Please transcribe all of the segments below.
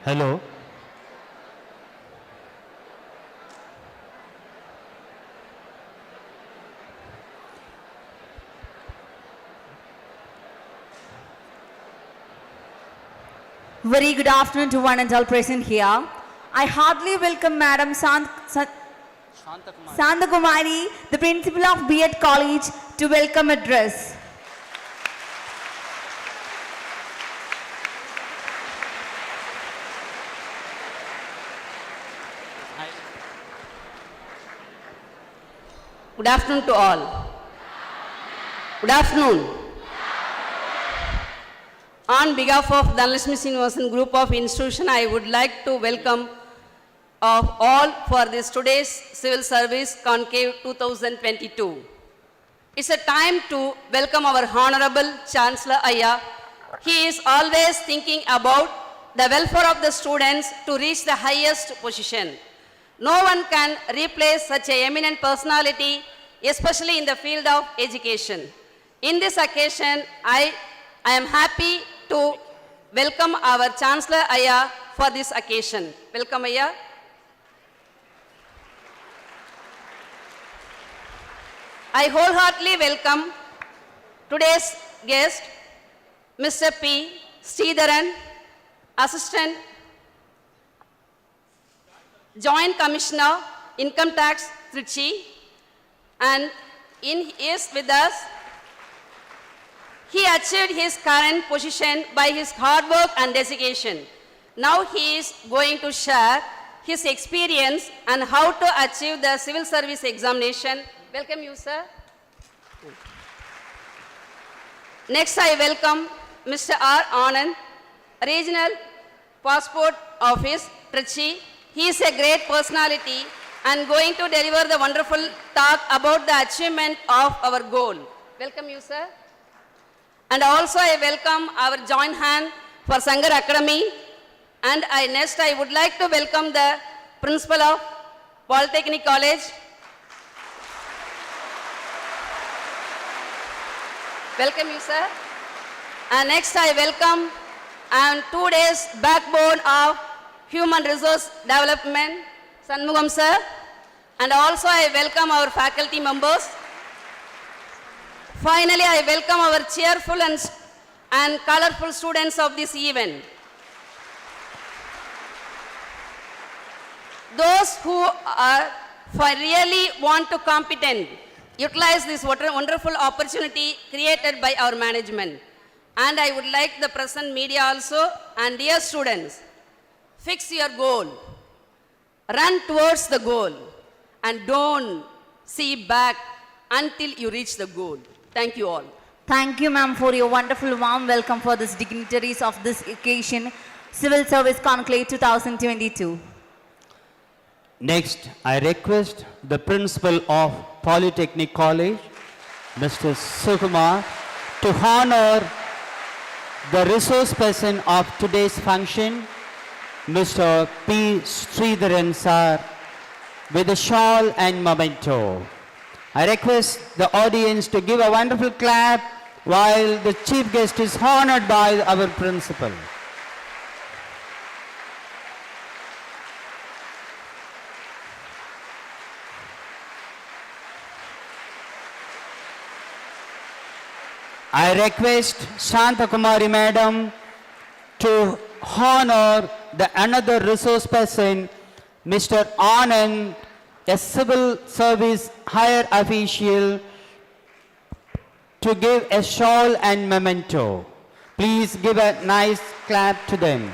Hello. Very good afternoon to one and all present here. I heartily welcome Madam Sandakumari, the Principal of B.Ed College, to welcome address. Good afternoon to all. Good afternoon. On behalf of Dhanalakshmi Srinivasan group of institution, I would like to welcome of all for this today's Civil Service Conclave 2022. It's a time to welcome our Honorable Chancellor Ayya. He is always thinking about the welfare of the students to reach the highest position. No one can replace such an eminent personality, especially in the field of education. In this occasion, I am happy to welcome our Chancellor Ayya for this occasion. Welcome, Ayya. I wholeheartedly welcome today's guest, Mr. P. Sridharan, Assistant Joint Commissioner, Income Tax, Trichy, and is with us. He achieved his current position by his hard work and dedication. Now he is going to share his experience and how to achieve the civil service examination. Welcome you, sir. Next, I welcome Mr. R. Anand, Regional Passport Office, Trichy. He is a great personality and going to deliver the wonderful talk about the achievement of our goal. Welcome you, sir. And also I welcome our joint hand for Shankar Academy. And next I would like to welcome the Principal of Polytechnic College. Welcome you, sir. And next I welcome and 2 days backbone of Human Resource Development, Sanmugam sir. And also I welcome our faculty members. Finally, I welcome our cheerful and colorful students of this event. Those who are really want to competent, utilize this wonderful opportunity created by our management. And I would like the present media also, and dear students, fix your goal, run towards the goal, and don't see back until you reach the goal. Thank you all. Thank you, ma'am, for your wonderful warm welcome for this dignitaries of this occasion, Civil Service Conclave 2022. Next, I request the Principal of Polytechnic College, Mr. Sukumar, to honor the resource person of today's function, Mr. P. Sridharan sir, with a shawl and memento. I request the audience to give a wonderful clap while the chief guest is honored by our principal. I request Shanta Kumari Madam to honor the another resource person, Mr. Anand, a civil service higher official, to give a shawl and memento. Please give a nice clap to them.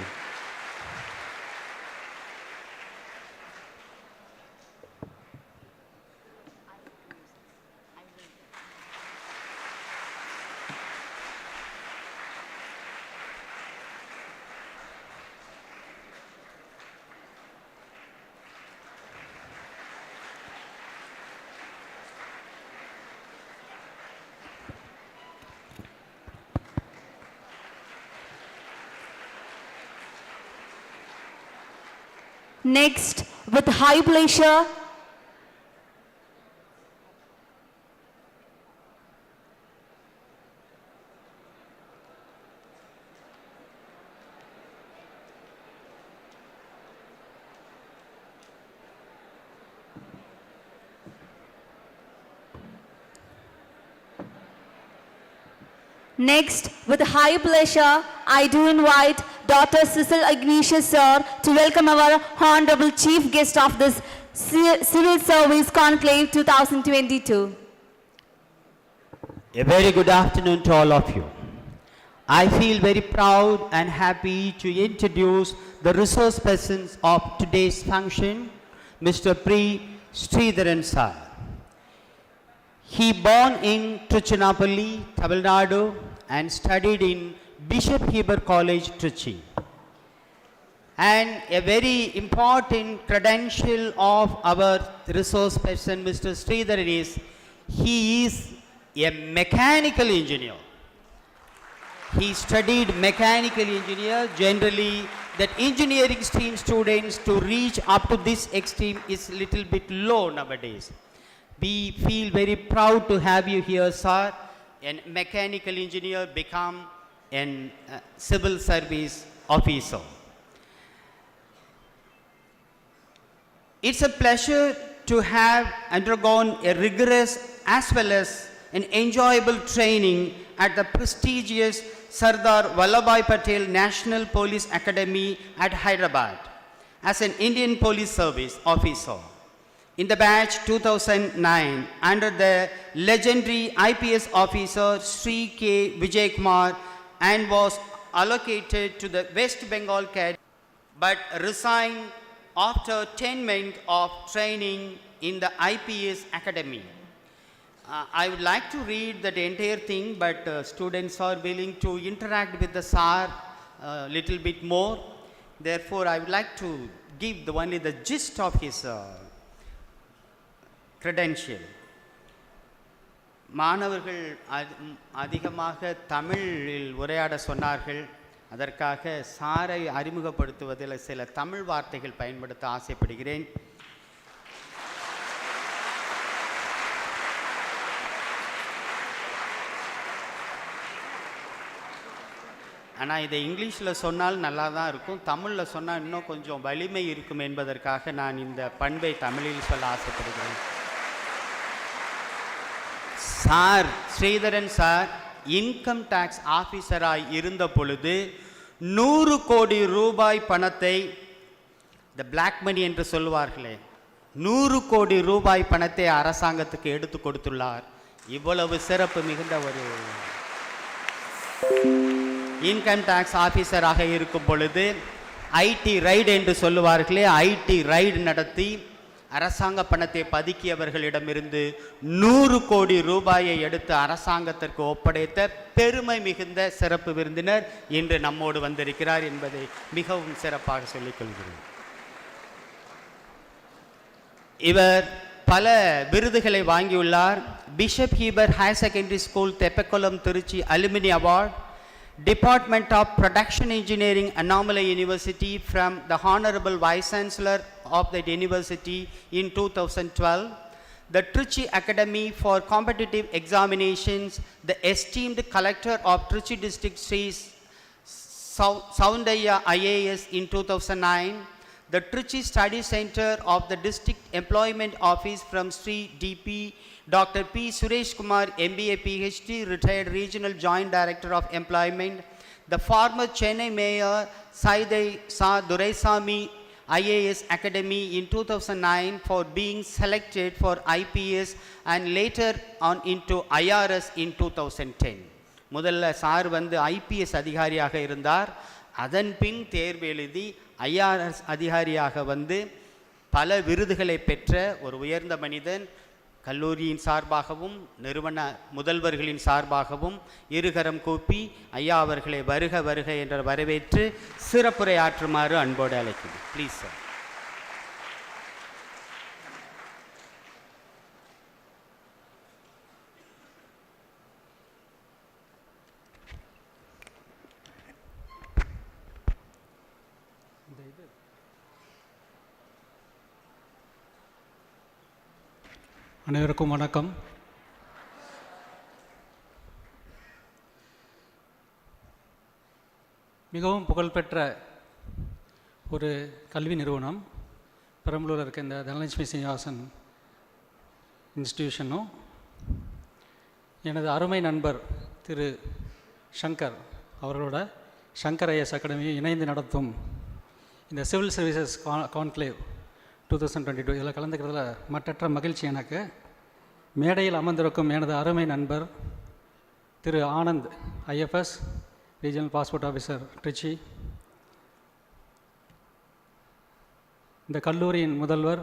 Next, with high pleasure, Next, with high pleasure, I do invite Dr. Cecil Ignatius Sir to welcome our Honorable Chief Guest of this Civil Service Conclave 2022. A very good afternoon to all of you. I feel very proud and happy to introduce the resource persons of today's function, Mr. Sridharan Sir. He born in Tiruchirappalli, Tamil Nadu and studied in Bishop Heber College, Trichy. And a very important credential of our resource person, Mr. Sridharan, is he is a mechanical engineer. He studied mechanical engineer. Generally, that engineering stream students to reach up to this extreme is little bit low nowadays. We feel very proud to have you here, sir. A mechanical engineer become a civil service officer. It's a pleasure to have undergone a rigorous as well as an enjoyable training at the prestigious Sardar Vallabhbhai Patel National Police Academy at Hyderabad as an Indian Police Service officer. In the batch 2009, under the legendary IPS officer Sri K. Vijay Kumar, and was allocated to the West Bengal Cadet, but resigned after 10 months of training in the IPS Academy. I would like to read that entire thing, but students are willing to interact with the SAR a little bit more. Therefore, I would like to give only the gist of his credential. மாணவர்கள் அதிகமாக தமிழில் உரையாட சொன்னார்கள். அதற்காக சாரை அறிமுகப்படுத்துவதில் சில தமிழ் வார்த்தைகள் பயன்படுத்த ஆசைப்படுகிறேன். ஆனால் இதை இங்கிலீஷில் சொன்னால் நல்லா தான் இருக்கும், தமிழில் சொன்னால் இன்னும் கொஞ்சம் வலிமை இருக்கும் என்பதற்காக நான் இந்த பண்பை தமிழில் சொல்ல ஆசைப்படுகிறேன். Sir Sridharan sir income tax ஆஃபீஸராய் இருந்த பொழுது 100 கோடி ரூபாய் பணத்தை, இந்த பிளாக் மணி என்று சொல்லுவார்களே, 100 கோடி ரூபாய் பணத்தை அரசாங்கத்துக்கு எடுத்து கொடுத்துள்ளார். இவ்வளவு சிறப்பு மிகுந்த ஒரு இன்கம் டேக்ஸ் ஆஃபீஸராக இருக்கும் பொழுது ஐடி ரைடு என்று சொல்லுவார்களே, ஐடி ரைடு நடத்தி அரசாங்க பணத்தை பதுக்கியவர்களிடமிருந்து 100 கோடி ரூபாயை எடுத்து அரசாங்கத்திற்கு ஒப்படைத்த பெருமை மிகுந்த சிறப்பு விருந்தினர் இன்று நம்மோடு வந்திருக்கிறார் என்பதை மிகவும் சிறப்பாக சொல்லிக் கொள்கிறேன். இவர் பல விருதுகளை வாங்கியுள்ளார். Bishop Heber higher secondary school Teppakulam Trichy alumni award, Department of Production Engineering, Annamalai University from the Honorable Vice Chancellor of that university in 2012, the Trichy Academy for Competitive Examinations, the esteemed Collector of Trichy District Sri Soundaya IAS in 2009, the Trichy Study Center of the District Employment Office from Sri DP Dr. P. Suresh Kumar, MBA PhD, retired Regional Joint Director of Employment, the former Chennai Mayor Saidai Sa Duraisamy IAS Academy in 2009 for being selected for IPS and later on into IRS in 2010. முதல்ல sir வந்து IPS அதிகாரியாக இருந்தார். அதன் பின் தேர்வு எழுதி IRS அதிகாரியாக வந்து பல விருதுகளை பெற்ற ஒரு உயர்ந்த மனிதன். கல்லூரியின் சார்பாகவும் நிறுவன முதல்வர்களின் சார்பாகவும் இருகரம் கூப்பி ஐயா அவர்களை வருக வருக என்ற வரவேற்று சிறப்புரை ஆற்றுமாறு அன்போடு அழைக்கிறேன். Please sir. அனைவருக்கும் வணக்கம். மிகவும் புகழ்பெற்ற ஒரு கல்வி நிறுவனம் பெரம்பலூரில் இருக்க இந்த தனலட்சுமி சீனிவாசன் இன்ஸ்டிடியூஷனும் எனது அருமை நண்பர் திரு ஷங்கர் அவர்களோட ஷங்கர் ஐஎஸ் அகாடமி இணைந்து நடத்தும் இந்த சிவில் சர்வீசஸ் கான்க்ளேவ் 2022 இதில் கலந்துக்கிறதுல மற்றற்ற மகிழ்ச்சி எனக்கு. மேடையில் அமர்ந்திருக்கும் எனது அருமை நண்பர் Thiru Anand, IFS regional passport officer Trichy, இந்த கல்லூரியின் முதல்வர்,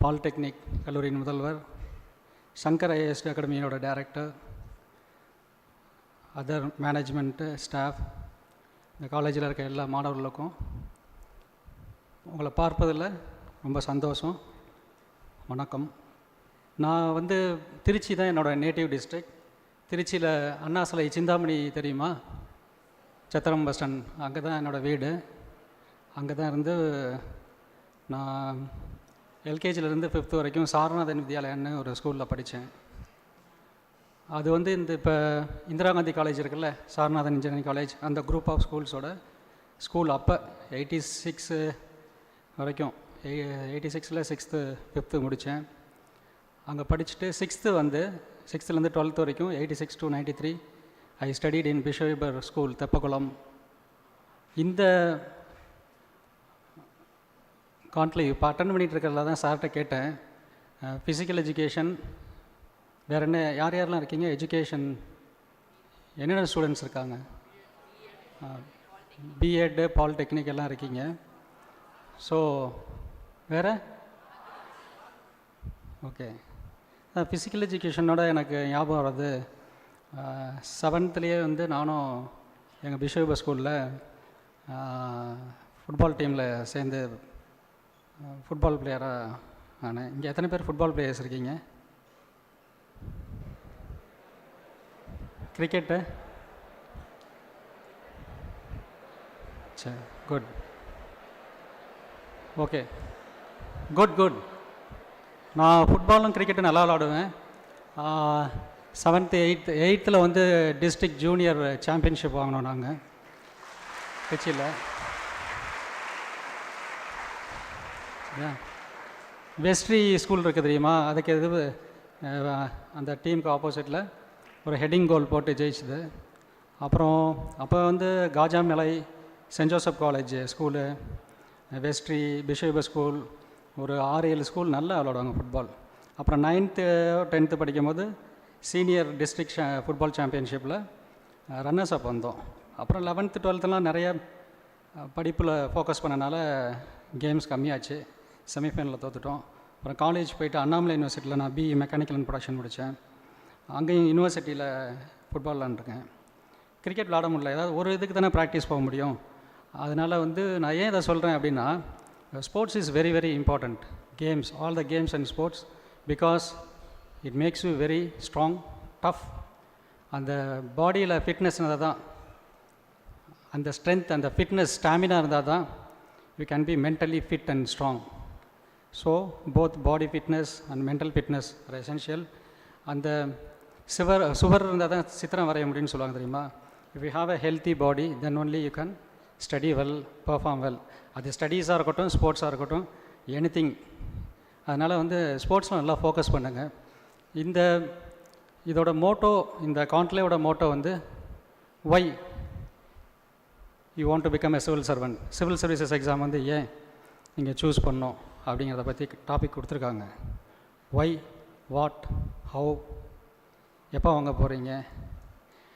பாலிடெக்னிக் கல்லூரியின் முதல்வர், சங்கர் ஐஏஎஸ் அகாடமியோட டைரக்டர், அதர் மேனேஜ்மெண்ட்டு ஸ்டாஃப், இந்த காலேஜில் இருக்க எல்லா மாணவர்களுக்கும் உங்களை பார்ப்பதில் ரொம்ப சந்தோஷம். வணக்கம். நான் திருச்சி தான் என்னோடய நேட்டிவ் டிஸ்ட்ரிக்ட். திருச்சியில் அண்ணா சிலை சிந்தாமணி தெரியுமா? சத்திரம் பஸ் ஸ்டாண்ட், அங்கே தான் என்னோடய வீடு. அங்கே தான் இருந்து நான் எல்கேஜிலேருந்து 5th வரைக்கும் சாரநாதன் வித்யாலயான்னு ஒரு ஸ்கூலில் படித்தேன். அது இந்த இப்போ இந்திரா காந்தி காலேஜ் இருக்குல்ல, சாரநாதன் இன்ஜினியரிங் காலேஜ், அந்த குரூப் ஆஃப் ஸ்கூல்ஸோட ஸ்கூல். அப்போ 86 வரைக்கும் 86ல் 6th 5th முடித்தேன். அங்கே படிச்சுட்டு 6th 12th வரைக்கும் 86 to 93 I studied in Bishop Heber school, Teppakulam. இந்த கான்க்ளேவ் இப்போ அட்டன் பண்ணிகிட்டு இருக்கிறதுல தான் சார்கிட்ட கேட்டேன், ஃபிசிக்கல் எஜுகேஷன் வேறு என்ன, யார் யாரெல்லாம் இருக்கீங்க? எஜுகேஷன் என்னென்ன ஸ்டூடெண்ட்ஸ் இருக்காங்க? பிஎட், பாலிடெக்னிக் எல்லாம் இருக்கீங்க. ஸோ வேறு ஓகே. ஃபிசிக்கல் எஜுகேஷனோட எனக்கு ஞாபகம் வர்றது, 7thலேயே நானும் எங்கள் பிஷோபர் ஸ்கூலில் ஃபுட்பால் டீமில் சேர்ந்து ஃபுட்பால் பிளேயராக ஆனேன். இங்கே எத்தனை பேர் ஃபுட்பால் பிளேயர்ஸ் இருக்கீங்க? கிரிக்கெட்டு? சரி, குட். Okay, good. நான் ஃபுட்பாலும் கிரிக்கெட்டும் நல்லா விளாடுவேன். 7th 8th district junior championship வாங்கினோம் நாங்கள் திருச்சியில். வெஸ்ட்ரி ஸ்கூல் இருக்குது தெரியுமா? அதுக்கு அந்த டீமுக்கு ஆப்போசிட்டில் ஒரு ஹெட்டிங் கோல் போட்டு ஜெயிச்சுது. அப்புறம் அப்போ Kajamalai, Saint Joseph college school, Westry, Bishop Heber school, ஒரு 6-7 ஸ்கூல் நல்லா விளாடுவாங்க ஃபுட்பால். அப்புறம் 9th 10th படிக்கும்போது சீனியர் டிஸ்ட்ரிக்ட் ஃபுட்பால் சாம்பியன்ஷிப்பில் ரன்னர்ஸ் அப் வந்தோம். அப்புறம் 11th 12thலாம் நிறைய படிப்பில் ஃபோக்கஸ் பண்ணனால கேம்ஸ் கம்மியாச்சு, செமிஃபைனலில் தோற்றுட்டோம். அப்புறம் காலேஜ் போயிட்டு அண்ணாமலை யூனிவர்சிட்டியில் நான் பிஇ மெக்கானிக்கல் அண்ட் ப்ரொடக்ஷன் முடித்தேன். அங்கேயும் யூனிவர்சிட்டியில் ஃபுட்பால் விளாண்டுருக்கேன். கிரிக்கெட் விளாட முடியல, ஏதாவது ஒரு இதுக்கு தானே ப்ராக்டிஸ் போக முடியும். அதனால் நான் ஏன் இதை சொல்கிறேன் அப்படின்னா, sports is very very important. Games, all the games and sports, because it makes you very strong, tough. அந்த பாடியில் ஃபிட்னஸ் இருந்தால் தான், அந்த ஸ்ட்ரென்த், அந்த ஃபிட்னஸ், ஸ்டாமினா இருந்தால் தான் you can be mentally fit and strong. So both body fitness and mental fitness R essential. அந்த சுவர் இருந்தால் தான் சித்திரம் வரைய முடியும்னு சொல்லுவாங்க தெரியுமா? If you have a healthy body then only you can study well, perform well. அது ஸ்டடீஸாக இருக்கட்டும், ஸ்போர்ட்ஸாக இருக்கட்டும், எனிதிங். அதனால் ஸ்போர்ட்ஸில் நல்லா ஃபோக்கஸ் பண்ணுங்கள். இதோட மோட்டோ, இந்த கான்க்ளேவோட motto why you want to become a civil servant. Civil services exam ஏன் நீங்கள் சூஸ் பண்ணோம் அப்படிங்கிறத பற்றி டாபிக் கொடுத்துருக்காங்க. ஒய், வாட், ஹவு, எப்போ வாங்க போகிறீங்க,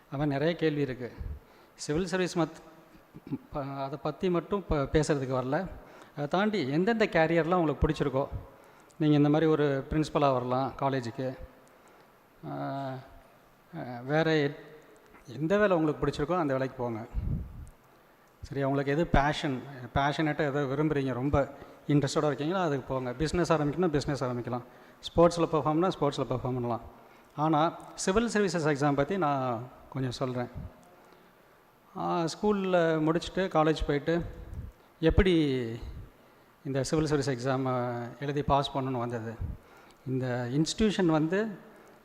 அது மாதிரி நிறைய கேள்வி இருக்குது. சிவில் சர்வீஸ் அதை பற்றி மட்டும் இப்போ பேசுகிறதுக்கு வரல. அதை தாண்டி எந்தெந்த கேரியர்லாம் உங்களுக்கு பிடிச்சிருக்கோ, நீங்கள் இந்த மாதிரி ஒரு பிரின்ஸிபலாக வரலாம் காலேஜுக்கு, வேறு எந்த வேலை உங்களுக்கு பிடிச்சிருக்கோ அந்த வேலைக்கு போங்க. சரி, உங்களுக்கு எது பேஷனேட்டாக எதோ விரும்புகிறீங்க, ரொம்ப இன்ட்ரெஸ்டோடு இருக்கீங்களோ அதுக்கு போங்க. பிஸ்னஸ் ஆரம்பிக்கணும், பிஸ்னஸ் ஆரம்பிக்கலாம். ஸ்போர்ட்ஸில் பெர்ஃபார்ம்னா ஸ்போர்ட்ஸில் பெர்ஃபார்ம் பண்ணலாம். ஆனால் சிவில் சர்வீசஸ் எக்ஸாம் பற்றி நான் கொஞ்சம் சொல்கிறேன். ஸ்கூலில் முடிச்சுட்டு காலேஜ் போயிட்டு எப்படி இந்த சிவில் சர்வீஸ் எக்ஸாமை எழுதி பாஸ் பண்ணணுன்னு வந்தது. இந்த இன்ஸ்டியூஷன்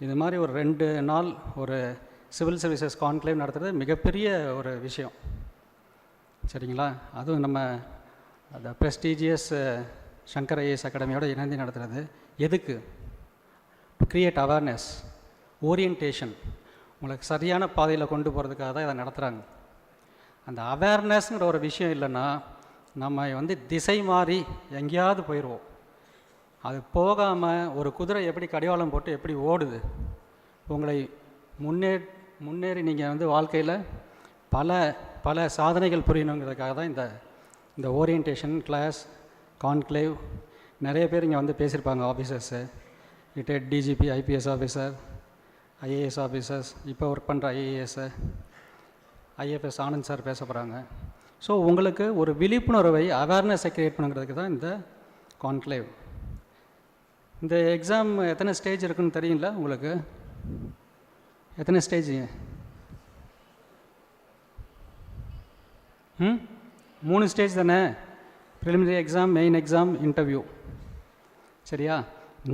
இது மாதிரி ஒரு 2 நாள் ஒரு சிவில் சர்வீசஸ் கான்க்ளேவ் நடத்துகிறது மிகப்பெரிய ஒரு விஷயம். சரிங்களா? அதுவும் நம்ம அந்த ப்ரெஸ்டீஜியஸ் ஷங்கர் ஐஏஎஸ் அகாடமியோட இணைந்து நடத்துகிறது. எதுக்கு? To create awareness, orientation. உங்களுக்கு சரியான பாதையில் கொண்டு போகிறதுக்காக தான் இதை நடத்துகிறாங்க. அந்த அவேர்னஸ்ங்கிற ஒரு விஷயம் இல்லைன்னா நம்ம வந்து திசை மாறி எங்கேயாவது போயிடுவோம். அது போகாமல் ஒரு குதிரை எப்படி கடிவாளம் போட்டு எப்படி ஓடுது, உங்களை முன்னேறி நீங்கள் வந்து வாழ்க்கையில் பல சாதனைகள் புரியணுங்கிறதுக்காக தான் இந்த ஓரியன்டேஷன் கிளாஸ் கான்க்ளேவ். நிறைய பேர் இங்கே வந்து பேசியிருப்பாங்க, officers, retired DGP, IPS officer, IAS officers, இப்போ ஒர்க் பண்ணுற ஐஏஎஸ்ஸு, ஐஎஃப்எஸ் ஆனந்த் சார் பேச போகிறாங்க. ஸோ உங்களுக்கு ஒரு விழிப்புணர்வை அவேர்னஸை க்ரியேட் பண்ணுங்கிறதுக்கு தான் இந்த கான்க்ளேவ். இந்த எக்ஸாம் எத்தனை ஸ்டேஜ் இருக்குன்னு தெரியுங்களா உங்களுக்கு? எத்தனை ஸ்டேஜ்? 3 ஸ்டேஜ் தானே. Preliminary exam, main exam, interview. சரியா?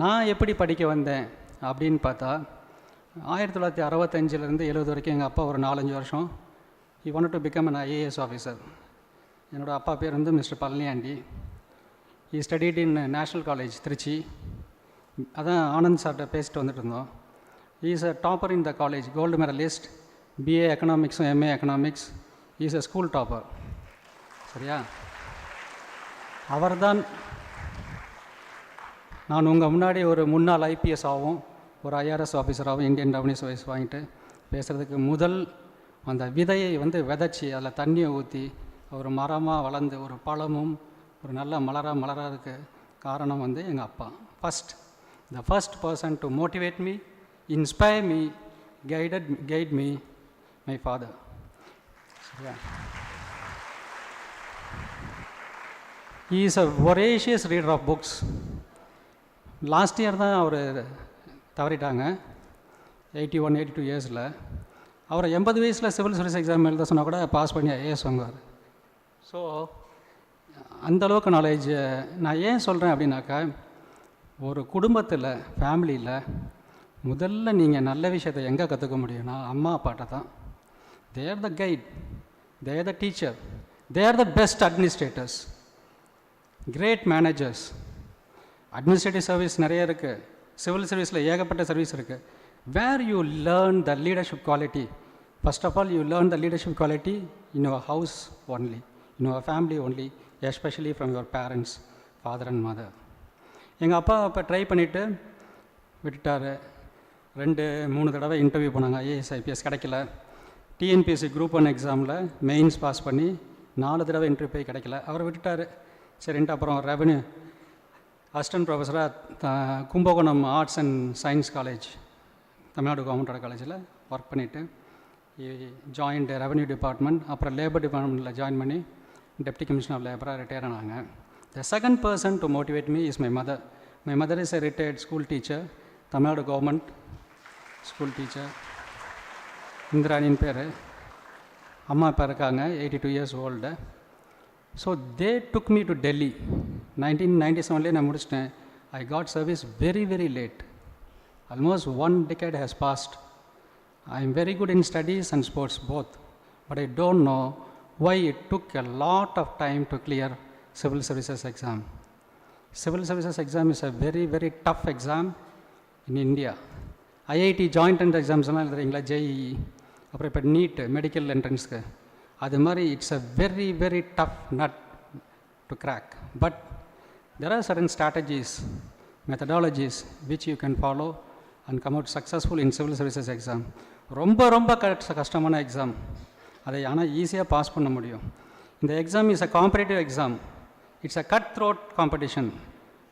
நான் எப்படி படிக்க வந்தேன் அப்படின்னு பார்த்தா 1965 70 வரைக்கும் எங்கள் அப்பா ஒரு 4-5 வருஷம் he wanted to become an IAS officer. என்னோடய அப்பா பேர் வந்து mister Palaniyandi. he studied in national college Trichy. அதான் ஆனந்த் சார்கிட்ட பேசிட்டு வந்துட்டு இருந்தோம். he is a topper in the college, gold medalist, BA எக்கனாமிக்ஸும் MA economics. he is a school topper. சரியா? அவர்தான் நான் உங்கள் முன்னாடி ஒரு முன்னாள் ஐபிஎஸ் ஆகும், ஒரு ஐஆர்எஸ் ஆஃபீஸராகவும் இந்தியன் ரெவன்யூ சர்வீஸ் வாங்கிட்டு பேசுகிறதுக்கு முதல் அந்த விதையை வந்து விதைச்சி அதில் தண்ணியை ஊற்றி ஒரு மரமாக வளர்ந்து ஒரு பழமும் ஒரு நல்ல மலராதுக்கு காரணம் வந்து எங்கள் அப்பா. the first person to motivate me, inspire me, guide me, my father. சரியா? he is a voracious reader of books. Last year தான் அவர் தவறிட்டாங்க, 81-82 இயர்ஸில். அவரை 80 வயசில் சிவில் சர்வீஸ் எக்ஸாம் எழுத சொன்னால் கூட பாஸ் பண்ணி ஐஏஎஸ் வாங்குவார். ஸோ அந்தளவுக்கு நாலேஜ். நான் ஏன் சொல்கிறேன் அப்படின்னாக்கா, ஒரு குடும்பத்தில் ஃபேமிலியில் முதல்ல நீங்கள் நல்ல விஷயத்தை எங்கே கற்றுக்க முடியும்னா அம்மா அப்பாட்ட தான். They are the guide, they are the teacher, they are the best administrators, great managers. Administrative service நிறைய இருக்குது, சிவில் சர்வீஸில் ஏகப்பட்ட சர்வீஸ் இருக்குது. Where you learn the leadership quality, first of all you learn the leadership quality in your house only, in your family only, especially from your parents, father and mother. எங்கள் அப்பா இப்போ try பண்ணிவிட்டு விட்டுட்டார். 2-3 தடவை interview போனாங்க, IAS IPS கிடைக்கல. TNPSC group 1 எக்ஸாமில் mains pass பண்ணி 4 தடவை இன்டர்வியூ போய் கிடைக்கல. அவர் விட்டுட்டார். சரின்ட்டு அப்புறம் ரெவன்யூ அசிஸ்டன்ட் ப்ரொஃபஸராக Kumbakonam arts and science college, Tamil Nadu கவர்மெண்டோட காலேஜில் ஒர்க் பண்ணிவிட்டு ஜாயின்ட் ரெவன்யூ டிபார்ட்மெண்ட், அப்புறம் லேபர் டிபார்ட்மெண்ட்டில் ஜாயின் பண்ணி டெப்டி கமிஷனர் ஆஃப் லேபராக ரிட்டையர் ஆனாங்க. The second person to motivate me is my mother. My mother is a retired school teacher, Tamil Nadu government school teacher. இந்திராணின்னு பேர். அம்மா இப்போ இருக்காங்க, 82 years old. So they took me to Delhi. 1997 நான் முடிச்சிட்டேன். I God service very late. Almost 1 decade has passed. I am very good in studies and sports both, but I don't know why it took a lot of time to clear civil services exam. Civil services exam is a very tough exam in India. IIT joint entrance exams எல்லாம் எழுதுறீங்களா, JEE, அப்புறம் இப்போ NEET medical என்ட்ரன்ஸ்க்கு, அது மாதிரி it's a very tough nut to crack. But there are certain strategies, methodologies which you can follow and come out successful in civil services exam. ரொம்ப கஷ்டமான exam, அதை ஆனால் ஈஸியாக பாஸ் பண்ண முடியும். இந்த exam is a competitive exam. It's a cut throat competition.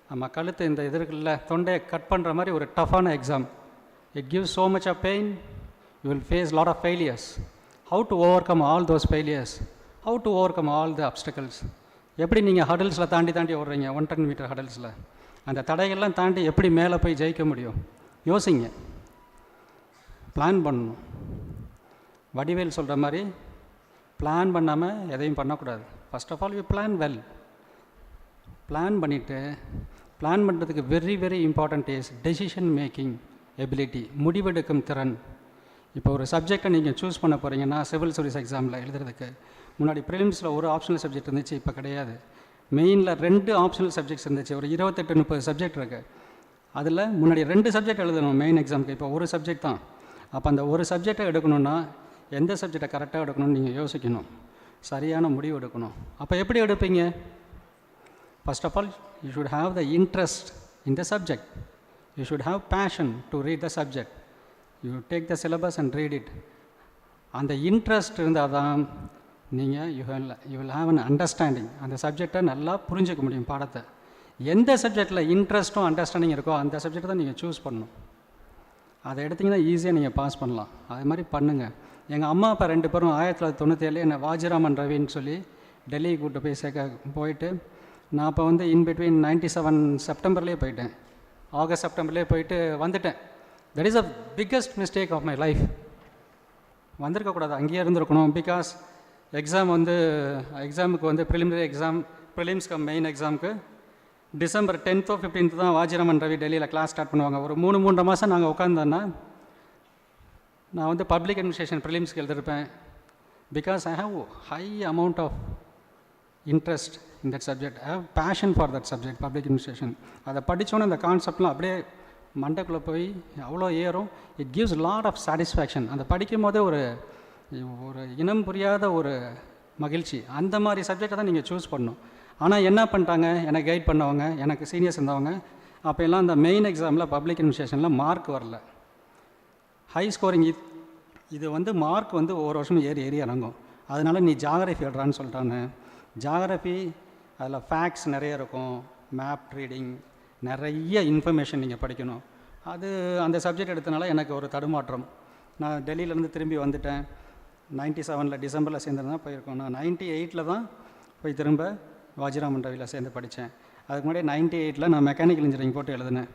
நம்ம கழுத்து இந்த எதிர்களில் தொண்டையை கட் பண்ணுற மாதிரி ஒரு டஃப்பான exam. It gives so much of pain. You will face lot of failures. How to overcome all those failures, how to overcome all the obstacles. எப்படி நீங்கள் ஹடல்ஸில் தாண்டி ஓடுறீங்க, 110 மீட்டர் ஹடல்ஸில், அந்த தடைகள்லாம் தாண்டி எப்படி மேலே போய் ஜெயிக்க முடியும்? யோசிங்க, பிளான் பண்ணணும். வடிவேல் சொல்கிற மாதிரி பிளான் பண்ணாமல் எதையும் பண்ணக்கூடாது. First of all you plan well. Plan பண்ணிவிட்டு, பிளான் பண்ணுறதுக்கு very important is decision making ability, முடிவெடுக்கும் திறன். இப்போ ஒரு சப்ஜெக்டை நீங்கள் சூஸ் பண்ண போகிறீங்கன்னா சிவில் சர்வீஸ் எக்ஸாமில் எழுதுறதுக்கு முன்னாடி ப்ரிலிம்ஸில் ஒரு ஆப்ஷனல் சப்ஜெக்ட் இருந்துச்சு, இப்போ கிடையாது. மெயினில் 2 ஆப்ஷனல் சப்ஜெக்ட்ஸ் இருந்துச்சு, ஒரு 28-30 சப்ஜெக்ட் இருக்குது. அதில் முன்னாடி 2 சப்ஜெக்ட் எழுதணும் மெயின் எக்ஸாமுக்கு, இப்போ ஒரு சப்ஜெக்ட் தான். அப்போ அந்த ஒரு சப்ஜெக்டை எடுக்கணுன்னா எந்த சப்ஜெக்டை கரெக்டாக எடுக்கணும்னு நீங்கள் யோசிக்கணும், சரியான முடிவு எடுக்கணும். அப்போ எப்படி எடுப்பீங்க? First of all you should have the interest in the subject. You should have passion to read the subject. You take the syllabus and read it. அந்த இன்ட்ரெஸ்ட் இருந்தால் தான் நீங்கள் you will have an understanding. அந்த சப்ஜெக்டை நல்லா புரிஞ்சிக்க முடியும் பாடத்தை. எந்த சப்ஜெக்டில் இன்ட்ரெஸ்ட்டும் அண்டர்ஸ்டாண்டிங் இருக்கோ அந்த சப்ஜெக்ட் தான் நீங்கள் சூஸ் பண்ணணும். அதை எடுத்திங்கன்னா ஈஸியாக நீங்கள் பாஸ் பண்ணலாம். அது மாதிரி பண்ணுங்கள். எங்கள் அம்மா அப்பா 2 பேரும் 1997 என்னை வாஜிராமன் ரவின்னு சொல்லி டெல்லிக்கு கூப்பிட்டு போய் போயிட்டு நான் அப்போ வந்து இன்பிட்வீன் 97 செப்டம்பர்லேயே போயிட்டேன். ஆகஸ்ட் செப்டம்பர்லேயே போயிட்டு வந்துட்டேன். That is a biggest mistake of my life. வந்திருக்கக்கூடாது, அங்கேயே இருந்திருக்கணும். பிகாஸ் எக்ஸாமுக்கு வந்து ப்ரிலிமினரி எக்ஸாம், ப்ரிலிம்ஸ்க்கு மெயின் எக்ஸாமுக்கு டிசம்பர் 10th or 15th தான் வாஜிராமன் ரவி டெல்லியில் கிளாஸ் ஸ்டார்ட் பண்ணுவாங்க. ஒரு 3-3.5 மாதம் நாங்கள் உட்காந்தோன்னா நான் வந்து பப்ளிக் அட்மினிஸ்ட்ரேஷன் ப்ரிலிம்ஸ்க்கு எழுதிருப்பேன். Because I have high amount of interest in that subject. I have passion for that subject, public administration. அதை படித்தோன்னே அந்த கான்செப்ட்லாம் அப்படியே மண்டைக்குள்ளே போய் அவ்வளோ ஏறும். It gives lot of satisfaction. அந்த படிக்கும் போதே ஒரு இனம் புரியாத ஒரு மகிழ்ச்சி. அந்த மாதிரி சப்ஜெக்டை தான் நீங்கள் சூஸ் பண்ணணும். ஆனால் என்ன பண்ணிட்டாங்க, எனக்கு கைட் பண்ணவங்க, எனக்கு சீனியர்ஸ் இருந்தவங்க, அப்போ எல்லாம் அந்த மெயின் எக்ஸாமில் பப்ளிக் அட்மினிஸ்ட்ரேஷனில் மார்க் வரல, ஹை ஸ்கோரிங். இது வந்து மார்க் வந்து ஒவ்வொரு வருஷமும் ஏறி இறங்கும். அதனால் நீ ஜாகிரஃபி எழுறான்னு சொல்லிட்டாங்க. ஜாகிரஃபி அதில் ஃபேக்ட்ஸ் நிறைய இருக்கும், மேப் ரீடிங், நிறைய இன்ஃபர்மேஷன் நீங்கள் படிக்கணும். அந்த சப்ஜெக்ட் எடுத்தனால எனக்கு ஒரு தடுமாற்றம். நான் டெல்லியிலேருந்து திரும்பி வந்துட்டேன். 97 டிசம்பரில் சேர்ந்துருந்தான் போயிருக்கோம். நான் 98 தான் போய் திரும்ப வாஜிராமன் ரவியில் சேர்ந்து படித்தேன். அதுக்கு முன்னாடி 98 நான் மெக்கானிக்கல் இன்ஜினியரிங் போட்டு எழுதினேன்.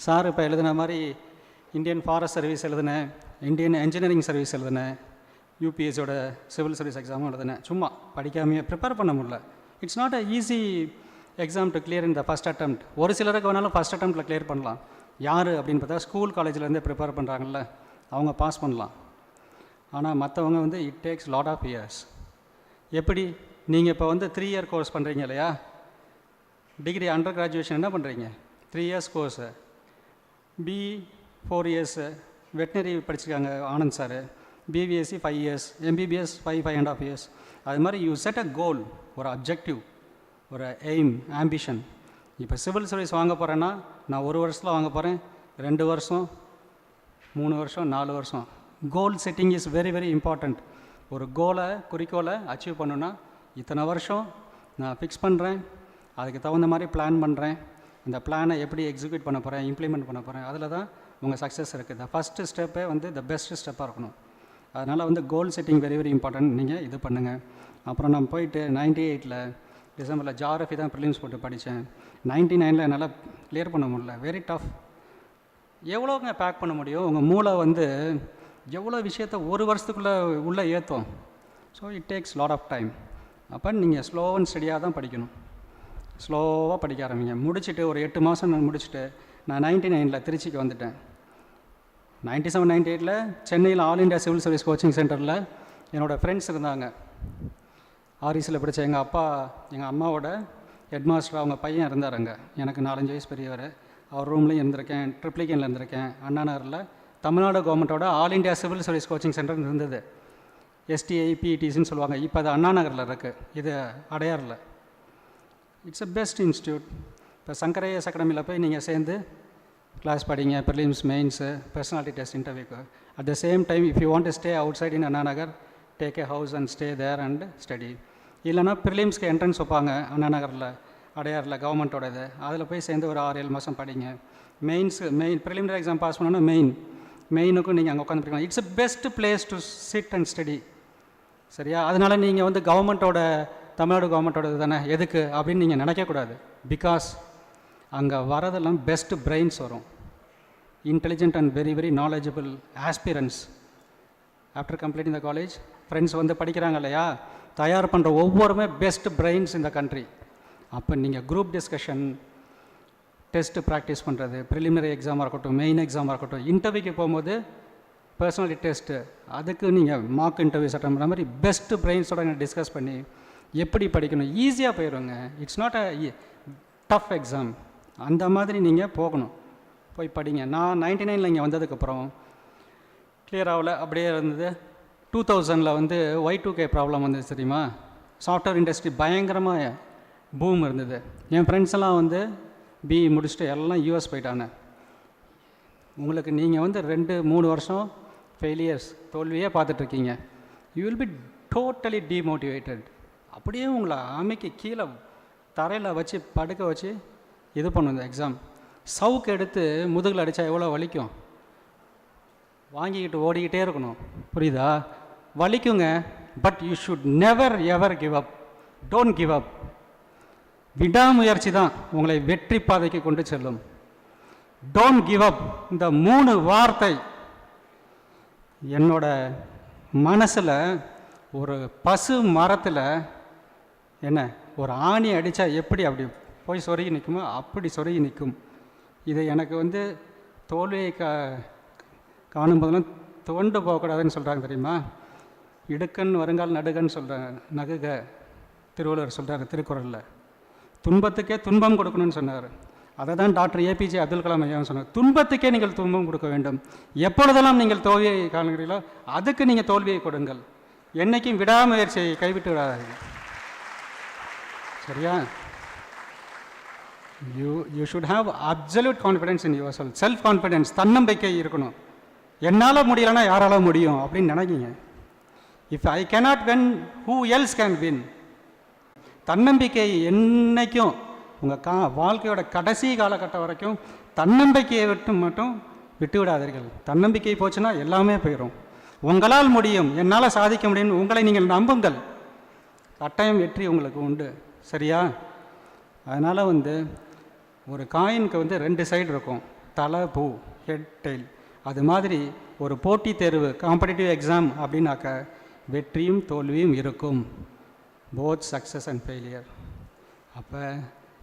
சார் இப்போ எழுதின மாதிரி இந்தியன் ஃபாரஸ்ட் சர்வீஸ் எழுதினேன், இந்தியன் என்ஜினியரிங் சர்வீஸ் எழுதினேன், யூபிஎஸ்சியோட சிவில் சர்வீஸ் எக்ஸாமும் எழுதினேன். சும்மா படிக்காமையே ப்ரிப்பேர் பண்ண முடியல. It's not a easy exam to clear in the first attempt. ஒரு சிலருக்கு வேணாலும் ஃபஸ்ட் அட்டெம்ப்ட்டில் கிளியர் பண்ணலாம். யார் அப்படின்னு பார்த்தா ஸ்கூல் காலேஜ்லேருந்தே ப்ரிப்பேர் பண்ணுறாங்கல்ல, அவங்க பாஸ் பண்ணலாம். ஆனால் மற்றவங்க வந்து it takes lot of years. எப்படி நீங்கள் இப்போ வந்து 3 year கோர்ஸ் பண்ணுறீங்க இல்லையா, டிகிரி அண்டர் கிராஜுவேஷன் என்ன பண்ணுறீங்க, 3 years course, BE 4 years, veterinary படிச்சிருக்காங்க Anand sir, BVSc 5 years, MBBS 5.5 years. அது மாதிரி யூ செட் அ கோல், ஒரு அப்ஜெக்டிவ், ஒரு எய்ம், ஆம்பிஷன். இப்போ சிவில் சர்வீஸ் வாங்க போகிறேன்னா நான் 1 வருஷத்தில் வாங்க போகிறேன், 2 வருஷம், 3 வருஷம், 4 வருஷம். கோல் setting is very very important. ஒரு குறிக்கோளை அச்சீவ் பண்ணுன்னா இத்தனை வருஷம் நான் ஃபிக்ஸ் பண்ணுறேன், அதுக்கு தகுந்த மாதிரி பிளான் பண்ணுறேன், அந்த பிளானை எப்படி எக்ஸிக்யூட் பண்ண போகிறேன், இம்ப்ளிமெண்ட் பண்ண போகிறேன், அதில் தான் உங்கள் சக்ஸஸ் இருக்குது. த ஃபஸ்ட்டு ஸ்டெப்பே வந்து த பெஸ்ட்டு ஸ்டெப்பாக இருக்கணும். அதனால் வந்து கோல் செட்டிங் வெரி வெரி இம்பார்ட்டன்ட். நீங்கள் இது பண்ணுங்கள். அப்புறம் நான் போயிட்டு 98 டிசம்பரில் ஜியாகிரஃபி தான் ப்ரிலிம்ஸ் போட்டு படித்தேன். 99 என்னால் கிளியர் பண்ண முடியல, வெரி டஃப். எவ்வளோங்க பேக் பண்ண முடியும்? உங்கள் மூளை வந்து எவ்வளோ விஷயத்த 1 வருஷத்துக்குள்ளே உள்ளே ஏற்றும். So it takes lot of time. அப்போ நீங்கள் ஸ்லோ அண்ட் ஸ்டடியாக தான் படிக்கணும். ஸ்லோவாக படிக்க ஆரம்பிங்க. முடிச்சுட்டு ஒரு 8 மாதம் நான் முடிச்சுட்டு நான் 99 திருச்சிக்கு வந்துட்டேன். 97, 98 சென்னையில் all India civil service coaching சென்டரில் என்னோடய ஃப்ரெண்ட்ஸ் இருந்தாங்க. ஆர்இசியில் படித்த எங்கள் அம்மாவோட ஹெட் மாஸ்டர், அவங்க பையன் இருந்தார் அங்கே. எனக்கு 4-5 வயசு பெரியவர். அவர் ரூம்லேயும் இருந்திருக்கேன், ட்ரிப்ளிகேனில் இருந்திருக்கேன். அண்ணா நகரில் தமிழ்நாடு கவர்மெண்ட்டோட all India civil service coaching centre இருந்தது, STIPETன்னு சொல்லுவாங்க. இப்போ அது அண்ணா நகரில் இருக்குது, இது அடையாரில். It's a best institute. இப்போ சங்கர் ஐஎஸ் அகாடமியில் போய் நீங்கள் சேர்ந்து கிளாஸ் படிங்க, ப்ரிலிம்ஸ், மெயின்ஸு, பர்சனாலிட்டி டெஸ்ட், இன்டர்வியூக்கு. At the same time if you want to stay outside in Anna Nagar, take a house and stay there and study. இல்லைனா ப்ரிலிம்ஸ்க்கு என்ட்ரன்ஸ் வைப்பாங்க அண்ணா நகரில், அடையாரில் கவர்மெண்ட்டோட இது, அதில் போய் சேர்ந்து ஒரு 6-7 மாதம் படிங்க. மெயின் ப்ரிலிமினரி எக்ஸாம் பாஸ் பண்ணோன்னா மெயினுக்கும் நீங்கள் அங்கே உட்காந்து படிக்கலாம். It's a best place to sit and study. சரியா? அதனால் நீங்கள் வந்து தமிழ்நாடு கவர்மெண்ட்டோட இது தானே எதுக்கு அப்படின்னு நீங்கள் நினைக்கக்கூடாது. பிகாஸ் அங்கே வரதெல்லாம் பெஸ்ட் பிரெயின்ஸ் வரும், intelligent and very very knowledgeable aspirants. After completing the college friends வந்து படிக்கிறாங்க இல்லையா, தயார் பண்ணுற ஒவ்வொருமே பெஸ்ட் பிரெயின்ஸ் இந்த கண்ட்ரி. அப்போ நீங்கள் குரூப் டிஸ்கஷன், டெஸ்ட்டு ப்ராக்டிஸ் பண்ணுறது, ப்ரிலிமினரி எக்ஸாமாக இருக்கட்டும், மெயின் எக்ஸாமாக இருக்கட்டும், இன்டர்வியூக்கு போகும்போது பர்சனாலிட்டி டெஸ்ட்டு, அதுக்கு நீங்கள் மார்க் இன்டர்வியூஸ் அட்டன் பண்ணுற மாதிரி பெஸ்ட்டு பிரெயின்ஸோட டிஸ்கஸ் பண்ணி எப்படி படிக்கணும், ஈஸியாக போயிடுவாங்க. It's not a tough exam. அந்த மாதிரி நீங்கள் போய் படிங்க. நான் 99 இங்கே வந்ததுக்கப்புறம் கிளியர் ஆகலை, அப்படியே இருந்தது. 2000 வந்து Y2K ப்ராப்ளம் வந்துச்சு தெரியுமா? சாஃப்ட்வேர் இண்டஸ்ட்ரி பயங்கரமாக பூம் இருந்தது. என் ஃப்ரெண்ட்ஸ் எல்லாம் வந்து பிஇ முடிச்சுட்டு எல்லாம் யூஎஸ் போயிட்டாங்க. உங்களுக்கு நீங்கள் வந்து 2-3 வருஷம் ஃபெயிலியர்ஸ், தோல்வியே பார்த்துட்ருக்கீங்க. You will be totally demotivated. அப்படியே உங்களை அமைக்க கீழே தரையில் வச்சு படுக்க வச்சு இது பண்ணுங்க. எக்ஸாம் சவுக்கு எடுத்து முதுகில் அடித்தா எவ்வளோ வலிக்கும், வாங்கிக்கிட்டு ஓடிக்கிட்டே இருக்கணும். புரியுதா? வலிக்குங்க. But you should never ever give up. Don't give up. விடாமுயற்சி தான் உங்களை வெற்றி பாதைக்கு கொண்டு செல்லும். Don't give up. இந்த 3 வார்த்தை என்னோட மனசில் ஒரு பசு மரத்தில் என்ன ஒரு ஆணி அடித்தா எப்படி அப்படி போய் சொருகி நிற்குமோ அப்படி சொருகி நிற்கும். இதை எனக்கு வந்து தோல்வியை காணும் போதெல்லாம் துவண்டு போகக்கூடாதுன்னு சொல்கிறாங்க தெரியுமா? இடுக்கன் வருங்கால் நடுகன்னு சொல்கிறாங்க, நகுக திருவள்ளுவர் சொல்கிறார் திருக்குறளில். துன்பத்துக்கே துன்பம் கொடுக்கணும்னு சொன்னார். அதை தான் டாக்டர் ஏபிஜே அப்துல் கலாம் ஐயா சொன்னார். துன்பத்துக்கே நீங்கள் துன்பம் கொடுக்க வேண்டும். எப்பொழுதெல்லாம் நீங்கள் தோல்வியை காணுகிறீர்களோ அதுக்கு நீங்கள் தோல்வியை கொடுங்கள். என்றைக்கும் விடாமுயற்சியை கைவிட்டு விடாதீர்கள். சரியா? You should have absolute confidence in yourself. Self confidence, தன்னம்பிக்கை இருக்கணும். என்னால் முடியலைன்னா யாரால் முடியும் அப்படின்னு நினைக்கிங்க. If I cannot win, who else can win. தன்னம்பிக்கை என்றைக்கும் உங்கள் வாழ்க்கையோட கடைசி காலகட்டம் வரைக்கும் தன்னம்பிக்கையை மட்டும் விட்டு விடாதீர்கள். தன்னம்பிக்கை போச்சுன்னா எல்லாமே போயிடும். உங்களால் முடியும், என்னால் சாதிக்க முடியும், உங்களை நீங்கள் நம்புங்கள், கட்டாயம் வெற்றி உங்களுக்கு உண்டு. சரியா? அதனால் வந்து ஒரு காயினுக்கு வந்து 2 சைடு இருக்கும், தலை பூ, ஹெட் டெயில். அது மாதிரி ஒரு போட்டித் தேர்வு, காம்படிட்டிவ் எக்ஸாம் அப்படின்னாக்க வெற்றியும் தோல்வியும் இருக்கும். Both success and failure. அப்போ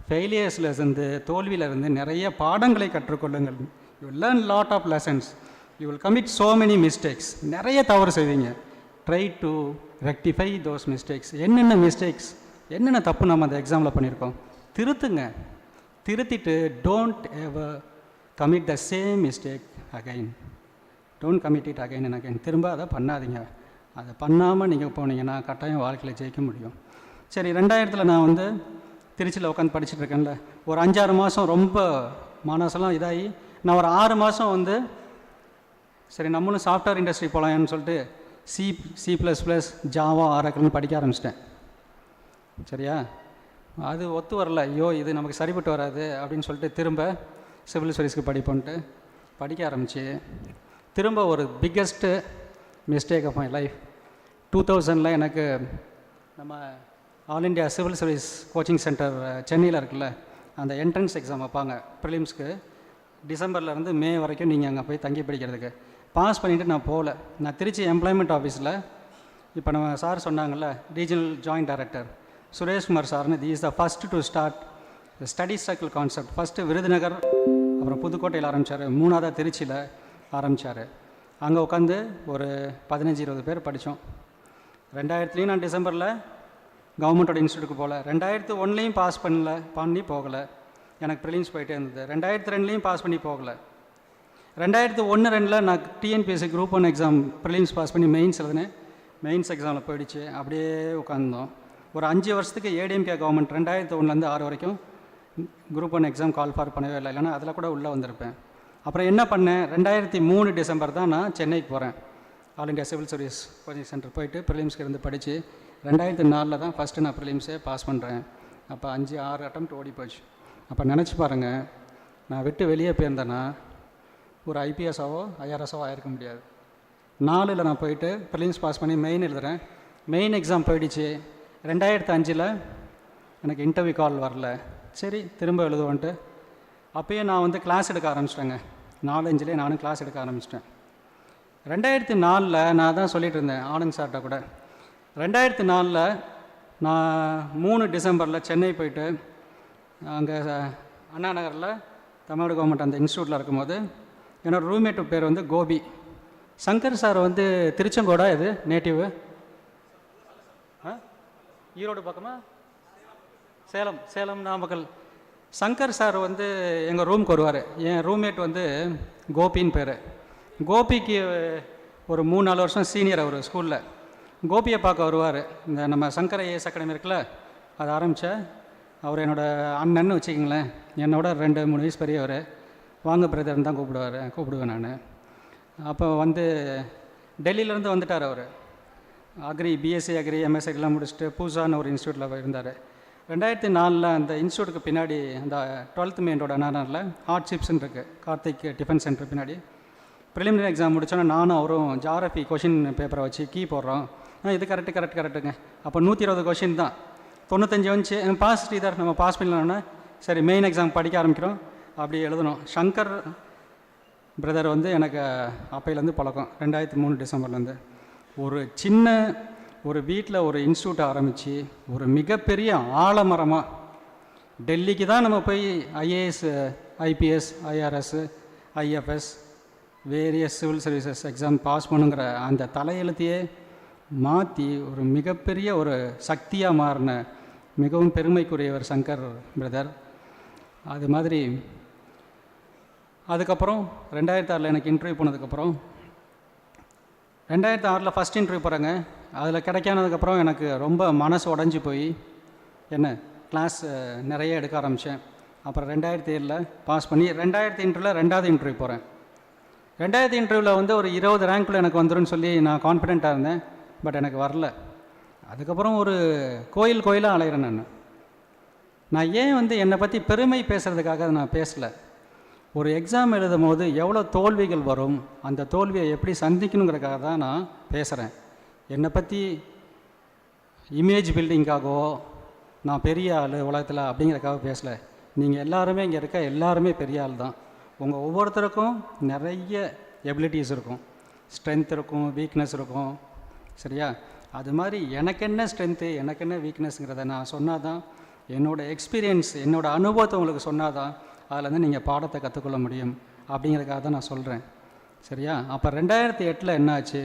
ஃபெயிலியர்ஸ்லேருந்து தோல்வியிலேருந்து நிறைய பாடங்களை கற்றுக்கொள்ளுங்கள். You learn lot of lessons. You will commit so many mistakes. நிறைய தவறு செய்வீங்க. Try to rectify those mistakes. என்னென்ன மிஸ்டேக்ஸ், என்னென்ன தப்பு நம்ம அந்த எக்ஸாமில் பண்ணியிருக்கோம் திருத்துங்க. திருத்திட்டு don't ever commit the same mistake again. Don't commit it again and again. திரும்ப அதை பண்ணாதீங்க. அதை பண்ணாமல் நீங்கள் போனீங்கன்னா கட்டாயம் வாழ்க்கையில் ஜெயிக்க முடியும். சரி, 2000 நான் வந்து திருச்சியில் உட்காந்து படிச்சுட்டு இருக்கேன்ல, ஒரு 5-6 மாதம் ரொம்ப மனசெல்லாம் இதாகி நான் ஒரு 6 மாதம் வந்து சரி நம்மளும் சாஃப்ட்வேர் இண்டஸ்ட்ரி போகலான்னு சொல்லிட்டு C++, ஜாவா, ஆரக்கிள்னு படிக்க ஆரம்பிச்சிட்டேன். சரியா? அது ஒத்து வரல. ஐயோ இது நமக்கு சரிப்பட்டு வராது அப்படின்னு சொல்லிட்டு திரும்ப சிவில் சர்வீஸ்க்கு படிப்போன்ட்டு படிக்க ஆரம்பிச்சு திரும்ப ஒரு biggest mistake of my life. 2000 எனக்கு நம்ம all India civil service coaching centre சென்னையில் இருக்குல்ல, அந்த என்ட்ரன்ஸ் எக்ஸாம் வைப்பாங்க ப்ரிலிம்ஸ்க்கு. டிசம்பர்லேருந்து மே வரைக்கும் நீங்கள் அங்கே போய் தங்கி படிக்கிறதுக்கு. பாஸ் பண்ணிவிட்டு நான் போகல. நான் திருச்சி எம்ப்ளாய்மெண்ட் ஆஃபீஸில் இப்போ நம்ம சார் சொன்னாங்கள்ல, ரீஜனல் ஜாயிண்ட் டைரக்டர் சுரேஷ்குமார் சார்னு, the is the first to start study circle concept. First Virudhunagar, அப்புறம் புதுக்கோட்டையில் ஆரம்பித்தார், 3ஆவதாக திருச்சியில் ஆரம்பித்தார். அங்கே உட்காந்து ஒரு 15-20 பேர் படித்தோம். 2000 நான் டிசம்பரில் கவர்மெண்ட்டோட இன்ஸ்டியூட்டுக்கு போகல. 2001 பாஸ் பண்ணி போகலை. எனக்கு ப்ரிலிம்ஸ் போயிட்டே இருந்தது. 2002 பாஸ் பண்ணி போகலை. 2001-2 நான் TNPSC group 1 exam prelims pass பண்ணி மெயின்ஸ் எழுதினேன். மெயின்ஸ் எக்ஸாமில் போயிடுச்சு. அப்படியே உட்காந்துருந்தோம். ஒரு 5 வருஷத்துக்கு ஏடிஎம்கே கவர்மெண்ட் 2001 6 வரைக்கும் குரூப் 1 எக்ஸாம் கால் ஃபார் பண்ணவே இல்லை. இல்லைன்னா அதில் கூட உள்ளே வந்திருப்பேன். அப்புறம் என்ன பண்ணேன், 2003 டிசம்பர் தான் நான் சென்னைக்கு போகிறேன். All India civil service coaching centre போயிட்டு ப்ரிலிம்ஸ்க்கு இருந்து படித்து 2004 தான் ஃபஸ்ட்டு நான் ப்ரிலிம்ஸே பாஸ் பண்ணுறேன். அப்போ 5-6 அட்டம்ப்ட் ஓடி போச்சு. அப்போ நினச்சி பாருங்கள், நான் விட்டு வெளியே போயிருந்தேன்னா ஒரு ஐபிஎஸ்ஸாவோ ஐஆர்எஸ்ஸாவோ ஆகிருக்க முடியாது. 4 நான் போயிட்டு ப்ரிலிம்ஸ் பாஸ் பண்ணி மெயின் எழுதுகிறேன். மெயின் எக்ஸாம் போயிடுச்சு. 2005 எனக்கு இன்டர்வியூ கால் வரல. சரி திரும்ப எழுதுவோன்ட்டு அப்போயே நான் வந்து கிளாஸ் எடுக்க ஆரம்பிச்சிட்டேங்க. 4-5 நானும் கிளாஸ் எடுக்க ஆரம்பிச்சிட்டேன். 2004 நான் தான் சொல்லிகிட்டு இருந்தேன் ஆனந்த் சார்கிட்ட கூட. 2004 நான் 3 டிசம்பரில் சென்னை போயிட்டு அங்கே அண்ணா நகரில் தமிழ்நாடு கவர்மெண்ட் அந்த இன்ஸ்டியூட்டில் இருக்கும்போது என்னோடய ரூம்மேட்டு பேர் வந்து கோபி. சங்கர் சார் வந்து திருச்செங்கோடா இது நேட்டிவ்? ஈரோடு பக்கமா? சேலம் நாமக்கல். சங்கர் சார் வந்து எங்கள் ரூமுக்கு வருவார். என் ரூம்மேட் வந்து கோபின்னு பேர். கோபிக்கு ஒரு 3-4 வருஷம் சீனியர் அவர் ஸ்கூலில். கோபியை பார்க்க வருவார். இந்த நம்ம சங்கர் ஐஏஎஸ் அகாடமி இருக்குல்ல, அதை ஆரம்பித்தேன். அவர் என்னோடய அண்ணன்னு வச்சுக்கிங்களேன், என்னோட 2-3 வயசு பெரியவர். வாங்க பிரதர்னு தான் கூப்பிடுவேன் நான். அப்போ வந்து டெல்லியிலேருந்து வந்துட்டார் அவர். அக்ரி, பிஎஸ்சி அக்ரி, எம்எஸ்சிலாம் முடிச்சுட்டு பூசான்னு ஒரு இன்ஸ்டியூட்டில் இருந்தார். 2004 அந்த இன்ஸ்டியூட்டுக்கு பின்னாடி அந்த 12th மெயின் ரோடு அண்ணாநகரில் ஹார்ட்ஷிப்ஸ்ன்னு இருக்குது, கார்த்திக் டிஃபன் சென்டர் பின்னாடி. ப்ரிலிமினரி எக்ஸாம் முடித்தோன்னா நானும் அவரும் ஜாகிரஃபி கொஷின் பேப்பரை வச்சு கீ போடுறோம். இது கரெக்டுங்க. அப்போ 120 கொஷின் தான், 95 வந்துச்சு. பாஸ் ஸ்ரீதர், நம்ம பாஸ் பண்ணலான்னா சரி மெயின் எக்ஸாம் படிக்க ஆரம்பிக்கிறோம். அப்படி எழுதணும். ஷங்கர் பிரதர் வந்து எனக்கு அப்பையிலேருந்து பழக்கம், 2003 டிசம்பர்லேருந்து. ஒரு வீட்டில் ஒரு இன்ஸ்டியூட் ஆரம்பித்து ஒரு மிகப்பெரிய ஆலமரமாக டெல்லிக்கு தான் நம்ம போய் IAS, IPS, IRS, IFS, various civil services exam pass பண்ணுங்கிற அந்த தலையெழுத்தையே மாற்றி ஒரு மிகப்பெரிய ஒரு சக்தியாக மாறின மிகவும் பெருமைக்குரியவர் சங்கர் பிரதர். அது மாதிரி அதுக்கப்புறம் 2006 எனக்கு இன்டர்வியூ போனதுக்கப்புறம் 2006 ஃபஸ்ட் இன்டர்வியூ போகிறேங்க. அதில் கிடைக்கானதுக்கப்புறம் எனக்கு ரொம்ப மனசு உடஞ்சி போய் என்ன கிளாஸ் நிறைய எடுக்க ஆரம்பித்தேன். அப்புறம் 2007 பாஸ் பண்ணி 2000 இன்டர்வியூவில் 2வது இன்டர்வியூ போகிறேன். 2000 இன்டர்வியூவில் வந்து ஒரு 20 ரேங்க்கில் எனக்கு வந்துடும் சொல்லி நான் கான்ஃபிடென்ட்டாக இருந்தேன். பட் எனக்கு வரல. அதுக்கப்புறம் ஒரு கோயிலாக அலைகிறேன். நான் ஏன் வந்து என்னை பற்றி பெருமை பேசுகிறதுக்காக நான் பேசலை. ஒரு எக்ஸாம் எழுதும் போது எவ்வளோ தோல்விகள் வரும், அந்த தோல்வியை எப்படி சந்திக்கணுங்கிறதுக்காக தான் நான் பேசுகிறேன். என்னை பற்றி இமேஜ் பில்டிங்காகவோ நான் பெரிய ஆள் உலகத்தில் அப்படிங்கிறதுக்காக பேசலை. நீங்கள் எல்லாருமே இங்கே இருக்க எல்லாருமே பெரிய ஆள் தான். உங்கள் ஒவ்வொருத்தருக்கும் நிறைய எபிலிட்டிஸ் இருக்கும், ஸ்ட்ரென்த் இருக்கும், வீக்னஸ் இருக்கும். சரியா? அது மாதிரி எனக்கு என்ன ஸ்ட்ரென்த்து, எனக்கு என்ன வீக்னஸ்ங்கிறத நான் சொன்னால் தான், என்னோடய எக்ஸ்பீரியன்ஸ், என்னோடய அனுபவத்தை உங்களுக்கு சொன்னால் தான் அதிலேருந்து நீங்கள் பாடத்தை கற்றுக்கொள்ள முடியும். அப்படிங்கிறதுக்காக தான் நான் சொல்கிறேன். சரியா? அப்போ 2008 என்ன ஆச்சு,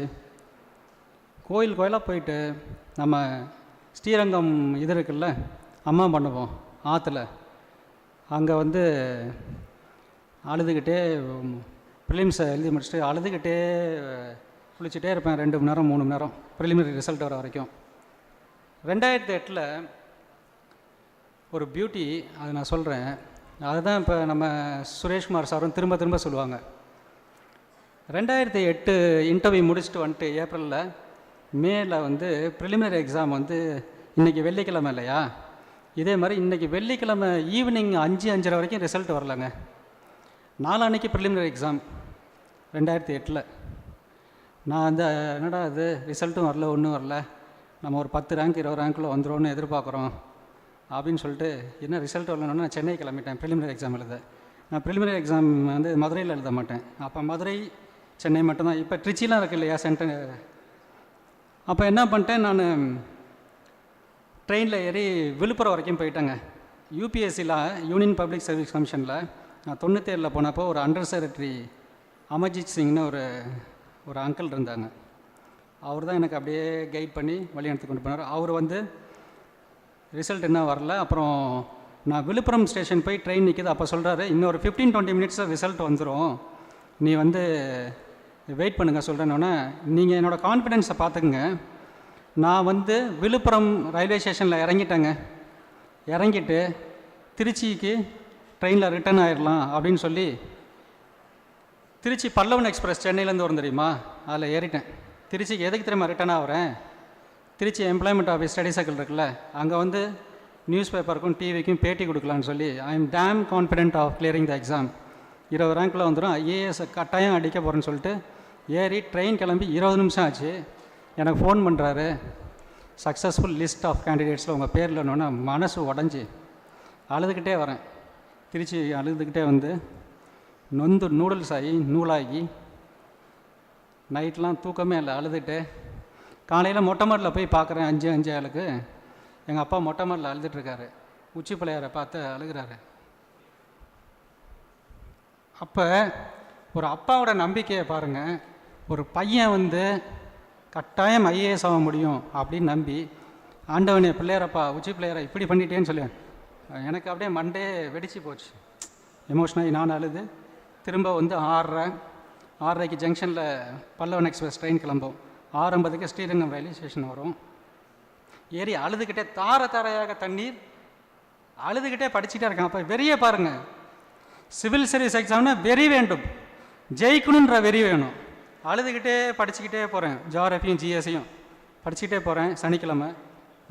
கோயிலாக போயிட்டு நம்ம ஸ்ரீரங்கம் இது இருக்குல்ல, அம்மா பண்ணுவோம் ஆற்றுல, அங்கே வந்து அழுதுகிட்டே ப்ரிலிம்ஸை எழுதி முடிச்சுட்டு அழுதுகிட்டே குளிச்சுட்டே இருப்பேன் 2 மணி நேரம் 3 மணி நேரம் ப்ரிலிமினரி ரிசல்ட் வர வரைக்கும். 2008 ஒரு பியூட்டி, அதை நான் சொல்கிறேன். அதுதான் இப்போ நம்ம சுரேஷ்குமார் சாரும் திரும்ப சொல்லுவாங்க. 2008 இன்டர்வியூ முடிச்சுட்டு வந்துட்டு ஏப்ரலில், மேல வந்து ப்ரிலிமினரி எக்ஸாம் வந்து இன்றைக்கி வெள்ளிக்கிழமை இல்லையா, இதே மாதிரி இன்றைக்கி வெள்ளிக்கிழமை ஈவினிங் 5-5:30 வரைக்கும் ரிசல்ட் வரலங்க. நாளான்னைக்கு ப்ரிலிமினரி எக்ஸாம் 2008. நான் அந்த என்னடா அது ரிசல்ட்டும் வரல, ஒன்றும் வரல, நம்ம ஒரு 10 ரேங்க் 20 ரேங்க்கில் வந்துடும்னு எதிர்பார்க்குறோம் அப்படின்னு சொல்லிட்டு, என்ன ரிசல்ட் வரலன்னு நான் சென்னை கிளம்பிட்டேன் ப்ரிலிமினரி எக்ஸாம் எழுத. நான் ப்ரிலிமினரி எக்ஸாம் வந்து மதுரையில் எழுத மாட்டேன். அப்போ மதுரை சென்னை மட்டும்தான். இப்போ ட்ரிச்சிலாம் இருக்குது இல்லையா சென்டர். அப்போ என்ன பண்ணிட்டேன், நான் ட்ரெயினில் ஏறி விழுப்புரம் வரைக்கும் போயிட்டேங்க. யூபிஎஸ்சியில் யூனியன் பப்ளிக் சர்வீஸ் கமிஷனில் நான் 97 போனப்போ ஒரு அண்டர் செக்ரட்டரி அமர்ஜித் சிங்னு ஒரு அங்கிள் இருந்தாங்க. அவர் தான் எனக்கு அப்படியே கைட் பண்ணி வழி எடுத்து கொண்டு போனார். அவர் வந்து ரிசல்ட் என்ன வரல. அப்புறம் நான் விழுப்புரம் ஸ்டேஷன் போய் ட்ரெயின் நிற்கிது. அப்போ சொல்கிறாரு, இன்னொரு 15-20 மினிட்ஸில் ரிசல்ட் வந்துடும், நீ வந்து வெயிட் பண்ணுங்கள் சொல்கிறேன்னொன்னே, நீங்கள் என்னோடய கான்ஃபிடென்ஸை பார்த்துக்குங்க. நான் வந்து விழுப்புரம் ரயில்வே ஸ்டேஷனில் இறங்கிட்டேங்க. இறங்கிட்டு திருச்சிக்கு ட்ரெயினில் ரிட்டர்ன் ஆகிடலாம் அப்படின்னு சொல்லி, திருச்சி பல்லவன் எக்ஸ்பிரஸ் சென்னையிலேருந்து வரும் தெரியுமா, அதில் ஏறிட்டேன். திருச்சிக்கு எதுக்கு தெரியுமா ரிட்டர்ன் ஆகிறேன், Trichy employment office study circle இருக்குல்ல, அங்கே வந்து நியூஸ் பேப்பருக்கும் டிவிக்கும் பேட்டி கொடுக்கலான்னு சொல்லி, I am damn confident of clearing the exam, 20 ரேங்க்கில் வந்துடும், ஐஏஎஸ் கட்டாயம் அடிக்க போகிறேன்னு சொல்லிட்டு ஏறி ட்ரெயின் கிளம்பி 20 நிமிஷம் ஆச்சு. எனக்கு ஃபோன் பண்ணுறாரு, சக்ஸஸ்ஃபுல் லிஸ்ட் ஆஃப் கேண்டிடேட்ஸில் உங்கள் பேர் இல்லைன்னொன்னே மனசு உடஞ்சி அழுதுகிட்டே வரேன். திருச்சி அழுதுகிட்டே வந்து நொந்து நூடுல்ஸ் ஆகி நூலாகி நைட்லாம் தூக்கமே இல்லை, அழுதுகிட்டே. காலையில் மொட்டை மாடியில் போய் பார்க்குறேன் 5-5 எங்கள் அப்பா மொட்டை மாடியில் அழுதுட்டுருக்காரு, உச்சி பிள்ளையாரை பார்த்து அழுகிறாரு. அப்போ ஒரு அப்பாவோட நம்பிக்கையை பாருங்கள். ஒரு பையன் வந்து கட்டாயம் ஐஏஎஸ் ஆக முடியும் அப்படின்னு நம்பி, ஆண்டவனே பிள்ளையாரப்பா உச்சி பிள்ளையாரை இப்படி பண்ணிட்டேன்னு சொல்லி எனக்கு அப்படியே மண்டே வெடிச்சு போச்சு. எமோஷனாகி நான் அழுது திரும்ப வந்து ஆடுறேன். 6:30க்கு ஜங்ஷனில் பல்லவன் எக்ஸ்பிரஸ் ட்ரெயின் கிளம்பும். 6:50க்கு ஸ்ரீரங்கம் ரயில்வே ஸ்டேஷன் வரும். ஏறி அழுதுகிட்டே தாரையாக தண்ணீர் அழுதுகிட்டே படிச்சுட்டே இருக்கான். அப்போ வெறியே பாருங்கள், சிவில் சர்வீஸ் எக்ஸாம்னா வெறி வேண்டும், ஜெயிக்கணுன்ற வெறி வேணும். அழுதுகிட்டே படிச்சுக்கிட்டே போகிறேன், ஜிஆர்எஃப்பையும் ஜிஎஸ்ஸையும் படிச்சுக்கிட்டே போகிறேன். சனிக்கிழமை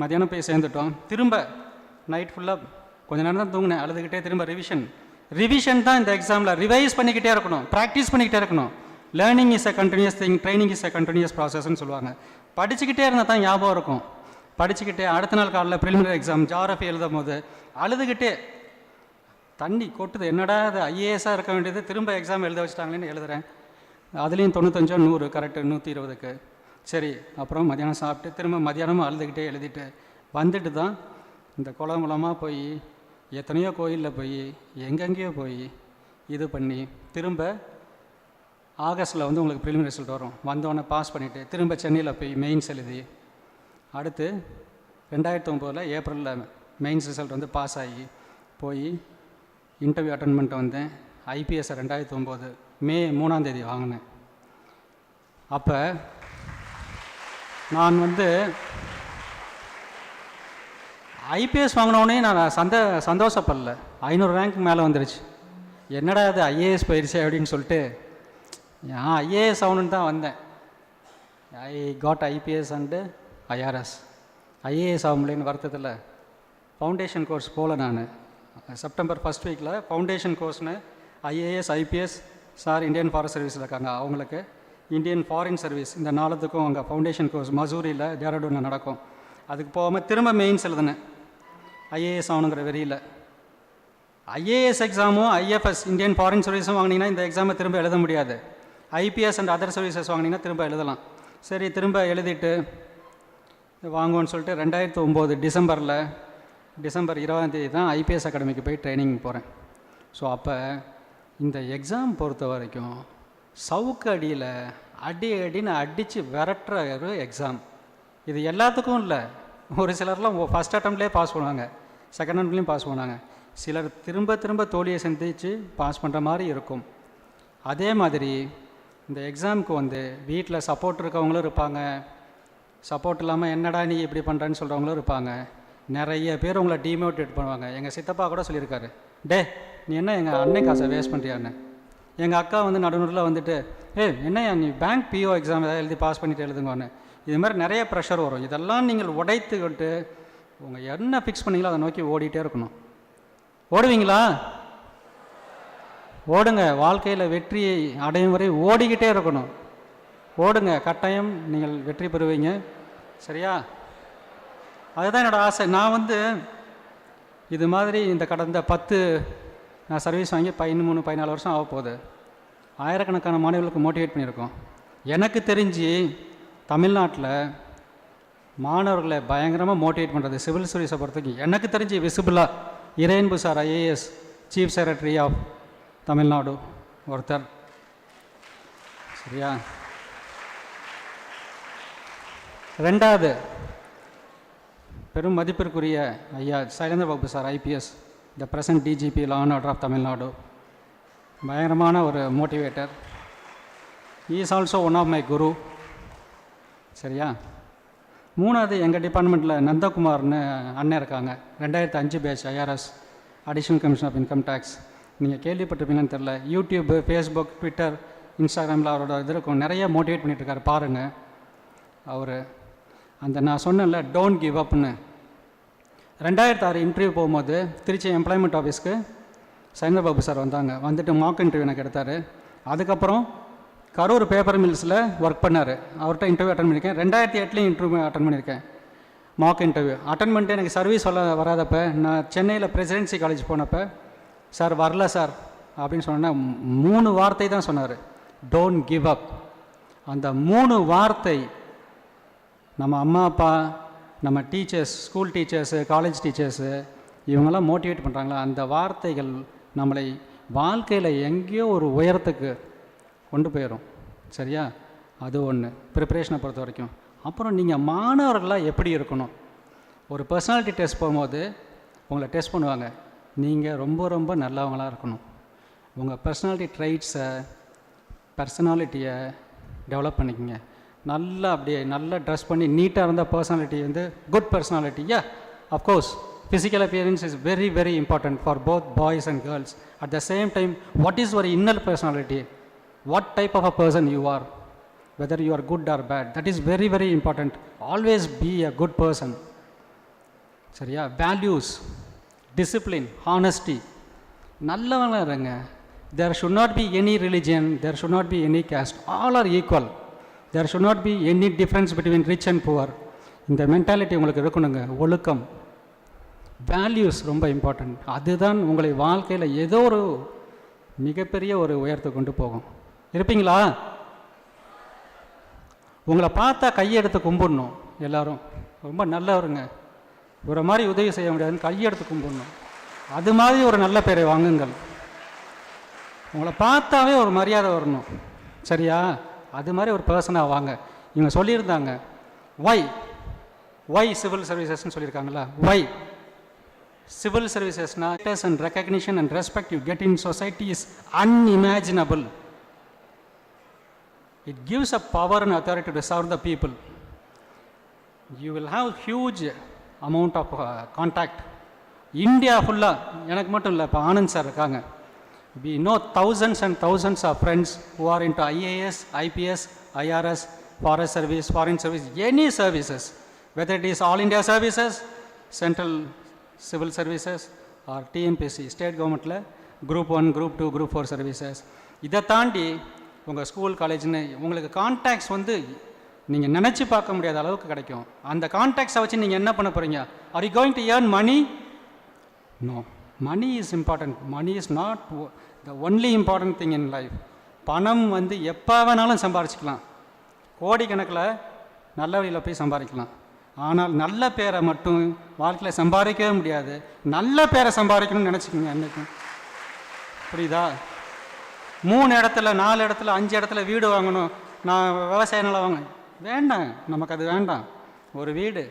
மத்தியானம் போய் சேர்ந்துட்டோம். திரும்ப நைட் ஃபுல்லாக கொஞ்ச நேரம் தான் தூங்கினேன், அழுதுகிட்டே திரும்ப ரிவிஷன் தான் இந்த எக்ஸாமில். ரிவைஸ் பண்ணிக்கிட்டே இருக்கணும், ப்ராக்டிஸ் பண்ணிக்கிட்டே இருக்கணும். Learning is a continuous thing, training is a continuous ப்ராசஸ்ன்னு சொல்லுவாங்க. படிச்சுக்கிட்டே இருந்தால் தான் ஞாபகம் இருக்கும். படிச்சுக்கிட்டே அடுத்த நாள் காலையில் ப்ரிலிமினரி எக்ஸாம் ஜிஆர்எஃப் எழுதும் போது அழுதுகிட்டே தண்ணி கொட்டுது. என்னடா அது ஐஏஎஸ்ஸாக இருக்க வேண்டியது திரும்ப எக்ஸாம் எழுத வச்சுட்டாங்களேன்னு எழுதுகிறேன். அதுலேயும் 95 100 கரெக்டு 120க்கு. சரி, அப்புறம் மத்தியானம் சாப்பிட்டு திரும்ப மத்தியானமும் அழுதுகிட்டே எழுதிட்டு வந்துட்டு தான் இந்த குளமாக போய் எத்தனையோ கோயிலில் போய் எங்கெங்கேயோ போய் இது பண்ணி திரும்ப ஆகஸ்ட்டில் வந்து உங்களுக்கு ப்ரிலிமினரி ரிசல்ட் வரும். வந்தோடனே பாஸ் பண்ணிவிட்டு திரும்ப சென்னையில் போய் மெயின்ஸ் எழுதி அடுத்து 2009 ஏப்ரலில் மெயின்ஸ் ரிசல்ட் வந்து பாஸ் ஆகி போய் இன்டர்வியூ அட்டன் பண்ணிட்டு வந்தேன். ஐபிஎஸ்ஸை 2009 மே 3ஆம் தேதி வாங்கினேன். அப்போ நான் வந்து ஐபிஎஸ் வாங்கினோடனே நான் சந்தோஷப்படல. 500 ரேங்க் மேலே வந்துருச்சு. என்னடா அது ஐஏஎஸ் போயிடுச்சு அப்படின்னு சொல்லிட்டு நான் ஐஏஎஸ் ஆகணுன்னு தான் வந்தேன். I got IPS and IRS. IAS ஆக முடியலன்னு வருத்தத்தில் ஃபவுண்டேஷன் கோர்ஸ் போகல. நான் செப்டம்பர் 1st வீக்கில் ஃபவுண்டேஷன் கோர்ஸ்னு IAS IPS sir Indian forest சர்வீஸில் இருக்காங்க, அவங்களுக்கு இந்தியன் ஃபாரின் சர்வீஸ் இந்த 4த்துக்கும் அங்கே ஃபவுண்டேஷன் கோர்ஸ் மசூரியில் டேராடூனில் நடக்கும். அதுக்கு போகாமல் திரும்ப மெயின்ஸ் எழுதினேன் ஐஏஎஸ் ஆகணுங்கிற வெறியில். ஐஏஎஸ் எக்ஸாமும் ஐஎஃப்எஸ் இந்தியன் ஃபாரின் சர்வீஸும் வாங்கினீங்கன்னா இந்த எக்ஸாமை திரும்ப எழுத முடியாது. ஐபிஎஸ் அண்ட் அதர் சர்வீசஸ் வாங்கினீங்கன்னா திரும்ப எழுதலாம். சரி, திரும்ப எழுதிட்டு வாங்குவோன்னு சொல்லிட்டு 2009 டிசம்பர் 20ஆம் தேதி தான் ஐபிஎஸ் அகாடமிக்கு போய் ட்ரைனிங் போகிறேன். ஸோ அப்போ இந்த எக்ஸாம் பொறுத்த வரைக்கும் சவுக்கு அடியில் அடின்னு அடித்து விரட்டுற ஒரு எக்ஸாம். இது எல்லாத்துக்கும் இல்லை. ஒரு சிலர்லாம் ஃபஸ்ட் அட்டம்ப்ட்லேயே பாஸ் பண்ணுவாங்க, செகண்ட் அட்டம்ப்ட்லேயும் பாஸ் பண்ணுவாங்க. சிலர் திரும்ப தோல்வியை சந்தித்து பாஸ் பண்ணுற மாதிரி இருக்கும். அதே மாதிரி இந்த எக்ஸாமுக்கு வந்து வீட்டில் சப்போர்ட் இருக்கவங்களும் இருப்பாங்க, சப்போர்ட் இல்லாமல் என்னடா நீ இப்படி பண்ணுறேன்னு சொல்கிறவங்களும் இருப்பாங்க. நிறைய பேர் உங்களை டிமோட்டிவேட் பண்ணுவாங்க. எங்கள் சித்தப்பா கூட சொல்லியிருக்காரு, டே நீ என்ன எங்கள் அண்ணன் காசை வேஸ்ட் பண்ணுறியான்னு. எங்கள் அக்கா வந்து நடுநூறில் வந்துட்டு என்னையா நீ பேங்க் பிஓ எக்ஸாம் ஏதாவது எழுதி பாஸ் பண்ணிவிட்டு எழுதுங்கன்னு. இது மாதிரி நிறைய ப்ரெஷர் வரும். இதெல்லாம் நீங்கள் உடைத்துக்கிட்டு உங்கள் என்ன ஃபிக்ஸ் பண்ணிங்களோ அதை நோக்கி ஓடிட்டே இருக்கணும். ஓடுவீங்களா? ஓடுங்க. வாழ்க்கையில் வெற்றியை அடையும் வரை ஓடிக்கிட்டே இருக்கணும். ஓடுங்க, கட்டாயம் நீங்கள் வெற்றி பெறுவீங்க. சரியா? அதுதான் என்னோடய ஆசை. நான் வந்து இது மாதிரி இந்த கடந்த 10 நான் சர்வீஸ் வாங்கி 13-14 வருஷம் ஆக போகுது. ஆயிரக்கணக்கான மாணவர்களுக்கு மோட்டிவேட் பண்ணியிருக்கோம். எனக்கு தெரிஞ்சு தமிழ்நாட்டில் மாணவர்களை பயங்கரமாக மோட்டிவேட் பண்ணுறது சிவில் சர்வீஸை பொறுத்தவரைக்கும் எனக்கு தெரிஞ்சு விசிபிளாக Iraianbu sir IAS chief secretary of Tamil Nadu ஒருத்தர். சரியா? ரெண்டாவது பெரும் மதிப்பிற்குரிய ஐயா Sylendra Babu sir IPS, the present DGP law and order of Tamil Nadu. பயங்கரமான ஒரு motivator. he is also one of my guru. சரியா? மூணாவது எங்கள் டிபார்ட்மெண்ட்டில் நந்தகுமார்னு அண்ணன் இருக்காங்க. 2005 batch IRS additional commission of income tax. நீங்கள் கேள்விப்பட்டிருப்பீங்கன்னு தெரில. யூடியூப்பு, ஃபேஸ்புக், ட்விட்டர், இன்ஸ்டாகிராமில் அவரோட இது இருக்கும். நிறைய மோட்டிவேட் பண்ணிகிட்ருக்காரு பாருங்கள். அவர் அந்த நான் சொன்னேன்ல டோன்ட் கிவ் அப்னு 2006 இன்டர்வியூ போகும்போது திருச்சி எம்ப்ளாய்மெண்ட் ஆஃபீஸ்க்கு சைலேந்திர பாபு சார் வந்தாங்க. வந்துட்டு மார்க் இன்டர்வியூ எனக்கு எடுத்தார். அதுக்கப்புறம் கரூர் பேப்பர் மில்ஸில் ஒர்க் பண்ணார். அவர்கிட்ட இன்டர்வியூ அட்டன் பண்ணியிருக்கேன். 2008 இன்டர்வியூ அட்டன் பண்ணியிருக்கேன். மார்க் இன்டர்வியூ அட்டன் பண்ணிட்டு எனக்கு சர்வீஸ் வராதப்போ நான் சென்னையில் பிரசிடென்சி காலேஜ் போனப்போ சார் வரல சார் அப்படின்னு சொன்னேன்னா 3 வார்த்தை தான் சொன்னார், டோன்ட் கிவ் அப். அந்த 3 வார்த்தை நம்ம அம்மா அப்பா, நம்ம teachers, school teachers, college teachers இவங்கெல்லாம் மோட்டிவேட் பண்ணுறாங்களா, அந்த வார்த்தைகள் நம்மளை வாழ்க்கையில் எங்கேயோ ஒரு உயரத்துக்கு கொண்டு போயிடும். சரியா? அது ஒன்று ப்ரிப்பரேஷனை பொறுத்த வரைக்கும். அப்புறம் நீங்கள் மாணவர்களாக எப்படி இருக்கணும்? ஒரு பர்சனாலிட்டி டெஸ்ட் போகும்போது உங்களை டெஸ்ட் பண்ணுவாங்க. நீங்கள் ரொம்ப நல்லவங்களாக இருக்கணும். உங்கள் பர்சனாலிட்டி ட்ரைட்ஸை பர்சனாலிட்டியை டெவலப் பண்ணிக்கங்க. நல்லா அப்படியே நல்லா ட்ரெஸ் பண்ணி நீட்டாக இருந்தால் பர்சனாலிட்டி வந்து good personality. Yeah, of course physical appearance is very very important for both boys and girls. At the same time, what is your inner personality, what type of a person you are, whether you are good or bad, that is very very important. Always be a good person. சரியா? values, discipline, honesty, நல்லவங்களா இருங்க. there should not be any religion, there should not be any caste, all are equal. there should not be any difference between rich and poor. இந்த mentality உங்களுக்கு இருக்கணுங்க. ஒழுக்கம், values ரொம்ப important. அதுதான் உங்களை வாழ்க்கையில் ஏதோ ஒரு மிகப்பெரிய ஒரு உயரத்தை கொண்டு போகும். இருப்பீங்களா? உங்களை பார்த்தா கையெடுத்து கும்பிடணும். எல்லோரும் ரொம்ப நல்லவருங்க, ஒரு மாதிரி உதவி செய்ய முடியாதுன்னு கையெடுத்து கும்பிடணும். அது மாதிரி ஒரு நல்ல பேரை வாங்குங்கள். உங்களை பார்த்தாவே ஒரு மரியாதை வரணும். சரியா? அது மாதிரி ஒரு பர்சனாக வாங்க. இவங்க சொல்லியிருந்தாங்க ஒய் சிவில் சர்வீசஸ்ன்னு சொல்லியிருக்காங்களா? ஒய் civil servicesனா status and recognition and respect you get in society is unimaginable. It gives a power and authority to serve the people. You will have huge amount of contact. India fulla, எனக்கு மட்டும் இல்லை, இப்போ Anand sir இருக்காங்க. we know thousands and thousands of friends who are into IAS, IPS, IRS, forest service, foreign service, any services, whether it is all India services, central civil services or TNPC, state கவர்மெண்ட்டில் group 1, group 2, group 4 services. இதை தாண்டி உங்கள் school காலேஜ்னு உங்களுக்கு contacts வந்து நீங்கள் நினச்சி பார்க்க முடியாத அளவுக்கு கிடைக்கும். அந்த கான்டாக்ட்ஸை வச்சு நீங்கள் என்ன பண்ண போகிறீங்க? Are you going to earn money? No, money is important. Money is not the only important thing in life. பணம் வந்து எப்போ வேணாலும் சம்பாரிச்சிக்கலாம், கோடிக்கணக்கில் நல்ல வழியில் போய் சம்பாதிக்கலாம். ஆனால் நல்ல பேரை மட்டும் வாழ்க்கையில் சம்பாதிக்கவே முடியாது. நல்ல பேரை சம்பாதிக்கணும்னு நினச்சிக்கோங்க என்றைக்கும். புரியுதா? 3 இடத்துல 4 இடத்துல 5 இடத்துல வீடு வாங்கணும், நான் விவசாய நிலம் வாங்க வேண்டாம், நமக்கு அது வேண்டாம். ஒரு வீடு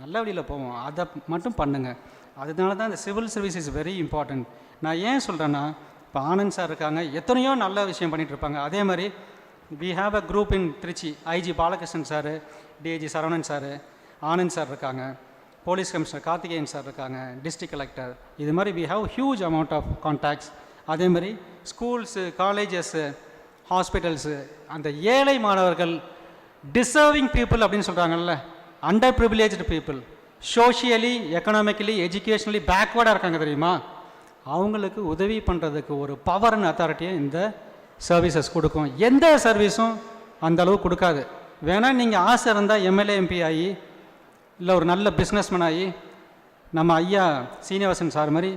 நல்ல வழியில் போவோம், அதை மட்டும் பண்ணுங்கள். அதனால தான் இந்த civil service is very important. நான் ஏன் சொல்கிறேன்னா, இப்போ ஆனந்த் சார் இருக்காங்க, எத்தனையோ நல்ல விஷயம் பண்ணிகிட்டு இருப்பாங்க. அதே மாதிரி we have a group in Trichy, IG Balakrishnan sir, DIG Saravanan sir, Anand sir இருக்காங்க, போலீஸ் கமிஷனர் கார்த்திகேயன் சார் இருக்காங்க, டிஸ்ட்ரிக்ட் கலெக்டர். இது மாதிரி we have huge amount of contacts. அதே மாதிரி ஸ்கூல்ஸு, காலேஜஸ்ஸு, ஹாஸ்பிட்டல்ஸு, அந்த ஏழை மாணவர்கள், டிசர்விங் பீப்புள் அப்படின்னு சொல்கிறாங்கல்ல, under privileged people, socially, economically, educationally பேக்வேர்டாக இருக்காங்க தெரியுமா, அவங்களுக்கு உதவி பண்ணுறதுக்கு ஒரு பவர் அண்ட் அத்தாரிட்டியை இந்த சர்வீசஸ் கொடுக்கும். எந்த சர்வீஸும் அந்த அளவு கொடுக்காது. வேணால் நீங்கள் ஆசை இருந்தால் எம்எல்ஏ எம்பி ஆகி, இல்லை ஒரு நல்ல பிஸ்னஸ்மேன் ஆகி, நம்ம ஐயா சீனிவாசன் சார் மாதிரி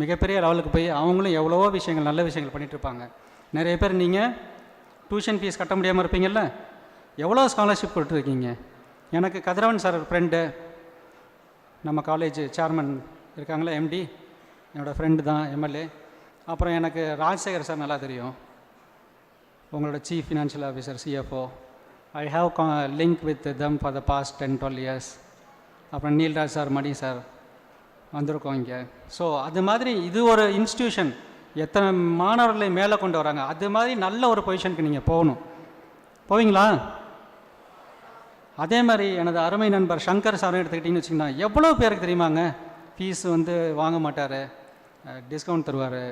மிகப்பெரிய லெவலுக்கு போய் அவங்களும் எவ்வளவோ விஷயங்கள், நல்ல விஷயங்கள் பண்ணிகிட்ருப்பாங்க. நிறைய பேர் நீங்கள் டியூஷன் ஃபீஸ் கட்ட முடியாமல் இருப்பீங்கள்ல, எவ்வளோ ஸ்காலர்ஷிப் கொடுத்துருக்கீங்க. எனக்கு கதிரவன் சார் ஃப்ரெண்டு, நம்ம காலேஜ் சேர்மன் இருக்காங்களே, எம்டி, என்னோடய ஃப்ரெண்டு தான், எம்எல்ஏ. அப்புறம் எனக்கு ராஜசேகர் சார் நல்லா தெரியும், உங்களோட chief financial officer, CFO. I have link with them for the past 10-12 years. அப்புறம் நீல்ராஜ் சார், மணி சார் வந்திருக்கோம் இங்கே. ஸோ அது மாதிரி இது ஒரு இன்ஸ்டியூஷன், எத்தனை மாணவர்களை மேலே கொண்டு வராங்க. அது மாதிரி நல்ல ஒரு பொசிஷனுக்கு நீங்கள் போகணும். போவீங்களா? அதே மாதிரி எனது அருமை நண்பர் சங்கர் சாரும் எடுத்துக்கிட்டிங்கன்னு வச்சிங்கன்னா, எவ்வளோ பேருக்கு தெரியுமாங்க, ஃபீஸ் வந்து வாங்க மாட்டார், டிஸ்கவுண்ட் தருவார்,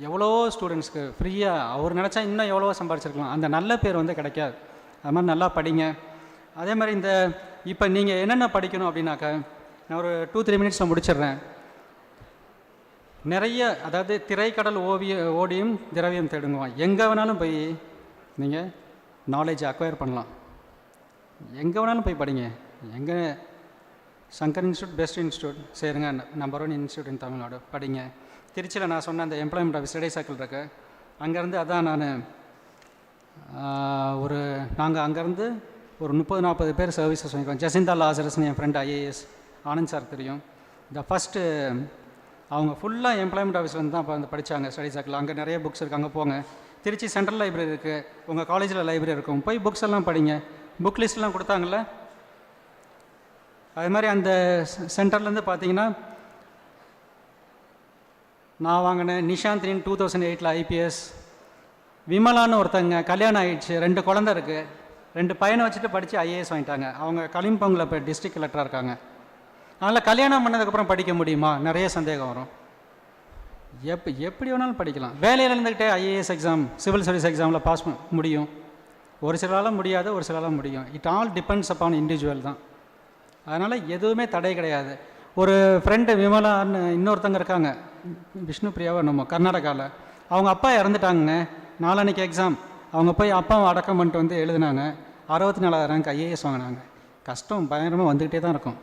எவ்வளோ ஸ்டூடெண்ட்ஸ்க்கு ஃப்ரீயாக. அவர் நினச்சா இன்னும் எவ்வளோ சம்பாதிச்சிருக்கலாம். அந்த நல்ல பேர் வந்து கிடைக்காது. அது மாதிரி நல்லா படிங்க. அதே மாதிரி இந்த இப்போ நீங்கள் என்னென்ன படிக்கணும் அப்படின்னாக்கா, நான் ஒரு 2-3 மினிட்ஸில் முடிச்சிடுறேன். நிறைய, அதாவது திரைக்கடல் ஓடியும் திரவியம் தேடுங்குவான். எங்கே வேணாலும் போய் நீங்கள் நாலேஜை அக்வயர் பண்ணலாம். எங்கே வேணாலும் போய் படிங்க. எங்கே சங்கர் இன்ஸ்டியூட் பெஸ்ட் இன்ஸ்டியூட் சேருங்க, நம்பர் 1 இன்ஸ்டியூட் இன் தமிழ்நாடு, படிங்க. திருச்சியில் நான் சொன்ன அந்த எம்ப்ளாய்மெண்ட் ஆஃபீஸ் ஸ்டடி சர்க்கிள் இருக்குது, அங்கேருந்து அதான் நான் நாங்கள் அங்கேருந்து ஒரு 30-40 பேர் சர்வீசஸ் வாங்கிக்கிறோம். ஜசிந்தா லாசரஸ்னு என் ஃப்ரெண்ட் ஐஏஎஸ், ஆனந்த் சார் தெரியும். இந்த ஃபஸ்ட்டு அவங்க ஃபுல்லாக எம்ப்ளாய்மெண்ட் ஆஃபீஸ்லேருந்து தான் இப்போ வந்து படித்தாங்க ஸ்டடி சர்க்கிள். அங்கே நிறைய புக்ஸ் இருக்குது, அங்கே போங்க. திருச்சி சென்ட்ரல் லைப்ரரி இருக்குது, உங்கள் காலேஜில் லைப்ரரி இருக்கும், போய் புக்ஸ் எல்லாம் படிங்க. புக் லிஸ்ட்லாம் கொடுத்தாங்கள்ல, அது மாதிரி அந்த சென்டர்லேருந்து பார்த்தீங்கன்னா நான் வாங்கினேன். நிஷாந்தின் 2008 ஐபிஎஸ், விமலான்னு ஒருத்தங்க கல்யாணம் ஆகிடுச்சு, 2 குழந்தை இருக்குது, 2 பையனை வச்சுட்டு படித்து ஐஏஎஸ் வாங்கிட்டாங்க. அவங்க கலிம்பங்கில் இப்போ டிஸ்ட்ரிக்ட் கலெக்டராக இருக்காங்க. அதனால் கல்யாணம் பண்ணதுக்கப்புறம் படிக்க முடியுமா, நிறைய சந்தேகம் வரும். எப்படி வேணாலும் படிக்கலாம். வேலையில் இருந்துக்கிட்டே ஐஏஎஸ் எக்ஸாம், சிவில் சர்வீஸ் எக்ஸாமில் பாஸ் முடியும். ஒரு சிலால் முடியாது, ஒரு சிலால் முடியும். It all depends upon individual தான். அதனால் எதுவுமே தடை கிடையாது. ஒரு ஃப்ரெண்டு விமலான்னு இன்னொருத்தங்க இருக்காங்க, விஷ்ணு பிரியாவை, நம்ம கர்நாடகாவில். அவங்க அப்பா இறந்துட்டாங்க. நாளான்னைக்கு எக்ஸாம். அவங்க போய் அப்பாவை அடக்கம் பண்ணிட்டு வந்து எழுதினாங்க. 64 ரேங்க் ஐஏஎஸ் வாங்கினாங்க. கஷ்டம் பயங்கரமாக வந்துக்கிட்டே தான் இருக்கும்.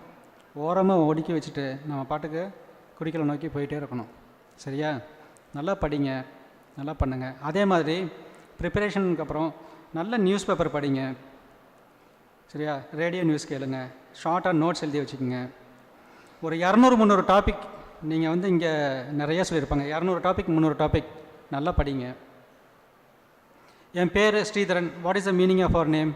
ஓரமாக ஒடுக்கி வச்சுட்டு நம்ம பாட்டுக்கு குறிக்கோளை நோக்கி போயிட்டே இருக்கணும். சரியா? நல்லா படிங்க, நல்லா பண்ணுங்கள். அதே மாதிரி ப்ரிப்பரேஷனுக்கு அப்புறம் நல்ல நியூஸ் பேப்பர் படிங்க. சரியா? ரேடியோ நியூஸ் கேளுங்க, ஷார்ட்டாக நோட்ஸ் எழுதி வச்சுக்கோங்க. ஒரு 200-300 டாபிக் நீங்கள் வந்து இங்கே நிறையா சொல்லியிருப்பாங்க. 200 டாபிக் 300 டாபிக் நல்லா படிங்க. என் பேர் Sridharan. What is the meaning of our name?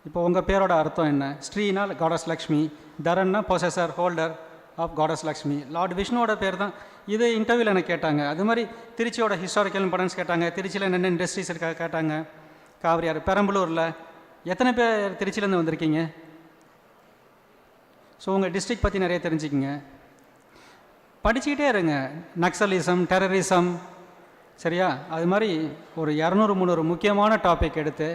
இப்போ உங்கள் பேரோட அர்த்தம் என்ன? ஸ்ரீனால் காடஸ் லக்ஷ்மி, தரன்னா possessor holder of goddess Lakshmi. Lord விஷ்ணுவோட பேர் தான். இது இன்டர்வியூவில் எனக்கு கேட்டாங்க. அது மாதிரி திருச்சியோட ஹிஸ்டாரிக்கல் இம்பார்ட்டன்ஸ் கேட்டாங்க. திருச்சியில் என்னென்ன இண்டஸ்ட்ரீஸ் இருக்கா கேட்டாங்க. காவிரியார், பெரம்பலூரில் எத்தனை பேர் திருச்சியிலேருந்து வந்திருக்கீங்க? ஸோ உங்கள் டிஸ்ட்ரிக்ட் பற்றி நிறைய தெரிஞ்சுக்கிங்க. படிச்சுக்கிட்டே இருங்க. நக்சலிசம், டெரரிசம், சரியா? அது மாதிரி ஒரு 200-300 முக்கியமான டாபிக் எடுத்து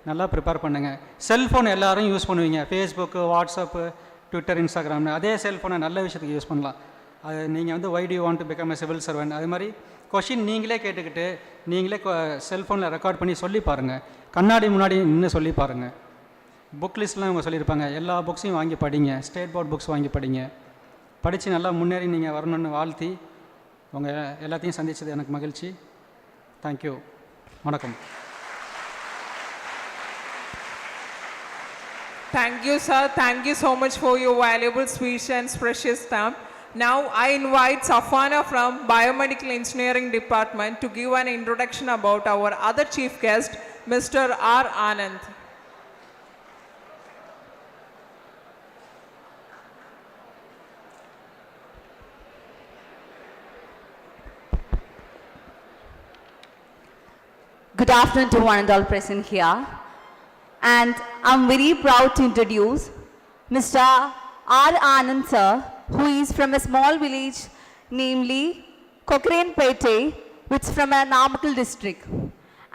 நல்லா ப்ரிப்பேர் பண்ணுங்கள். செல்ஃபோன் எல்லோரும் யூஸ் பண்ணுவீங்க, ஃபேஸ்புக்கு, வாட்ஸ்அப்பு, ட்விட்டர், இன்ஸ்டாகிராம்னு. அதே செல்ஃபோனை நல்ல விஷயத்துக்கு யூஸ் பண்ணலாம். அது நீங்கள் வந்து why do you want to become a civil servant, அது மாதிரி கொஷின் நீங்களே கேட்டுக்கிட்டு நீங்களே செல்ஃபோனில் ரெக்கார்ட் பண்ணி சொல்லி பாருங்கள். கண்ணாடி முன்னாடி நின்று சொல்லி பாருங்கள். புக் லிஸ்ட்லாம் இவங்க சொல்லியிருப்பாங்க. எல்லா புக்ஸையும் வாங்கி படிங்க. ஸ்டேட் போர்ட் புக்ஸ் வாங்கி படிங்க. படித்து நல்லா முன்னேறி நீங்கள் வரணும்னு வாழ்த்தி உங்கள் எல்லாத்தையும் சந்தித்தது எனக்கு மகிழ்ச்சி. தேங்க்யூ. வணக்கம். Thank you, sir. Thank you so much for your valuable speech and precious time. Now I invite Safana from Biomedical Engineering Department to give an introduction about our other chief guest, Mr. R. Anand. Good afternoon to one and all present here. And I'm very proud to introduce Mr. R. Anand sir, who is from a small village, namely Kokarenpete, which is from a Namakkal district.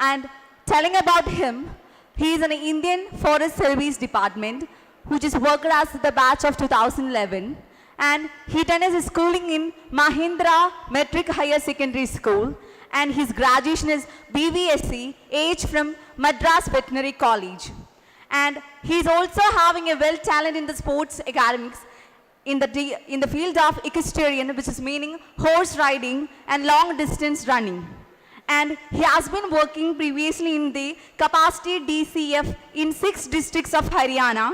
And telling about him, he is in the Indian Forest Service Department, who just worked as the batch of 2011. And he done his schooling in Mahindra Metric Higher Secondary School. And his graduation is BVSc, H from Madras Veterinary College. And he is also having a well talent in the sports academics in the field of equestrian, which is meaning horse riding and long distance running. And he has been working previously in the capacity DCF in 6 districts of Haryana,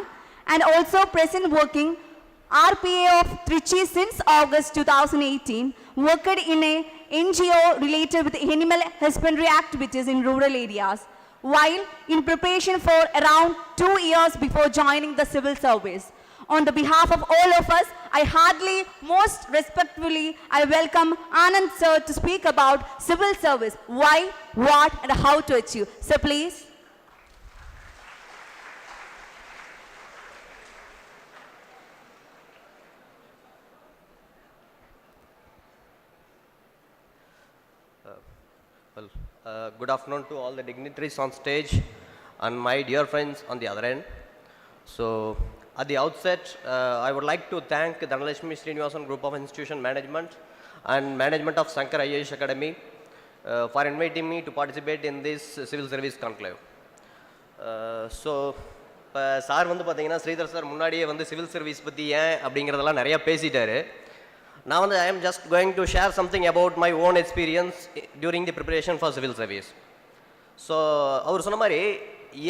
and also present working RPA of Trichy since August 2018, worked in a NGO related with animal husbandry activities in rural areas, while in preparation for around 2 years before joining the civil service. On the behalf of all of us, I heartily, most respectfully, I welcome Anand sir to speak about civil service, why, what and how to achieve. Sir, please. Good afternoon to all the dignitaries on stage and my dear friends on the other end. So, at the outset, I would like to thank Dhanalakshmi Srinivasan Group of Institution Management and management of Shankar IAS Academy for inviting me to participate in this civil service conclave. So, sir வந்து பார்த்தீங்கன்னா Sridhar sir முன்னாடியே வந்து civil service பற்றி ஏன் அப்படிங்கிறதெல்லாம் நிறையா பேசிட்டாரு. நான் வந்து I am just going to share something about my own experience during the preparation for civil service. So அவர் சொன்ன மாதிரி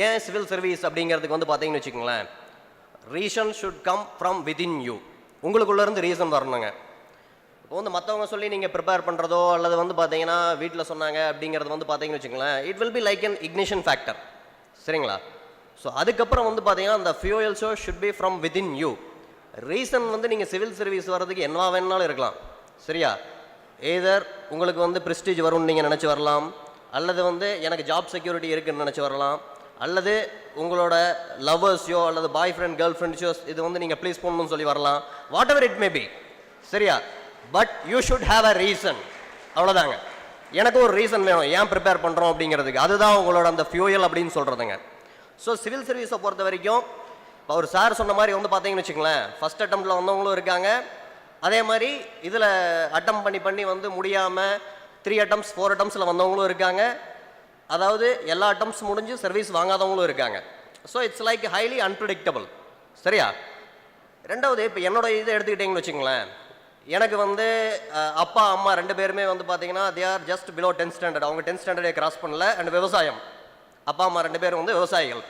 ஏன் சிவில் சர்வீஸ் அப்படிங்கிறதுக்கு வந்து பார்த்தீங்கன்னு வச்சுக்கோங்களேன், reason should come from within you. உங்களுக்குள்ளேருந்து ரீசன் வரணுங்க. இப்போ வந்து மற்றவங்க சொல்லி நீங்கள் ப்ரிப்பேர் பண்ணுறதோ அல்லது வந்து பார்த்தீங்கன்னா வீட்டில் சொன்னாங்க அப்படிங்கிறது வந்து பார்த்தீங்கன்னு வச்சுக்கோங்களேன், it will be like an ignition factor. சரிங்களா? ஸோ அதுக்கப்புறம் வந்து பார்த்தீங்கன்னா அந்த fuel show should be from within you. Reason வந்து நீங்கள் சிவில் சர்வீஸ் வர்றதுக்கு என்ன வேணாலும் இருக்கலாம். சரியா? ஏதர் உங்களுக்கு வந்து ப்ரெஸ்டீஜ் வரும்னு நீங்கள் நினச்சி வரலாம், அல்லது வந்து எனக்கு ஜாப் செக்யூரிட்டி இருக்குன்னு நினச்சி வரலாம், அல்லது உங்களோட லவ்வர்ஸையோ அல்லது பாய் ஃப்ரெண்ட் கேர்ள் ஃப்ரெண்ட்ஸையோ இது வந்து நீங்கள் ப்ளீஸ் பண்ணணும்னு சொல்லி வரலாம், whatever it may be, சரியா? But you should have a reason. அவ்வளோதாங்க. எனக்கு ஒரு ரீசன் வேணும் ஏன் ப்ரிப்பேர் பண்ணுறோம் அப்படிங்கிறதுக்கு. அதுதான் உங்களோட அந்த ஃபியூயல் அப்படின்னு சொல்கிறதுங்க. ஸோ சிவில் சர்வீஸை பொறுத்த வரைக்கும் இப்போ அவர் சார் சொன்ன மாதிரி வந்து பார்த்தீங்கன்னு வச்சுங்களேன், ஃபஸ்ட் அட்டம்ப்டில் வந்தவங்களும் இருக்காங்க, அதே மாதிரி இதில் அட்டம் பண்ணி வந்து முடியாமல் 3 attempts 4 attemptsல வந்தவங்களும் இருக்காங்க, அதாவது எல்லா அட்டம்ப்ட்ஸ் முடிஞ்சு சர்வீஸ் வாங்காதவங்களும் இருக்காங்க. So it's like highly unpredictable, சரியா? ரெண்டாவது இப்போ என்னோட இதை எடுத்துக்கிட்டிங்கன்னு வச்சுங்களேன், எனக்கு வந்து அப்பா அம்மா 2 பேருமே வந்து பார்த்தீங்கன்னா they are just below 10th standard. அவங்க 10th standard கிராஸ் பண்ணல. அண்ட் விவசாயம், அப்பா அம்மா 2 பேரும் வந்து விவசாயிகள்.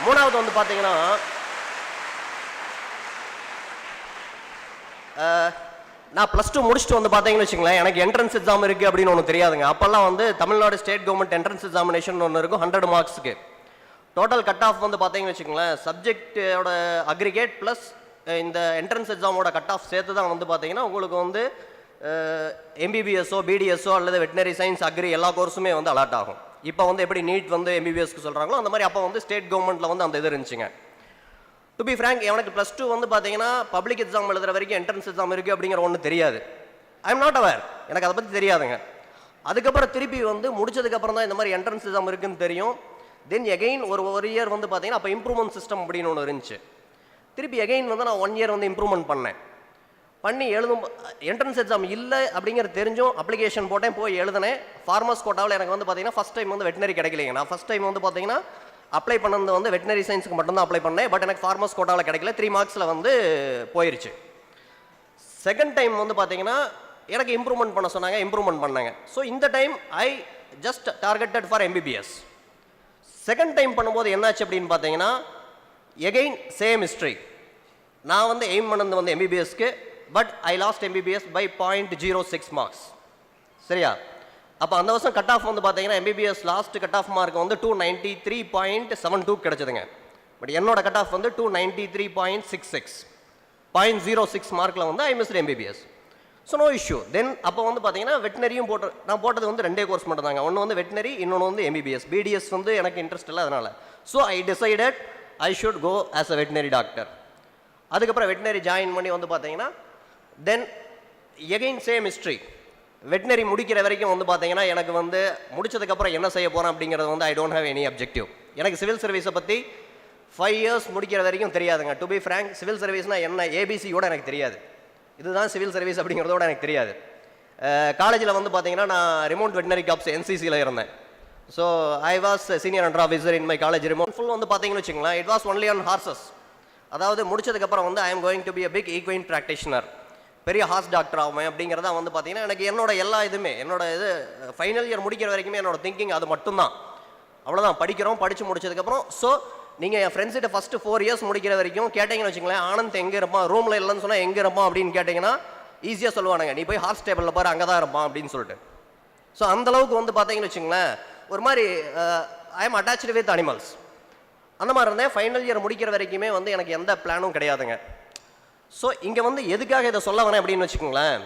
மூணாவது வந்து பார்த்தீங்கன்னா நான் +2 முடிச்சுட்டு வந்து பார்த்தீங்கன்னு வச்சுங்களேன், எனக்கு என்ட்ரன்ஸ் எக்ஸாம் இருக்குது அப்படின்னு ஒன்று தெரியாதுங்க. அப்போல்லாம் வந்து Tamil Nadu state government entrance examination ஒன்று இருக்கும் 100 marksக்கு. டோட்டல் கட் ஆஃப் வந்து பார்த்தீங்கன்னு வச்சுங்களேன், சப்ஜெக்டோட அக்ரிகேட் ப்ளஸ் இந்த என்ட்ரன்ஸ் எக்ஸாமோட கட் ஆஃப் சேர்த்து தான் வந்து பார்த்தீங்கன்னா உங்களுக்கு வந்து எம்பிபிஎஸ்ஸோ பிடிஎஸ்ஸோ அல்லது வெட்டினரி சயின்ஸ் அக்ரி எல்லா கோர்ஸுமே வந்து அலாட் ஆகும். இப்போ வந்து எப்படி நீட் வந்து எம்பிபிஎஸ்க்கு சொல்கிறாங்களோ அந்த மாதிரி அப்போ வந்து ஸ்டேட் கவர்மெண்ட்டில் வந்து அந்த இது இருந்துச்சுங்க. டு பி ஃப்ரேங்க், எனக்கு +2 வந்து பார்த்தீங்கன்னா பப்ளிக் எக்ஸாம் எழுதுகிற வரைக்கும் என்ட்ரன்ஸ் எக்ஸாம் இருக்குது அப்படிங்கிற ஒன்று தெரியாது. ஐ எம் நாட் அவேர், எனக்கு அதை பற்றி தெரியாதுங்க. அதுக்கப்புறம் திருப்பி வந்து முடிச்சதுக்கப்புறம் தான் இந்த மாதிரி என்ட்ரன்ஸ் எக்ஸாம் இருக்குன்னு தெரியும். தென் எகெயின் ஒரு இயர் வந்து பார்த்தீங்கன்னா அப்போ இம்ப்ரூவ்மெண்ட் சிஸ்டம் அப்படின்னு ஒன்று இருந்துச்சு. திருப்பி எகெயின் வந்து நான் 1 year வந்து இம்ப்ரூவ்மெண்ட் பண்ணி எழுதும் என்ட்ரன்ஸ் எக்ஸாம் இல்லை அப்படிங்கிறது தெரிஞ்சும் அப்ளிகேஷன் போட்டேன், போய் எழுதினேன். ஃபார்மர்ஸ் கோட்டாவில் எனக்கு வந்து பார்த்தீங்கன்னா ஃபஸ்ட் டைம் வந்து வெட்டினரி கிடைக்கலைங்க. நான் ஃபஸ்ட் டைம் வந்து பார்த்தீங்கன்னா அப்ளை பண்ணது வந்து வெட்டினரி சயின்ஸுக்கு மட்டும்தான் அப்ளை பண்ணேன். பட் எனக்கு ஃபார்மர்ஸ் கோட்டாவில் கிடைக்கல, 3 marksல வந்து போயிருச்சு. செகண்ட் டைம் வந்து பார்த்தீங்கன்னா எனக்கு இம்ப்ரூவ்மெண்ட் பண்ண சொன்னாங்க, இம்ப்ரூவ்மெண்ட் பண்ணாங்க. ஸோ இந்த time I just targeted for MBBS. Second time பண்ணும்போது என்னாச்சு அப்படின்னு பார்த்தீங்கன்னா எகெயின் சேம் ஹிஸ்ட்ரி. நான் வந்து எய்ம் பண்ணது வந்து எம்பிபிஎஸ்க்கு, but I lost MBBS by 0.06 marks, சரியா? அப்போ அந்த வருஷம் கட் ஆஃப் வந்து பார்த்தீங்கன்னா MBBS last cut off mark வந்து 293.72 கிடைச்சதுங்க. பட் என்னோட கட் ஆஃப் வந்து 293.66, 0.06 மார்க்கில் வந்து I missed MBBS. So no issue. Then அப்போ வந்து பார்த்தீங்கன்னா வெட்டினரியும் நான் போட்டது வந்து 2 course மட்டும் தாங்க. ஒன்று வந்து வெட்டினரி, இன்னொன்று வந்து எம்பிபிஎஸ். பிடிஎஸ் வந்து எனக்கு இன்ட்ரெஸ்ட் இல்லை, அதனால். So I decided I should go as a veterinary doctor. அதுக்கப்புறம் வெட்டினரி ஜாயின் பண்ணி வந்து பார்த்தீங்கன்னா then again same history. Veterinary முடிக்கிற வரைக்கும் வந்து பார்த்தீங்கன்னா எனக்கு வந்து முடிச்சதுக்கப்புறம் என்ன செய்ய போகிறேன் அப்படிங்கிறது வந்து I don't have any objective. எனக்கு சிவில் சர்வீஸை பற்றி 5 years முடிக்கிற வரைக்கும் தெரியாதுங்க. டு பி ஃப்ரேங்க், சிவில் சர்வீஸ்னால் என்ன ஏபிசியோட எனக்கு தெரியாது. இதுதான் சிவில் சர்வீஸ் அப்படிங்கிறதோட எனக்கு தெரியாது. காலேஜில் வந்து பார்த்தீங்கன்னா நான் ரிமோட் வெட்டினரி காப்ஸ் என்சிசியில் இருந்தேன். So I was senior under officer in my college remote. Full வந்து பார்த்தீங்கன்னு வச்சுங்களேன், it was only on horses. அதாவது முடிச்சதுக்கப்புறம் வந்து I am going to be a big equine practitioner, பெரிய ஹார்ஸ் டாக்டர் ஆகும் அப்படிங்கிறத வந்து பார்த்தீங்கன்னா எனக்கு என்னோட எல்லா இதுவுமே என்னோட இது ஃபைனல் இயர் முடிக்கிற வரைக்குமே என்னோட திங்கிங் அது மட்டும்தான். அவ்வளோதான், படித்து முடிச்சதுக்கப்புறம். ஸோ நீங்கள் என் ஃப்ரெண்ட்ஸ்கிட்ட ஃபஸ்ட்டு 4 years முடிக்கிற வரைக்கும் கேட்டிங்கன்னு வச்சுங்களேன், ஆனந்த் எங்கே இருப்பான், ரூமில் இல்லைன்னு சொன்னால் எங்கே இருப்பான் அப்படின்னு கேட்டிங்கன்னா ஈஸியாக சொல்லுவானுங்க, நீ போய் ஹார்ஸ் டேபிளில் பாரு அங்கே தான் இருப்பான் அப்படின்னு சொல்லிட்டு. ஸோ அந்தளவுக்கு வந்து பார்த்தீங்கன்னு வச்சுங்களேன் ஒரு மாதிரி I am attached with animals. அந்த மாதிரி இருந்தேன். ஃபைனல் இயர் முடிக்கிற வரைக்குமே வந்து எனக்கு எந்த பிளானும் கிடையாதுங்க. ஸோ இங்கே வந்து எதுக்காக இதை சொல்ல வரேன் அப்படின்னு வச்சுக்கோங்களேன்,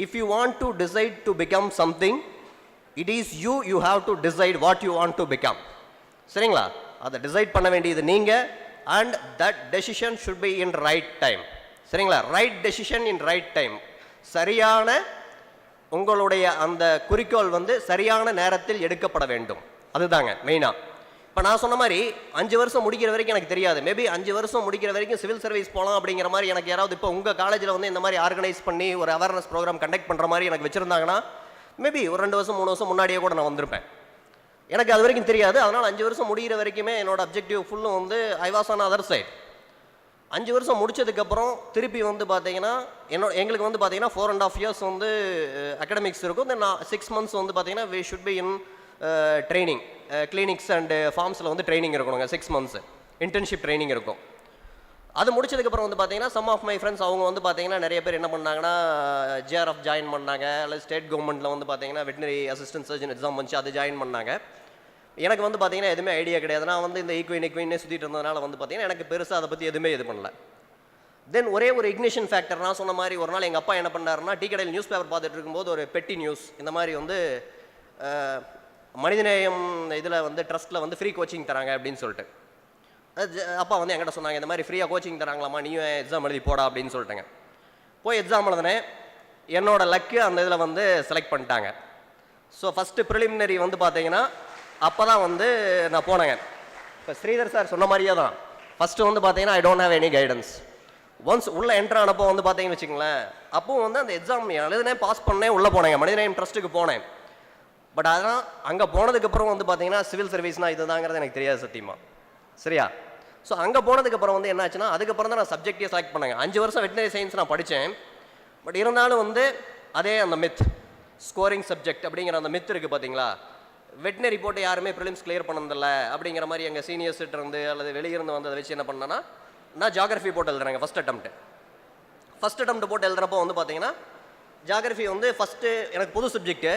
if you want to decide to become something, it is you have to decide what you want to become, சரிங்களா? அதை டிசைட் பண்ண வேண்டியது நீங்கள். And that decision should be in right time, சரிங்களா? Right decision in right time. சரியான உங்களுடைய அந்த குறிக்கோள் வந்து சரியான நேரத்தில் எடுக்கப்பட வேண்டும். அதுதாங்க மெயினாக. இப்போ நான் சொன்ன மாதிரி 5 வருஷம் முடிக்கிற வரைக்கும் எனக்கு தெரியாது. மேபி 5 வருஷம் முடிக்கிற வரைக்கும் சிவில் சர்வீஸ் போகலாம் அப்படிங்கிற மாதிரி எனக்கு யாராவது இப்போ உங்கள் காலேஜில் வந்து இந்த மாதிரி ஆர்கனைஸ் பண்ணி ஒரு அவேர்னஸ் ப்ரோக்ராம் கண்டக்ட் பண்ணுற மாதிரி எனக்கு வச்சுருந்தாங்கன்னா மேபி ஒரு 2 வருஷம் 3 வருஷம் முன்னாடியே கூட நான் வந்திருப்பேன். எனக்கு அது வரைக்கும் தெரியாது. அதனால் 5 வருஷம் முடிகிற வரைக்குமே என்னோட அப்ஜெக்டிவ் ஃபுல்லும் வந்து I was on other side. 5 வருஷம் முடிச்சதுக்கப்புறம் திருப்பி வந்து பார்த்தீங்கன்னா எங்களுக்கு வந்து பார்த்தீங்கன்னா 4.5 years வந்து அகடமிக்ஸ் இருக்கும். தென் 6 months வந்து பார்த்தீங்கன்னா we should be in training, clinics and ஃபார்ம்ஸில் வந்து ட்ரைனிங் இருக்கணுங்க. 6 months இன்டர்ன்ஷிப் ட்ரைனிங் இருக்கும். அது முடிச்சதுக்கப்புறம் வந்து பார்த்தீங்கன்னா சம் ஆஃப் மை ஃப்ரெண்ட்ஸ் அவங்க வந்து பார்த்தீங்கன்னா நிறைய பேர் என்ன பண்ணாங்கன்னா ஜிஆர்எஃப் ஜாயின் பண்ணாங்க, அல்லது ஸ்டேட் கவர்மெண்ட்டில் வந்து பார்த்தீங்கன்னா வெட்டினரி அசிஸ்டன்ட் சர்ஜன் எக்ஸாம் வந்துச்சு, அது ஜாயின் பண்ணாங்க. எனக்கு வந்து பார்த்தீங்கன்னா எதுவுமே ஐடியா கிடையாது. நான் வந்து இந்த ஈக்வைனே சுற்றிட்டு இருந்ததுனால வந்து பார்த்தீங்கன்னா எனக்கு பெருசாக அதை பற்றி எதுவுமே இது பண்ணல. தென் ஒரே ஒரு இக்னிஷன் ஃபேக்டர், நான் சொன்ன மாதிரி ஒரு நாள் எங்கள் அப்பா என்ன பண்ணாருன்னா டீ கடையில் நியூஸ் பேப்பர் பார்த்துட்டு இருக்கும்போது ஒரு பெட்டி நியூஸ் இந்த மாதிரி வந்து மனிதநேயம் இதில் வந்து ட்ரஸ்ட்டில் வந்து ஃப்ரீ கோச்சிங் தராங்க அப்படின்னு சொல்லிட்டு அப்பா வந்து என்கிட்ட சொன்னாங்க, இந்த மாதிரி ஃப்ரீயாக கோச்சிங் தராங்களாம்மா, நீயும் எக்ஸாம் எழுதி போடா அப்படின்னு சொல்லிட்டுங்க. போய் எக்ஸாம் எழுதினேன். என்னோட லக்கு அந்த இதில் வந்து செலக்ட் பண்ணிட்டாங்க. ஸோ ஃபஸ்ட்டு ப்ரிலிமினரி வந்து பார்த்தீங்கன்னா அப்போ தான் வந்து நான் போனேங்க. இப்போ ஸ்ரீதர் சார் சொன்ன மாதிரியே தான் ஃபஸ்ட்டு வந்து பார்த்தீங்கன்னா I don't have any guidance. Once உள்ளே என்ட்ரு ஆனப்போ வந்து பார்த்தீங்கன்னு வச்சுங்களேன், அப்போவும் வந்து அந்த எக்ஸாம் எழுதுனேன், பாஸ் பண்ணேன், உள்ளே போனேங்க, மனிதநேயம் ட்ரஸ்ட்டுக்கு போனேன். பட் அதெல்லாம் அங்கே போனதுக்கப்புறம் வந்து பார்த்தீங்கன்னா சிவில் சர்வீஸ்னால் இதுதாங்கிறது எனக்கு தெரியாது சத்தியமாக. சரியா? ஸோ அங்கே போனதுக்கப்புறம் வந்து என்னாச்சுன்னா அதுக்கப்புறம் தான் நான் சப்ஜெக்டே செலக்ட் பண்ணேங்க. 5 வருஷம் வெட்டினரி சயின்ஸ் நான் படித்தேன். பட் இருந்தாலும் வந்து அதே அந்த மித் ஸ்கோரிங் சப்ஜெக்ட் அப்படிங்கிற அந்த மித் இருக்குது பார்த்தீங்களா, வெட்டினரி போட்டு யாருமே ப்ரிலிம்ஸ் கிளியர் பண்ணதில்லை அப்படிங்கிற மாதிரி எங்கள் சீனியர்ஸ்கிட்ட இருந்து அல்லது வெளியிருந்து வந்து அதை வச்சு என்ன பண்ணேன்னா நான் ஜாகிரஃபி போட்டு எழுதுறேங்க ஃபஸ்ட் அட்டம்ப்ட் போட்டு எழுதுறப்போ வந்து பார்த்தீங்கன்னா ஜாகிரஃபி வந்து ஃபஸ்ட்டு எனக்கு புது சப்ஜெக்ட்டு,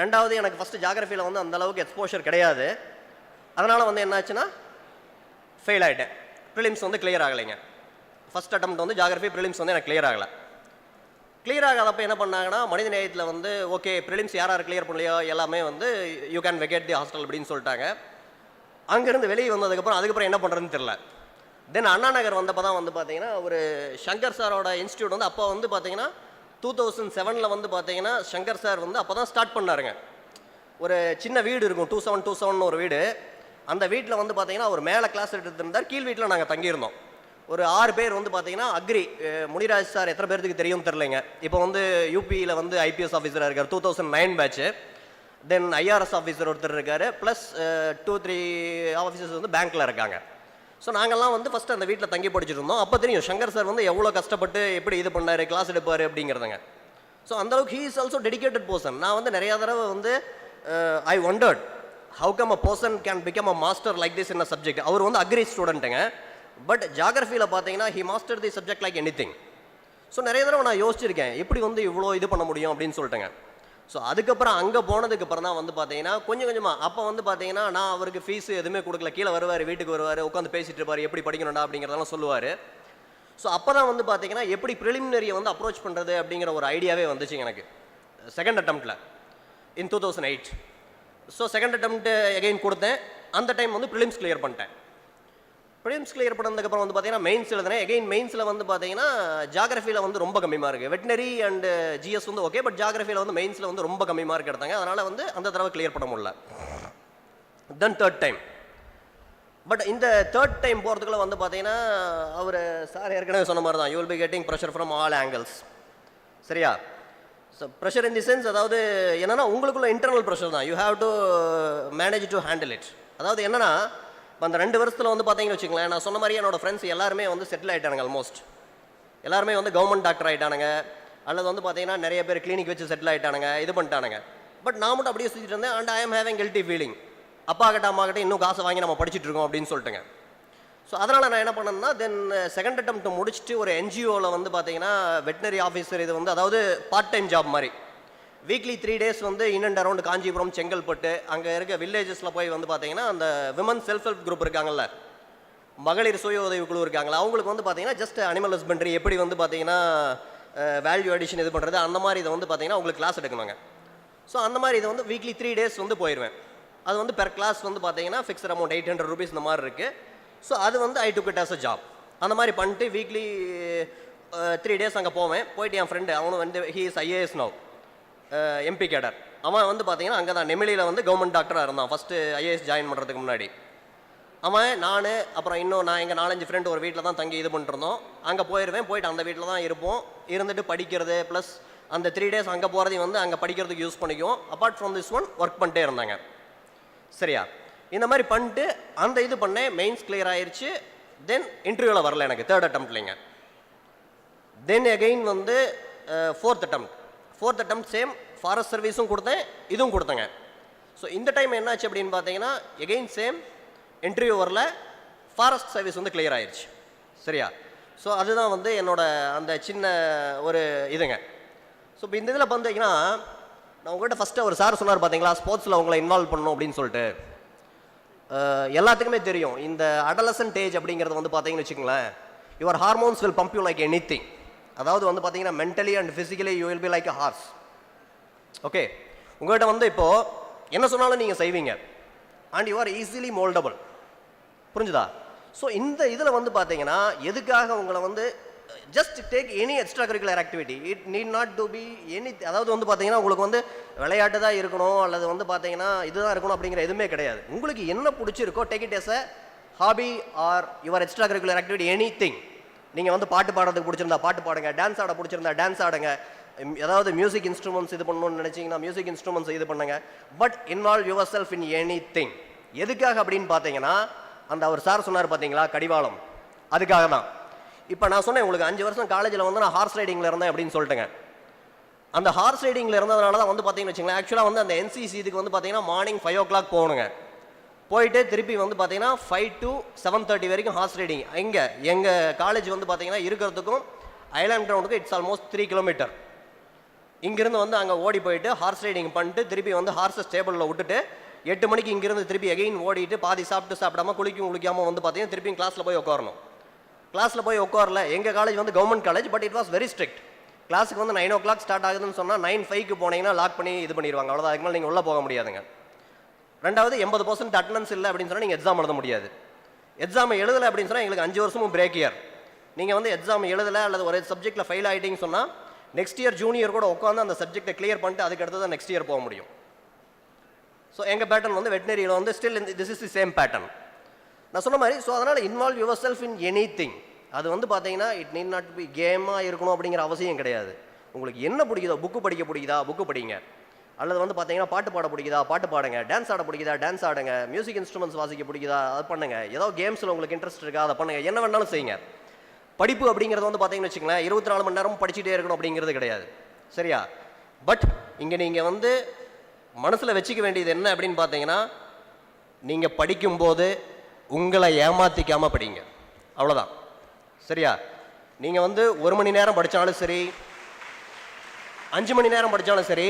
ரெண்டாவது எனக்கு ஃபஸ்ட்டு ஜாகிரஃபியில் வந்து அந்தளவுக்கு எக்ஸ்போஷர் கிடையாது. அதனால் வந்து என்னாச்சுன்னா ஃபெயில் ஆகிட்டேன். ப்ரிலிம்ஸ் வந்து கிளியர் ஆகலைங்க. ஃபஸ்ட் அட்டம்ப்ட் வந்து ஜாகிரஃபி ப்ரிலிம்ஸ் வந்து எனக்கு கிளியர் ஆகலை. கிளியர் ஆகாதப்போ என்ன பண்ணாங்கன்னா மனித நேயத்தில் வந்து ஓகே ப்ரிலிம்ஸ் யார் கிளியர் பண்ணலையோ எல்லாமே வந்து you can vacate the hostel அப்படின்னு சொல்லிட்டாங்க. அங்கேருந்து வெளியே வந்ததுக்கப்புறம் அதுக்கப்புறம் என்ன பண்ணுறதுன்னு தெரில. தென் அண்ணா நகர் வந்தப்போ தான் வந்து பார்த்தீங்கன்னா ஒரு ஷங்கர் சாரோட இன்ஸ்டியூட் வந்து அப்போ வந்து பார்த்தீங்கன்னா 2007 வந்து பார்த்தீங்கன்னா ஷங்கர் சார் வந்து அப்போ தான் ஸ்டார்ட் பண்ணாருங்க. ஒரு சின்ன வீடு இருக்கும் 2727 ஒரு வீடு. அந்த வீட்டில் வந்து பார்த்தீங்கன்னா ஒரு மேலே கிளாஸ் எடுத்துருந்தார், கீழ் வீட்டில் நாங்கள் தங்கியிருந்தோம். ஒரு 6 பேர் வந்து பார்த்தீங்கன்னா அக்ரி முனிராஜ் சார் எத்தனை பேருக்கு தெரியும் தெரிலைங்க. இப்போ வந்து யூபியில் வந்து ஐபிஎஸ் ஆஃபீஸராக இருக்கார், 2009 பேட்ச்சு. தென் ஐஆர்எஸ் ஆஃபீஸர் ஒருத்தர் இருக்கார், ப்ளஸ் 2-3 ஆஃபீஸர்ஸ் வந்து பேங்க்கில் இருக்காங்க. ஸோ நாங்கள்லாம் வந்து ஃபஸ்ட்டு அந்த வீட்டில் தங்கி படிச்சுட்டு இருந்தோம். அப்போ தெரியும் ஷங்கர் சார் வந்து எவ்வளோ கஷ்டப்பட்டு எப்படி இது பண்ணார், கிளாஸ் எடுப்பார் அப்படிங்கிறதுங்க. ஸோ அந்தளவுக்கு he is also dedicated person. நான் வந்து நிறையா தடவை வந்து I wondered how come a person can become a master like this in a subject. அவர் வந்து அக்ரி ஸ்டூடெண்ட்டுங்க. பட் ஜாகிரஃபியில் பார்த்தீங்கன்னா he master the subject like anything. So நிறைய தடவை நான் யோசிச்சிருக்கேன் எப்படி வந்து இவ்வளோ இது பண்ண முடியும் அப்படின்னு சொல்லிட்டுங்க. ஸோ அதுக்கப்புறம் அங்கே போனதுக்கப்புறம் தான் வந்து பார்த்தீங்கன்னா கொஞ்சம் கொஞ்சமாக அப்போ வந்து பார்த்தீங்கன்னா நான் அவருக்கு ஃபீஸ் எதுவுமே கொடுக்கல, கீழே வருவார், வீட்டுக்கு வருவார், உட்காந்து பேசிட்டு இருப்பார், எப்படி படிக்கணும்டா அப்படிங்கிறதெல்லாம் சொல்லுவார். ஸோ அப்போ தான் வந்து பார்த்தீங்கன்னா எப்படி ப்ரிலிமினரியை வந்து அப்ரோச் பண்ணுறது அப்படிங்கிற ஒரு ஐடியாவே வந்துச்சுங்க எனக்கு செகண்ட் அட்டம்ப்டில் இன் 2008. ஸோ செகண்ட் அட்டம்ப்ட் எகைன் கொடுத்தேன். அந்த டைம் வந்து ப்ரிலிம்ஸ் கிளியர் பண்ணிட்டேன். ப்ரிலிம்ஸ் கிளியர் பண்ணதுக்கப்புறம் வந்து பார்த்தீங்கன்னா மெயின்ஸ் எழுதுனேன். எகைன் மெயின்ஸில் வந்து பார்த்தீங்கன்னா ஜாகிரஃபியில் வந்து ரொம்ப கம்மி மார்க், வெட்டினரி அண்ட் ஜிஎஸ் வந்து ஓகே, பட் ஜாகிரஃபியில் வந்து மெயின்ஸில் வந்து ரொம்ப கம்மி மார்க் எடுத்தாங்க. அதனால் வந்து அந்த தடவை கிளியர் பண்ண முடியல. Then third time. பட் இந்த தேர்ட் டைம் போகிறதுக்குள்ள வந்து பார்த்தீங்கன்னா அவர் சார் ஏற்கனவே சொன்ன மாதிரி தான் you will be getting pressure from all angles. சரியா? So pressure in the sense அதாவது என்னென்னா உங்களுக்குள்ள இன்டர்னல் ப்ரெஷர் தான், you have to manage to handle it. அதாவது என்னென்னா இப்போ அந்த 2 வருஷத்தில் வந்து பார்த்தீங்கன்னு வச்சுங்களேன், நான் சொன்ன மாதிரி என்னோடய ஃப்ரெண்ட்ஸ் எல்லாருமே வந்து செட்டில் ஆகிட்டானுங்க. ஆல்மோஸ்ட் எல்லாருமே வந்து கவர்மெண்ட் டாக்டர் ஆகிட்டானுங்க, அல்லது வந்து பார்த்தீங்கன்னா நிறைய பேர் கிளினிக் வச்சு செட்டில் ஆகிட்டானுங்க, இது பண்ணிட்டானுங்க. பட் நான் மட்டும் அப்படியே சுற்றிட்டு இருந்தேன். And I am having guilty feeling, அப்பா கிட்ட அம்மா கிட்ட இன்னும் காசை வாங்கி நம்ம படிச்சுட்டு இருக்கோம் அப்படின்னு சொல்லிட்டுங்க. ஸோ அதனால் நான் என்ன பண்ணேன்னா தென் செகண்ட் அட்டம்ப்ட் முடிச்சுட்டு ஒரு என்ஜிஓவில் வந்து பார்த்தீங்கன்னா வெட்டினரி ஆஃபீஸர் இது வந்து அதாவது பார்ட் டைம் ஜாப் மாதிரி வீக்லி 3 days வந்து in and around Kanchipuram, Chengalpattu அங்கே இருக்க வில்லேஜஸில் போய் வந்து பார்த்தீங்கன்னா அந்த விமன் செல்ஃப் ஹெல்ப் குரூப் இருக்காங்கல்ல, மகளிர் சுய உதவி குழு இருக்காங்களா, அவங்களுக்கு வந்து பார்த்தீங்கன்னா ஜஸ்ட் அனிமல் ஹஸ்பண்ட்ரி எப்படி வந்து பார்த்தீங்கன்னா வேல்யூ அடிஷன் இது பண்ணுறது அந்த மாதிரி இதை வந்து பார்த்தீங்கன்னா உங்களுக்கு கிளாஸ் எடுக்கணுங்க. ஸோ அந்த மாதிரி இதை வந்து வீக்லி 3 days வந்து போயிடுவேன். அது வந்து பெர் கிளாஸ் வந்து பார்த்தீங்கன்னா ஃபிக்ஸ்ட் அமௌண்ட் 800 rupees இந்த மாதிரி இருக்குது. ஸோ அது வந்து I took it as a job. அந்த மாதிரி பண்ணிட்டு வீக்லி 3 days அங்கே போவேன். போயிட்டு என் ஃப்ரெண்டு அவனு வந்து he is IAS now MP cadre. அவன் வந்து பார்த்தீங்கன்னா அங்கே தான் நெமிலியில் வந்து கவர்மெண்ட் டாக்டராக இருந்தான் ஃபஸ்ட்டு ஐஏஎஸ் ஜாயின் பண்ணுறதுக்கு முன்னாடி. அவன் நான் அப்புறம் இன்னும் நான் எங்கள் 4-5 ஃப்ரெண்டு ஒரு வீட்டில் தான் தங்கி இது பண்ணிருந்தோம். அங்கே போயிடுவேன், போயிட்டு அந்த வீட்டில் தான் இருப்போம், இருந்துட்டு படிக்கிறது ப்ளஸ் அந்த 3 days அங்கே போகிறதையும் வந்து அங்கே படிக்கிறதுக்கு யூஸ் பண்ணிக்குவோம். Apart from this one work பண்ணிட்டே இருந்தாங்க. சரியா? இந்த மாதிரி பண்ணிட்டு அந்த இது பண்ணேன், மெயின்ஸ் கிளியர் ஆயிடுச்சு. தென் இன்டர்வியூவில் வரல எனக்கு தேர்ட் அட்டம்ப்ட்லைங்க. தென் எகெயின் வந்து ஃபோர்த் அட்டம்ப்ட் சேம் ஃபாரஸ்ட் சர்வீஸும் கொடுத்தேன், இதுவும் கொடுத்தேங்க. ஸோ இந்த டைம் என்னாச்சு அப்படின்னு பார்த்தீங்கன்னா எகெயின் சேம் இன்டர்வியூ வரல, ஃபாரஸ்ட் சர்வீஸ் வந்து கிளியர் ஆயிடுச்சு. சரியா? ஸோ அதுதான் வந்து என்னோட அந்த சின்ன ஒரு இதுங்க. ஸோ இப்போ இந்த இதில் பார்த்தீங்கன்னா நான் உங்கள்கிட்ட ஃபஸ்ட்டு ஒரு சார் சொன்னார் பார்த்தீங்களா, ஸ்போர்ட்ஸில் உங்களை இன்வால்வ் பண்ணணும் அப்படின்னு சொல்லிட்டு. எல்லாத்துக்குமே தெரியும் இந்த அடலசன்ட் ஏஜ் அப்படிங்கிறது வந்து பார்த்தீங்கன்னு வச்சுக்கோங்களேன், your hormones will pump you like any thing. அதாவது வந்து பார்த்தீங்கன்னா mentally and physically you will be like a horse. Okay, உங்கள்கிட்ட வந்து இப்போது என்ன சொன்னாலும் நீங்கள் செய்வீங்க and you are easily mouldable. புரிஞ்சுதா? ஸோ இந்த இதில் வந்து பார்த்தீங்கன்னா எதுக்காக உங்களை வந்து just take any extra curricular activity, it need not to be any. அதாவது வந்து பார்த்தீங்கன்னா உங்களுக்கு வந்து விளையாட்டு தான் இருக்கணும் அல்லது வந்து பார்த்தீங்கன்னா இதுதான் இருக்கணும் அப்படிங்கிற எதுவுமே கிடையாது. உங்களுக்கு என்ன பிடிச்சிருக்கோ take it as a hobby or your extra curricular activity, any thing. நீங்கள் வந்து பாட்டு பாடுறதுக்கு பிடிச்சிருந்தா பாட்டு பாடுங்க, டான்ஸ் ஆட பிடிச்சிருந்தா டான்ஸ் ஆடுங்க, ஏதாவது மியூசிக் இன்ஸ்ட்ருமெண்ட்ஸ் இது பண்ணணும்னு நினச்சிங்கன்னா மியூசிக் இன்ஸ்ட்ருமெண்ட்ஸ் இது பண்ணுங்க. But involve your self in any thing. எதுக்காக அப்படின்னு பார்த்தீங்கன்னா அந்த அவர் சார் சொன்னார் பார்த்தீங்களா கடிவாளம், அதுக்காக தான். இப்போ நான் சொன்னேன் உங்களுக்கு 5 வருஷம் காலேஜில் வந்து நான் ஹார்ஸ் ரைடிங்கில் இருந்தேன் அப்படின்னு சொல்லிட்டுங்க. அந்த ஹார்ஸ் ரைடிங்கில் இருந்ததுனால தான் வந்து பார்த்தீங்கன்னு வச்சுங்களேன், ஆக்சுவலாக வந்து அந்த என்சிசி இதுக்கு வந்து பார்த்தீங்கன்னா மார்னிங் 5 o'clock போகணுங்க. போயிட்டு திருப்பி வந்து பார்த்தீங்கன்னா 5 to 7:30 வரைக்கும் ஹார்ஸ் ரைடிங். இங்கே எங்கள் காலேஜ் வந்து பார்த்தீங்கன்னா இருக்கிறதுக்கும் ஐலாண்ட் கிரவுண்டுக்கும் இட்ஸ் ஆல்மோஸ்ட் 3 kilometers. இங்கேருந்து வந்து அங்கே ஓடி போயிட்டு ஹார்ஸ் ரைடிங் பண்ணிட்டு திருப்பி வந்து ஹார்ஸஸ் டேபிளில் விட்டுட்டு 8 மணிக்கு இங்கேருந்து திருப்பி எகைன் ஓடிட்டு பாதி சாப்பிடாம குளிக்காமல் வந்து பார்த்தீங்கன்னா திருப்பி கிளாஸில் போய் உட்காரணும். கிளாஸில் போய் உட்காரல. எங்கள் காலேஜ் வந்து government college, but it was very strict. கிளாஸுக்கு வந்து 9 o'clock ஸ்டார்ட் ஆகுதுன்னு சொன்னால் 9:05 போனீங்கன்னா லாக் பண்ணி இது பண்ணிடுவாங்க. அவ்வளோதான், அதுக்கு மேலே நீங்கள் உள்ளே போக முடியாதுங்க. ரெண்டாவது 80% அட்டண்டன்ஸ் இல்லை அப்படின்னு சொன்னால் நீங்கள் எக்ஸாம் எழுத முடியாது. எக்ஸாம் எழுதலை அப்படின்னு சொன்னால் எங்களுக்கு 5 வருஷமும் பிரேக் இயர். நீங்கள் வந்து எக்ஸாம் எழுதலை அல்லது ஒரு சப்ஜெக்ட்டில் ஃபெயில் ஆகிட்டீங்கன்னு சொன்னால் நெக்ஸ்ட் இயர் ஜூனியர் கூட உட்காந்து அந்த சப்ஜெக்டை கிளியர் பண்ணிட்டு அதுக்கு அடுத்து தான் நெக்ஸ்ட் இயர் போக முடியும். ஸோ எங்கள் பேட்டர்ன் வந்து வெட்டினரியில் வந்து still this is the same pattern. நான் சொன்ன மாதிரி ஸோ அதனால் involve your self in any thing. அது வந்து பார்த்தீங்கன்னா இட் நீட் நாட் பி கேமாக இருக்கணும் அப்படிங்கிற அவசியம் கிடையாது. உங்களுக்கு என்ன பிடிக்குதோ, புக்கு படிக்க பிடிக்குதா புக்கு படிங்க, அல்லது வந்து பார்த்தீங்கன்னா பாட்டு பாட பிடிக்குதா பாட்டு பாடுங்க, டான்ஸ் ஆட பிடிக்குதா டான்ஸ் ஆடுங்க, மியூசிக் இன்ஸ்ட்ருமெண்ட்ஸ் வாசிக்க பிடிக்குதா அதை பண்ணுங்க, ஏதோ கேம்ஸில் உங்களுக்கு இன்ட்ரெஸ்ட் இருக்கா அதை பண்ணுங்க, என்ன வேணாலும் செய்யுங்க. படிப்பு அப்படிங்கிறது வந்து பார்த்தீங்கன்னு வச்சுங்களேன் 24 மணி நேரம் படிச்சுட்டே இருக்கணும் அப்படிங்கிறது கிடையாது, சரியா? பட் இங்கே நீங்கள் வந்து மனசில் வச்சுக்க வேண்டியது என்ன அப்படின்னு பார்த்தீங்கன்னா, நீங்கள் படிக்கும்போது உங்களை ஏமாற்றிக்காமல் படிங்க, அவ்வளோதான், சரியா? நீங்கள் வந்து 1 மணி நேரம் படித்தாலும் சரி 5 மணி நேரம் படித்தாலும் சரி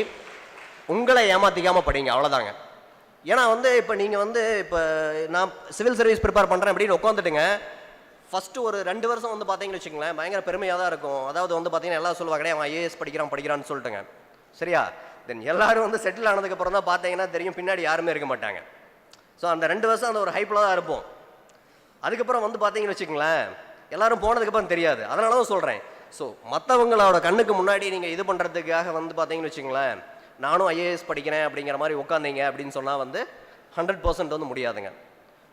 உங்களை ஏமாற்றிக்காமல் படிங்க, அவ்வளோதாங்க. ஏன்னா வந்து இப்போ நீங்கள் வந்து இப்போ நான் சிவில் சர்வீஸ் ப்ரிப்பேர் பண்ணுறேன் அப்படின்னு உட்காந்துட்டுங்க ஃபஸ்ட்டு ஒரு 2 வருஷம் வந்து பார்த்தீங்கன்னு வச்சுங்களேன் பயங்கர பெருமையாக தான் இருக்கும். அதாவது வந்து பார்த்தீங்கன்னா எல்லாம் சொல்லுவாங்க அவன் ஐஏஎஸ் படிக்கிறான்னு சொல்லிட்டுங்க, சரியா? தென் எல்லோரும் வந்து செட்டில் ஆனதுக்கப்புறம் தான் பார்த்தீங்கன்னா தெரியும் பின்னாடி யாருமே இருக்க மாட்டாங்க. ஸோ அந்த 2 வருஷம் அந்த ஒரு ஹைப்பில் தான் இருப்போம். அதுக்கப்புறம் வந்து பார்த்தீங்கன்னு வச்சுங்களேன் எல்லோரும் போனதுக்கப்புறம் தெரியாது. அதனால தான் சொல்கிறேன். ஸோ மற்றவங்களோட கண்ணுக்கு முன்னாடி நீங்கள் இது பண்ணுறதுக்காக வந்து பார்த்தீங்கன்னு வச்சுங்களேன் நானும் ஐஏஎஸ் படிக்கிறேன் அப்படிங்கிற மாதிரி உட்காந்தீங்க அப்படின்னு சொன்னால் வந்து 100% வந்து முடியாதுங்க.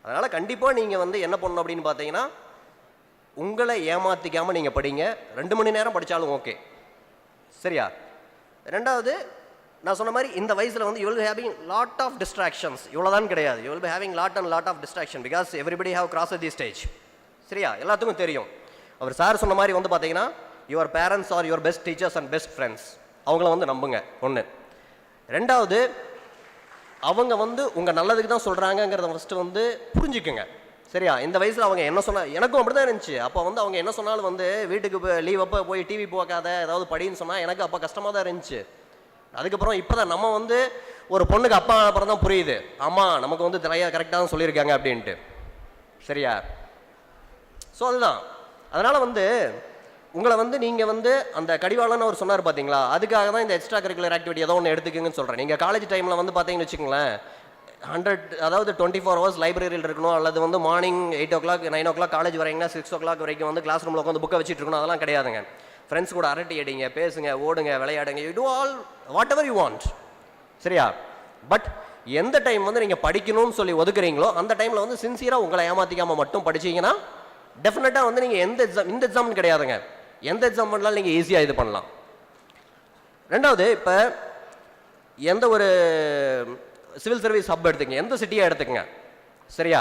அதனால் கண்டிப்பாக நீங்கள் வந்து என்ன பண்ணணும் அப்படின்னு பார்த்தீங்கன்னா உங்களை ஏமாற்றிக்காமல் நீங்கள் படிங்க. 2 மணி நேரம் படித்தாலும் ஓகே, சரியா? ரெண்டாவது நான் சொன்ன மாதிரி இந்த வயசில் வந்து you will be having lot of distractions, இவ்வளோதான் கிடையாது. You will be having lot of distraction because everybody have cross the stage, சரியா? எல்லாத்துக்கும் தெரியும். அவர் சார் சொன்ன மாதிரி வந்து பார்த்தீங்கன்னா your parents are your best teachers and best friends, அவங்கள வந்து நம்புங்க, ஒன்று. ரெண்டாவது அவங்க வந்து உங்கள் நல்லதுக்கு தான் சொல்கிறாங்கங்கிறத ஃபஸ்ட்டு வந்து புரிஞ்சுக்குங்க, சரியா? இந்த வயசில் அவங்க என்ன சொன்னால் எனக்கும் அப்படி தான் இருந்துச்சு. அப்போ வந்து அவங்க என்ன சொன்னாலும் வந்து வீட்டுக்கு லீவ் அப்போ போய் டிவி பார்க்காத ஏதாவது படின்னு சொன்னால் எனக்கு அப்போ கஷ்டமாக தான் இருந்துச்சு. அதுக்கப்புறம் இப்போ தான் நம்ம வந்து ஒரு பொண்ணுக்கு அப்பா அப்புறம் தான் புரியுது, ஆமாம் நமக்கு வந்து நிறையா கரெக்டாக தான் சொல்லியிருக்காங்க அப்படின்ட்டு, சரியா? ஸோ அதுதான். அதனால் வந்து உங்களை வந்து நீங்கள் வந்து அந்த கடிவாளன்னு அவர் சொன்னார் பார்த்தீங்களா, அதுக்காக தான் இந்த எக்ஸ்ட்ரா கரிக்குலர் ஆக்டிவிட்டி ஏதோ ஒன்று எடுத்துக்குங்கன்னு சொல்கிறேன். நீங்கள் காலேஜ் டைமில் வந்து பார்த்தீங்கன்னு வச்சுக்கோங்களேன் 24 hours லைப்ரரியில் இருக்கணும், அல்லது வந்து மார்னிங் 8 o'clock 9 o'clock காலேஜ் வரீங்கன்னா 6 o'clock வரைக்கும் வந்து கிளாஸ் ரூமில் உட்காந்து புக்கை வச்சுட்டு இருக்கணும், அதெல்லாம் கிடையாதுங்க. ஃப்ரெண்ட்ஸ் கூட அரட்டை அடிங்க, பேசுங்க, ஓடுங்க, விளையாடுங்க, you do all whatever you want, சரியா? பட் எந்த டைம் வந்து நீங்கள் படிக்கணும்னு சொல்லி ஒதுக்குறீங்களோ அந்த டைமில் வந்து சின்சியராக உங்களை ஏமாற்றிக்காமல் மட்டும் படிச்சிங்கன்னா டெஃபினட்டாக வந்து நீங்கள் இந்த எக்ஸாம்னு கிடையாதுங்க, எந்த எக்ஸாம் பண்ணாலும் நீங்கள் ஈஸியாக இது பண்ணலாம். ரெண்டாவது இப்போ எந்த ஒரு சிவில் சர்வீஸ் ஹப் எடுத்துக்கங்க, எந்த சிட்டியாக எடுத்துக்கங்க, சரியா?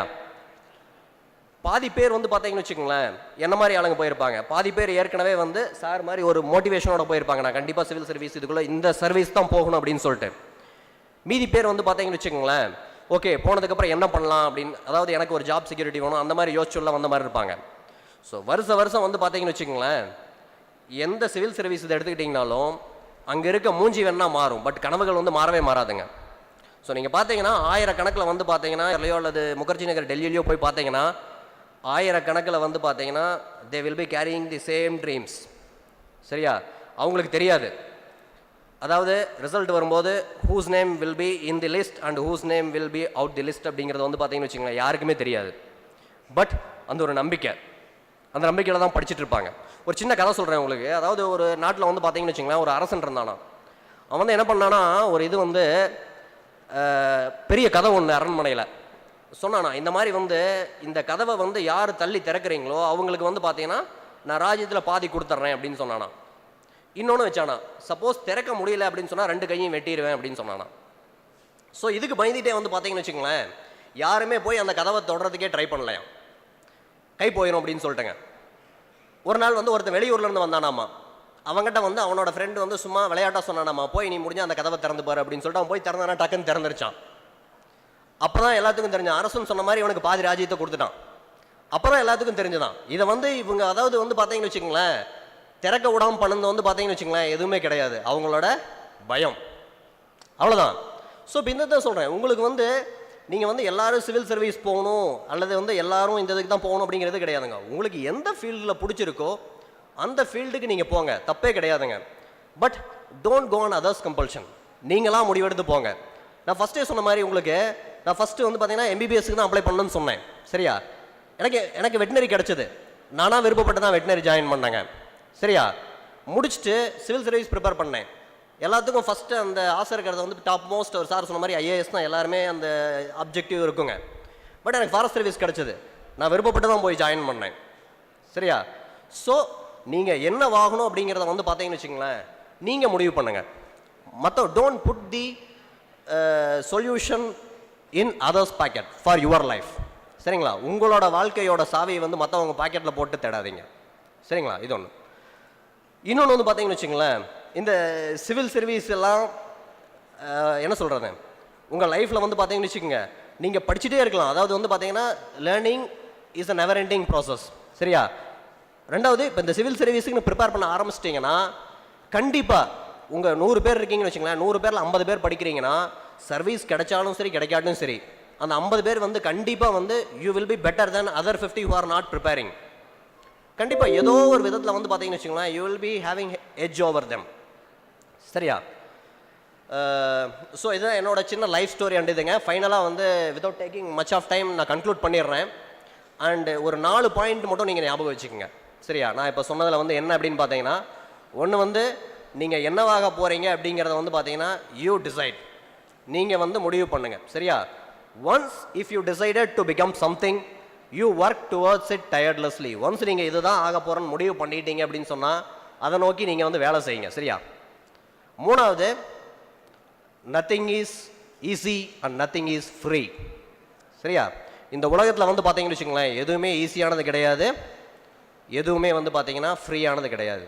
பாதி பேர் வந்து பார்த்தீங்கன்னு வச்சுக்கோங்களேன் என்ன மாதிரி ஆளுங்க போயிருப்பாங்க, பாதி பேர் ஏற்கனவே வந்து சார் மாதிரி ஒரு மோட்டிவேஷனோட போயிருப்பாங்க, நான் கண்டிப்பாக சிவில் சர்வீஸ் இதுக்குள்ளே இந்த சர்வீஸ் தான் போகணும் அப்படின்னு சொல்லிட்டு. மீதி பேர் வந்து பார்த்தீங்கன்னு வச்சுக்கோங்களேன் ஓகே போனதுக்கப்புறம் என்ன பண்ணலாம் அப்படின்னு, அதாவது எனக்கு ஒரு ஜாப் செக்யூரிட்டி வேணும் அந்த மாதிரி யோசிச்சுள்ள வந்த மாதிரி இருப்பாங்க. ஸோ வருஷம் வந்து பார்த்தீங்கன்னு வச்சுக்கோங்களேன் எந்த சிவில் சர்வீஸ் இதை எடுத்துக்கிட்டிங்கனாலும் அங்கே இருக்க மூஞ்சி வேணா மாறும், பட் கனவுகள் வந்து மாறவே மாறாதுங்க. ஸோ நீங்கள் பார்த்தீங்கன்னா 1000 கணக்கில் வந்து பார்த்தீங்கன்னா இல்லையோ அல்லது முகர்ஜி நகர் டெல்லியிலையோ போய் பார்த்தீங்கன்னா ஆயிரக்கணக்கில் வந்து பார்த்தீங்கன்னா they will be carrying the same dreams. சரியா? அவங்களுக்கு தெரியாது. அதாவது ரிசல்ட் வரும்போது whose name will be in the list and whose name will be out the list அப்படிங்கிறது வந்து பார்த்தீங்கன்னு வச்சுக்கோங்களேன், யாருக்குமே தெரியாது. பட் அந்த ஒரு நம்பிக்கை, அந்த நம்பிக்கையில் தான் படிச்சுட்டு இருப்பாங்க. ஒரு சின்ன கதை சொல்கிறேன் உங்களுக்கு. அதாவது ஒரு நாட்டில் வந்து பார்த்தீங்கன்னு வச்சுங்களேன், ஒரு அரசன் இருந்தானா. அவன் வந்து என்ன பண்ணானா, ஒரு இது வந்து பெரிய கதை ஒன்று அரண்மனையில் சொன்னானா, இந்த மாதிரி வந்து இந்த கதவை வந்து யார் தள்ளி திறக்கிறீங்களோ அவங்களுக்கு வந்து பார்த்தீங்கன்னா நான் ராஜ்யத்தில் பாதி கொடுத்துட்றேன் அப்படின்னு சொன்னானா. இன்னொன்று வச்சானா, சப்போஸ் திறக்க முடியல அப்படின்னு சொன்னால் 2 கையும் வெட்டிடுவேன் அப்படின்னு சொன்னானா. ஸோ இதுக்கு பயந்துட்டே வந்து பார்த்தீங்கன்னு வச்சுங்களேன், யாருமே போய் அந்த கதவை தொடர்றதுக்கே ட்ரை பண்ணலையாம். கை போயிடும் அப்படின்னு சொல்லிட்டுங்க. ஒரு நாள் வந்து ஒருத்தன் வெளியூர்லேருந்து வந்தானாமா. அவங்ககிட்ட வந்து அவனோட ஃப்ரெண்டு வந்து சும்மா விளையாட்டாக சொன்னானாமா, போய் நீ முடிஞ்சா அந்த கதவை திறந்து பாரு அப்படின்னு சொல்லிட்டு அவன் போய் திறந்தானா, டக்குன்னு திறந்துருச்சான். அப்போ தான் எல்லாத்துக்கும் தெரிஞ்சான், அரசன் சொன்ன மாதிரி இவனுக்கு பாதி ராஜ்யத்தை கொடுத்துட்டான். அப்போ தான் எல்லாத்துக்கும் தெரிஞ்சுதான் இதை வந்து இவங்க அதாவது வந்து பார்த்தீங்கன்னு வச்சுங்களேன், திறக்க விடாமல் பண்ணது வந்து பார்த்தீங்கன்னு வச்சுங்களேன் எதுவுமே கிடையாது, அவங்களோட பயம், அவ்வளோதான். ஸோ இப்போ இந்த தான் சொல்கிறேன், உங்களுக்கு வந்து நீங்கள் வந்து எல்லாரும் சிவில் சர்வீஸ் போகணும் அல்லது வந்து எல்லாரும் இந்த இதுக்கு தான் போகணும் அப்படிங்கிறது கிடையாதுங்க. உங்களுக்கு எந்த ஃபீல்டில் பிடிச்சிருக்கோ அந்த ஃபீல்டுக்கு நீங்கள் போங்க, தப்பே கிடையாதுங்க. But don't go on others compulsion. நீங்களாம் முடிவெடுத்து போங்க. நான் ஃபஸ்ட்டே சொன்ன மாதிரி உங்களுக்கு நான் ஃபஸ்ட்டு வந்து பார்த்தீங்கன்னா எம்பிபிஎஸ்க்கு தான் அப்ளை பண்ணணும்னு சொன்னேன். சரியா? எனக்கு வெட்டினரி கிடச்சிது. நானாக விருப்பப்பட்டு தான் வெட்டினரி ஜாயின் பண்ணேங்க. சரியா? முடிச்சுட்டு சிவில் சர்வீஸ் ப்ரிப்பேர் பண்ணேன். எல்லாத்துக்கும் ஃபஸ்ட்டு அந்த ஆசை இருக்கிறது வந்து டாப் மோஸ்ட் ஒரு சார் சொன்ன மாதிரி ஐஏஎஸ் தான் எல்லாருமே அந்த அப்ஜெக்டிவ் இருக்குங்க. பட் எனக்கு ஃபாரஸ்ட் சர்வீஸ் கிடச்சிது. நான் விருப்பப்பட்டு தான் போய் ஜாயின் பண்ணேன். சரியா? ஸோ நீங்கள் என்ன வாங்கணும் அப்படிங்கிறத வந்து பார்த்தீங்கன்னு வச்சுங்களேன், நீங்கள் முடிவு பண்ணுங்கள். மற்ற don't put the solution in others pocket for your life. சரிங்களா? உங்களோட வாழ்க்கையோட சாவியை வந்து மற்றவங்க பாக்கெட்டில் போட்டு தேடாதீங்க. சரிங்களா? இது ஒன்று. இன்னொன்று வந்து பார்த்தீங்கன்னு வச்சுங்களேன், இந்த சிவில் சர்வீஸ் எல்லாம் என்ன சொல்கிறது, உங்கள் லைஃப்பில் வந்து பார்த்தீங்கன்னு வச்சுக்கோங்க, நீங்கள் படிச்சுட்டே இருக்கலாம். அதாவது வந்து பார்த்தீங்கன்னா learning is a never ending process. சரியா? ரெண்டாவது, இப்போ இந்த சிவில் சர்வீஸுக்கு ப்ரிப்பேர் பண்ண ஆரம்பிச்சிட்டிங்கன்னா கண்டிப்பாக உங்கள் 100 பேர் இருக்கீங்கன்னு வச்சுங்களேன், 100 பேரில் 50 பேர் படிக்கிறீங்கன்னா சர்வீஸ் கிடைச்சாலும் சரி கிடைக்காட்டும் சரி, அந்த 50 பேர் வந்து கண்டிப்பாக வந்து you will be better then other 50 who are not preparing. கண்டிப்பாக ஏதோ ஒரு விதத்தில் வந்து பார்த்தீங்கன்னு வச்சுங்களேன், you will be having edge over them. சரியா? ஸோ இதுதான் என்னோட சின்ன லைஃப் ஸ்டோரி அண்ட் இதுங்க. ஃபைனலாக வந்து without taking much of time நான் கன்க்ளூட் பண்ணிடுறேன். அண்டு ஒரு 4 பாயிண்ட் மட்டும் நீங்கள் ஞாபகம் வச்சுக்கோங்க. சரியா? நான் இப்போ சொன்னதில் வந்து என்ன அப்படின்னு பார்த்தீங்கன்னா, ஒன்று வந்து நீங்கள் என்னவாக போகிறீங்க அப்படிங்கிறத வந்து பார்த்தீங்கன்னா யூ டிசைட், நீங்கள் வந்து முடிவு பண்ணுங்கள். சரியா? Once if you decided to become something you work towards it tirelessly. Once நீங்கள் இதுதான் ஆக போகிறேன்னு முடிவு பண்ணிட்டீங்க அப்படின்னு சொன்னால் அதை நோக்கி நீங்கள் வந்து வேலை செய்யுங்க. சரியா? மூணாவது, nothing is easy and nothing is free. சரியா? இந்த உலகத்தில் வந்து பார்த்தீங்கன்னு வச்சுங்களேன், எதுவுமே ஈஸியானது கிடையாது, எதுவுமே வந்து பார்த்தீங்கன்னா ஃப்ரீயானது கிடையாது.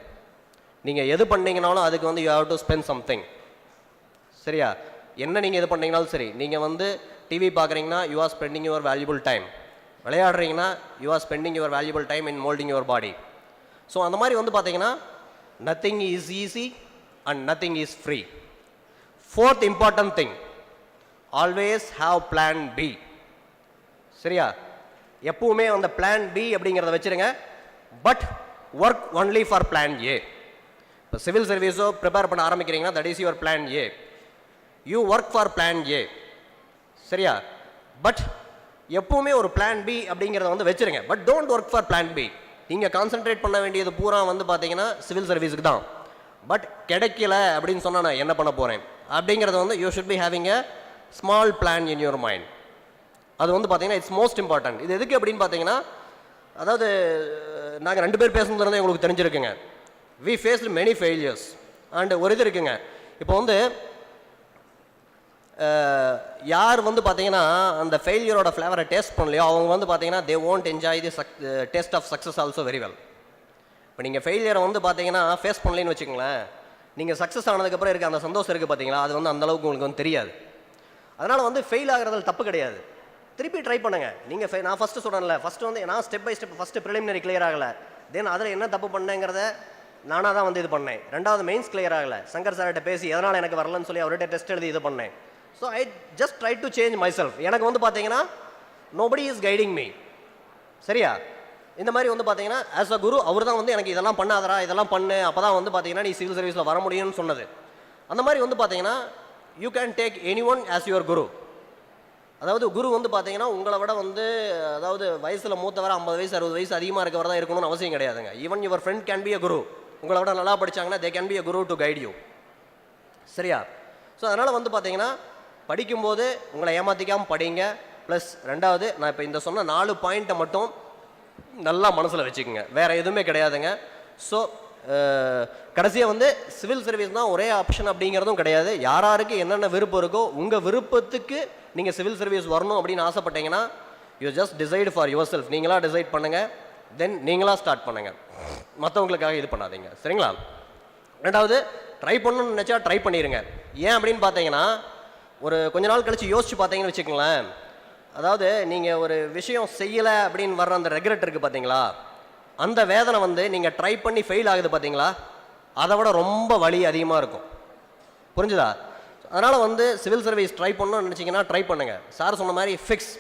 நீங்கள் எது பண்ணீங்கனாலும் அதுக்கு வந்து you have to spend something. சரியா? என்ன நீங்கள் எது பண்ணீங்கனாலும் சரி, நீங்கள் வந்து டிவி பார்க்குறீங்கன்னா you are spending your valuable time, விளையாடுறீங்கன்னா you are spending your valuable time in moulding your body. So அந்த மாதிரி வந்து பார்த்தீங்கன்னா nothing is easy and nothing is free. Fourth important thing, always have plan B. சரியா? எப்பவுமே அந்த plan B அப்படிங்கிறத வச்சுருங்க. But work only for plan A. இப்போ சிவில் சர்வீஸோ ப்ரிப்பேர் பண்ண ஆரம்பிக்கிறீங்கன்னா that is your plan A. You work for plan A. சரியா? பட் எப்பவுமே ஒரு பிளான் பி அப்படிங்கிறத வந்து வச்சுருங்க. But don't work for plan B. நீங்கள் கான்சென்ட்ரேட் பண்ண வேண்டியது பூரா வந்து பார்த்தீங்கன்னா சிவில் சர்வீஸுக்கு தான். பட் கிடைக்கல அப்படின்னு சொன்னால் நான் என்ன பண்ண போகிறேன் அப்படிங்கிறத வந்து you should be having a small plan in your mind. அது வந்து பார்த்தீங்கன்னா இட்ஸ் மோஸ்ட் இம்பார்ட்டன்ட். இது எதுக்கு அப்படின்னு பார்த்தீங்கன்னா, அதாவது நாங்கள் 2 பேர் பேசுனதுலேருந்து உங்களுக்கு தெரிஞ்சிருக்குங்க, we faced many failures. And ஒரு இது இருக்குங்க, இப்போ வந்து யார் வந்து பார்த்தீங்கன்னா அந்த ஃபெயிலியரோட ஃப்ளேவரை டேஸ்ட் பண்ணலையோ அவங்க வந்து பார்த்தீங்கன்னா they won't enjoy the taste of success also very well. இப்போ நீங்கள் ஃபெயிலியரை வந்து பார்த்தீங்கன்னா ஃபேஸ் பண்ணலன்னு வச்சுக்கோங்களேன், நீங்கள் சக்ஸஸ் ஆனதுக்கப்புறம் இருக்க அந்த சந்தோஷம் இருக்குது பார்த்தீங்களா, அது வந்து அந்தளவுக்கு உங்களுக்கு வந்து தெரியாது. அதனால் வந்து ஃபெயில் ஆகிறதுல தப்பு கிடையாது, திருப்பி ட்ரை பண்ணுங்கள். நீங்கள் நான் ஃபஸ்ட்டு சொல்கிறேன்ல, ஃபஸ்ட்டு வந்து நான் step by step first preliminary clear ஆகலை, தென் அதில் என்ன தப்பு பண்ணேங்கிறத நானாக தான் வந்து இது பண்ணேன். ரெண்டாவது மெயின்ஸ் கிளியர் ஆகலை, சங்கர் சார்கிட்ட பேசி எதனால் எனக்கு வரலன்னு சொல்லி அவர்கிட்ட டெஸ்ட் எழுதி இது பண்ணேன். So I just try to change my self. எனக்கு வந்து பார்த்தீங்கன்னா நோபடி இஸ் கைடிங் மீ. சரியா? இந்த மாதிரி வந்து பார்த்தீங்கன்னா ஆஸ் அ குரு அவர் தான் வந்து எனக்கு இதெல்லாம் பண்ணாதரா, இதெல்லாம் பண்ணு, அப்போ தான் வந்து பார்த்தீங்கன்னா நீ சிவில் சர்வீஸில் வர முடியும்னு சொன்னது. அந்த மாதிரி வந்து பார்த்தீங்கன்னா you can take any one as your guru. அதாவது குரு வந்து பார்த்தீங்கன்னா உங்களை விட வந்து அதாவது வயசில் மூத்தவரை 50 வயசு 60 வயசு அதிகமாக இருக்கவர் தான் இருக்கணும்னு அவசியம் கிடையாதுங்க. Even your friend can be a guru. உங்களை விட நல்லா படித்தாங்கன்னா they can be a guru to guide you. சரியா? ஸோ அதனால் வந்து பார்த்தீங்கன்னா படிக்கும்போது உங்களை ஏமாற்றிக்காமல் படிங்க. ப்ளஸ் ரெண்டாவது நான் இப்போ இந்த சொன்ன 4 பாயிண்ட்டை மட்டும் நல்லா மனசில் வச்சுக்கோங்க, வேறு எதுவுமே கிடையாதுங்க. ஸோ கடைசியாக வந்து சிவில் சர்வீஸ் தான் ஒரே ஆப்ஷன் அப்படிங்கிறதும் கிடையாது. யாராருக்கு என்னென்ன விருப்பம் இருக்கோ உங்கள் விருப்பத்துக்கு நீங்கள் சிவில் சர்வீஸ் வரணும் அப்படின்னு ஆசைப்பட்டீங்கன்னா you just decide for your self. நீங்களாக டிசைட் பண்ணுங்கள், தென் நீங்களாக ஸ்டார்ட் பண்ணுங்கள், மற்றவங்களுக்காக இது பண்ணாதீங்க. சரிங்களா? ரெண்டாவது ட்ரை பண்ணணும்னு நினச்சா ட்ரை பண்ணிடுங்க. ஏன் அப்படின்னு பார்த்தீங்கன்னா ஒரு கொஞ்ச நாள் கழித்து யோசிச்சு பார்த்தீங்கன்னு வச்சுக்கோங்களேன், அதாவது நீங்கள் ஒரு விஷயம் செய்யலை அப்படின்னு வர்ற அந்த ரெக்ரெட் இருக்குது பார்த்தீங்களா, அந்த வேதனை வந்து நீங்கள் ட்ரை பண்ணி ஃபெயில் ஆகுது பார்த்தீங்களா, அதை விட ரொம்ப வலி அதிகமாக இருக்கும். புரிஞ்சுதா? அதனால் வந்து சிவில் சர்வீஸ் ட்ரை பண்ணணும்னு நினச்சிங்கன்னா ட்ரை பண்ணுங்கள். சார் சொன்ன மாதிரி ஃபிக்ஸ்,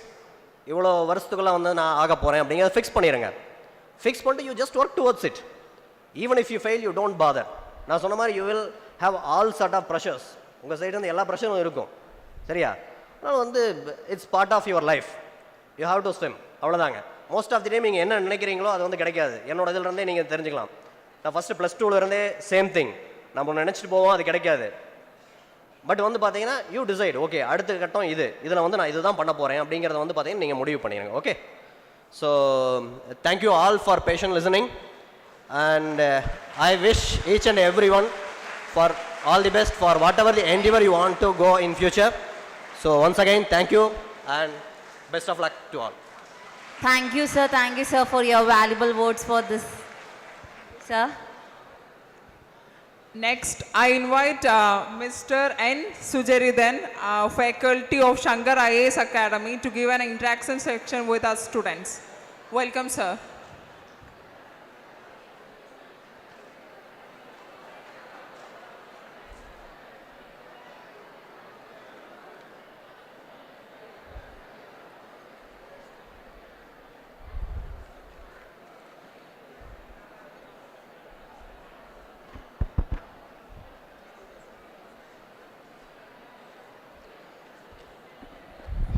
இவ்வளோ வருஷத்துக்குள்ளே வந்து நான் ஆக போகிறேன் அப்படிங்கிறத ஃபிக்ஸ் பண்ணிடுங்க. ஃபிக்ஸ் பண்ணிட்டு you just work towards it. Even if you fail you don't bother. நான் சொன்ன மாதிரி you will have all sort of pressures. உங்கள் சைடு வந்து எல்லா ப்ரெஷரும் இருக்கும். சரியா? அதனால் வந்து it's part of your life. You have to swim. அவ்வளோதாங்க. மோஸ்ட் ஆஃப் தி டைம் நீங்கள் என்ன நினைக்கிறீங்களோ அது வந்து கிடைக்காது. என்னோட இதிலிருந்தே நீங்கள் தெரிஞ்சுக்கலாம். நான் ஃபஸ்ட்டு +2 இருந்தே சேம் திங். நம்ம நினச்சிட்டு போவோம், அது கிடைக்காது. பட் வந்து பார்த்தீங்கன்னா யூ டிசைட், ஓகே அடுத்த கட்டம் இது, இதில் வந்து நான் இதுதான் பண்ண போகிறேன் அப்படிங்கிறத வந்து பார்த்தீங்கன்னா நீங்கள் முடிவு பண்ணிடுங்க. Okay, so thank you all for patient listening and I wish each and every one for all the best for whatever the endeavour you want to go in future. So once again thank you and best of luck to all. Thank you, sir. Thank you, sir, for your valuable words for this. Sir. Next, I invite Mr. N. Sujaridhan, faculty of Shankar IAS Academy, to give an interaction section with our students. Welcome, sir.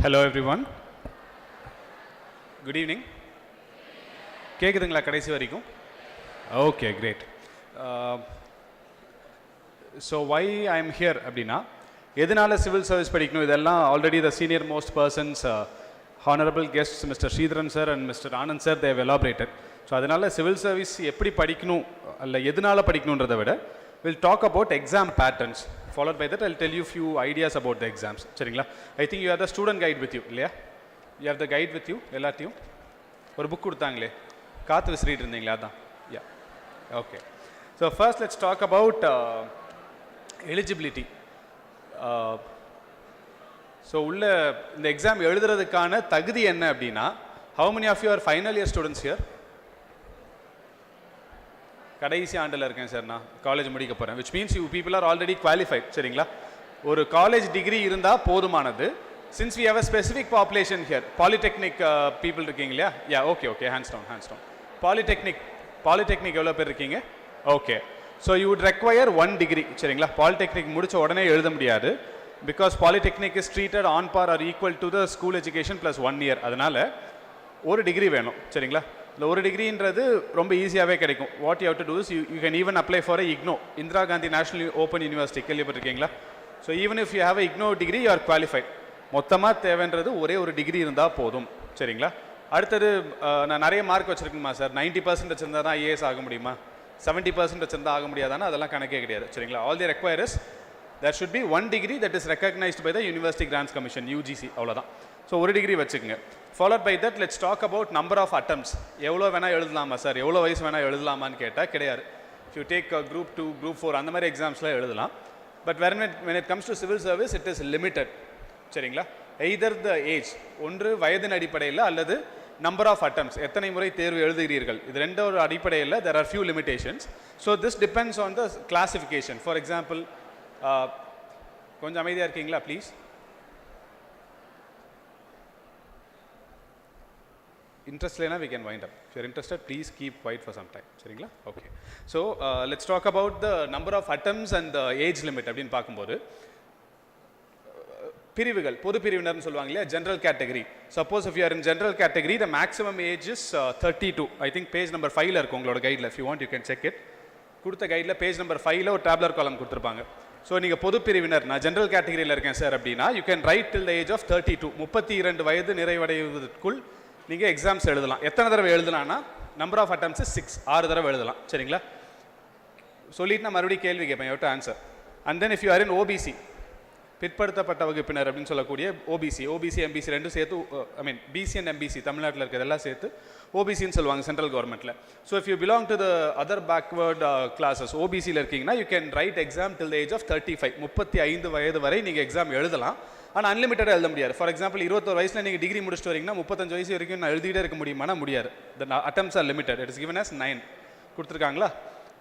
Hello everyone. Good evening. கேக்குதுங்களா கடைசி வரைக்கும்? Okay, great. So why I am here அப்படின்னா எதனால civil service படிக்கணும் இதெல்லாம் already the senior most persons honorable guests Mr. Sridharan sir and Mr. Anand sir they have elaborated. So அதனால civil service எப்படி படிக்கணும் அல்ல எதனால படிக்கணும்ன்றதை விட we'll talk about exam patterns. Followed by that, I'll tell you few ideas about the exams. சரிங்களா? I think you have the student guide with you, இல்லையா? You have the guide with you, எல்லாத்தையும் ஒரு book கொடுத்தாங்களே, காத்து விசிறிட்டு இருந்தீங்களா? அதான். Yeah. Okay. So first, let's talk about eligibility. So உள்ள இந்த exam எழுதுறதுக்கான தகுதி என்ன அப்படின்னா, how many of you are final year students here? கடைசி ஆண்டில் இருக்கேன் சார், நான் காலேஜ் முடிக்க போகிறேன். Which means you people are already qualified. சரிங்களா? ஒரு காலேஜ் டிகிரி இருந்தால் போதுமானது. Since we have a specific population here, polytechnic people இருக்கீங்க இல்லையா? Yeah, okay okay, hands down. Polytechnic எவ்வளோ பேர் இருக்கீங்க? Okay. So you would require 1 degree. சரிங்களா? பாலிடெக்னிக் முடித்த உடனே எழுத முடியாது. Because polytechnic is treated on par or equal to the school education plus 1 year. அதனால் ஒரு டிகிரி வேணும். சரிங்களா? இந்த ஒரு டிகிரின்றது ரொம்ப ஈஸியாகவே கிடைக்கும். What you have to do is you can even apply for a IGNOU, Indira Gandhi national open university கேள்விப்பட்டிருக்கீங்களா? So even if you have a IGNOU degree you are qualified. மொத்தமாக தேவைன்றது ஒரே ஒரு டிகிரி இருந்தால் போதும். சரிங்களா? அடுத்தது நான் நிறைய மார்க் வச்சுருக்கேமா சார், 90% வச்சுருந்தா தான் ஐஏஎஸ் ஆக முடியுமா, 70% வச்சுருந்தா ஆக முடியாதானா, அதெல்லாம் கணக்கே கிடையாது. சரிங்களா? All the requires there should be 1 degree that is recognized by the University Grants Commission, UGC. அவ்வளோதான். ஸோ ஒரு டிகிரி வச்சுக்கோங்க. Followed by that, let's talk about number of attempts. எவ்வளோ வேணால் எழுதலாமா சார், எவ்வளோ வயசு வேணால் எழுதலாமான்னு கேட்டால் கிடையாது. If you take group 2, group 4 அந்த மாதிரி எக்ஸாம்ஸ்லாம் எழுதலாம். But when it comes to civil service, it is limited. சரிங்களா? either the age, ஒன்று வயதின் அடிப்படையில் அல்லது number of attempts, எத்தனை முறை தேர்வு எழுதுகிறீர்கள், இது ரெண்டோட அடிப்படையில் there are few limitations. So this depends on the classification. For example, கொஞ்சம் அமைதியாக இருக்கீங்களா please? interest lena we can wind up. If you're interested, please keep quiet for some time. சரிங்களா? Okay. So let's talk about the number of attempts and the age limit அப்படின்னு பார்க்கும்போது பிரிவுகள் பொது பிரிவினர்னு சொல்லுவாங்க இல்லையா, general category. Suppose if you are in general category the maximum age is 32. I think page number 5ல இருக்கும் உங்களோட கைடில். If you want you can check it. கொடுத்த கைடில் பேஜ் நம்பர் 5ல ஒரு டேப்லர் காலம் கொடுத்துருப்பாங்க. ஸோ நீங்கள் பொது பிரிவினர், நான் ஜென்ரல் கேட்டகரியில் இருக்கேன் சார் அப்படின்னா you can write till the age of 32. 32 வயது நிறைவடைவதற்குள் நீங்கள் எக்ஸாம்ஸ் எழுதலாம். எத்தனை தடவை எழுதலாம்னா நம்பர் ஆஃப் அட்டம்ஸ் 6, 6 தடவை எழுதலாம். சரிங்களா? சொல்லிட்டு நான் மறுபடியும் கேள்வி கேட்பேன், you have to answer. And then if you are in OBC, பிற்படுத்தப்பட்ட வகுப்பினர் அப்படின்னு சொல்லக்கூடிய ஓபிசி எம்பிசி ரெண்டும் சேர்த்து, I mean BC and MBC தமிழ்நாட்டில் இருக்கிறதெல்லாம் சேர்த்து ஓபிசின்னு சொல்லுவாங்க சென்ட்ரல் கவர்மெண்ட்டில். So if you belong to the other backward classes, ஓபிசியில் இருக்கீங்கன்னா you can write exam till the age of 35. 35 வயது வரை நீங்கள் எக்ஸாம் எழுதலாம். ஆனால் அன்லிமிட்டடாக எழுத முடியாது. ஃபார் எக்ஸாம்பிள் 21 வயசில் நீங்கள் டிகிரி முடிச்சுட்டு வரீங்கன்னா 35 வயசு வரைக்கும் நான் எழுதிக்கிட்டே இருக்க முடியுமானா முடியாது. The attempts are limited. It is given as 9 கொடுத்துருக்காங்களா.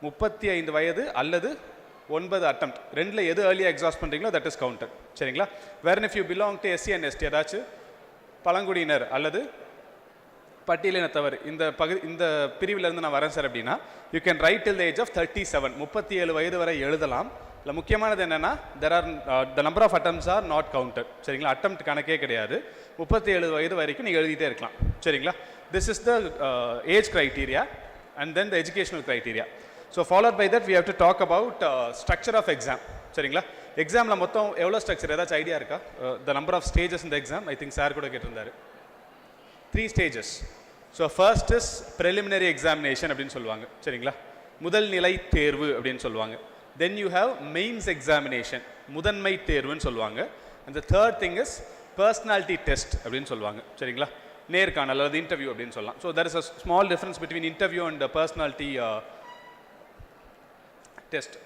35 வயது அல்லது 9 அட்டம்ப்ட், ரெண்டில் எது ஏர்லியாக எக்ஸாஸ்ட் பண்ணுறீங்களோ தட் இஸ் கவுண்டட். சரிங்களா? Where if you belong to SC and ST, ஏதாச்சும் பழங்குடியினர் அல்லது பட்டியலினத்தவர் இந்த பிரிவிலேருந்து நான் வரேன் சார் அப்படின்னா you can write till the age of 37. 37 வயது வரை எழுதலாம். இல்லை முக்கியமானது என்னென்னா there are the number of attempts are not counted. சரிங்களா? அட்டம்ப்ட் கணக்கே கிடையாது. 37 வயது வரைக்கும் நீங்கள் எழுதிட்டே இருக்கலாம். சரிங்களா? This is the age criteria and then the educational criteria. So followed by that we have to talk about structure of exam. சரிங்களா? எக்ஸாமில் மொத்தம் எவ்வளோ ஸ்ட்ரக்சர் ஏதாச்சும் ஐடியா இருக்கா? த நம்பர் ஆஃப் ஸ்டேஜஸ் இந்த எக்ஸாம் ஐ திங்க் சார் கூட கேட்டிருந்தாரு. 3 stages. So first is preliminary examination அப்படின்னு சொல்லுவாங்க. சரிங்களா? முதல் நிலை தேர்வு அப்படின்னு சொல்லுவாங்க. Then you have mains examination, முதன்மை தேர்வுன்னு சொல்லுவாங்க. And the third thing is personality test அப்படின்னு சொல்லுவாங்க. சரிங்களா? நேர்காணல் அல்லது இன்டர்வியூ அப்படின்னு சொல்லலாம். So there is a small difference between interview and personality test.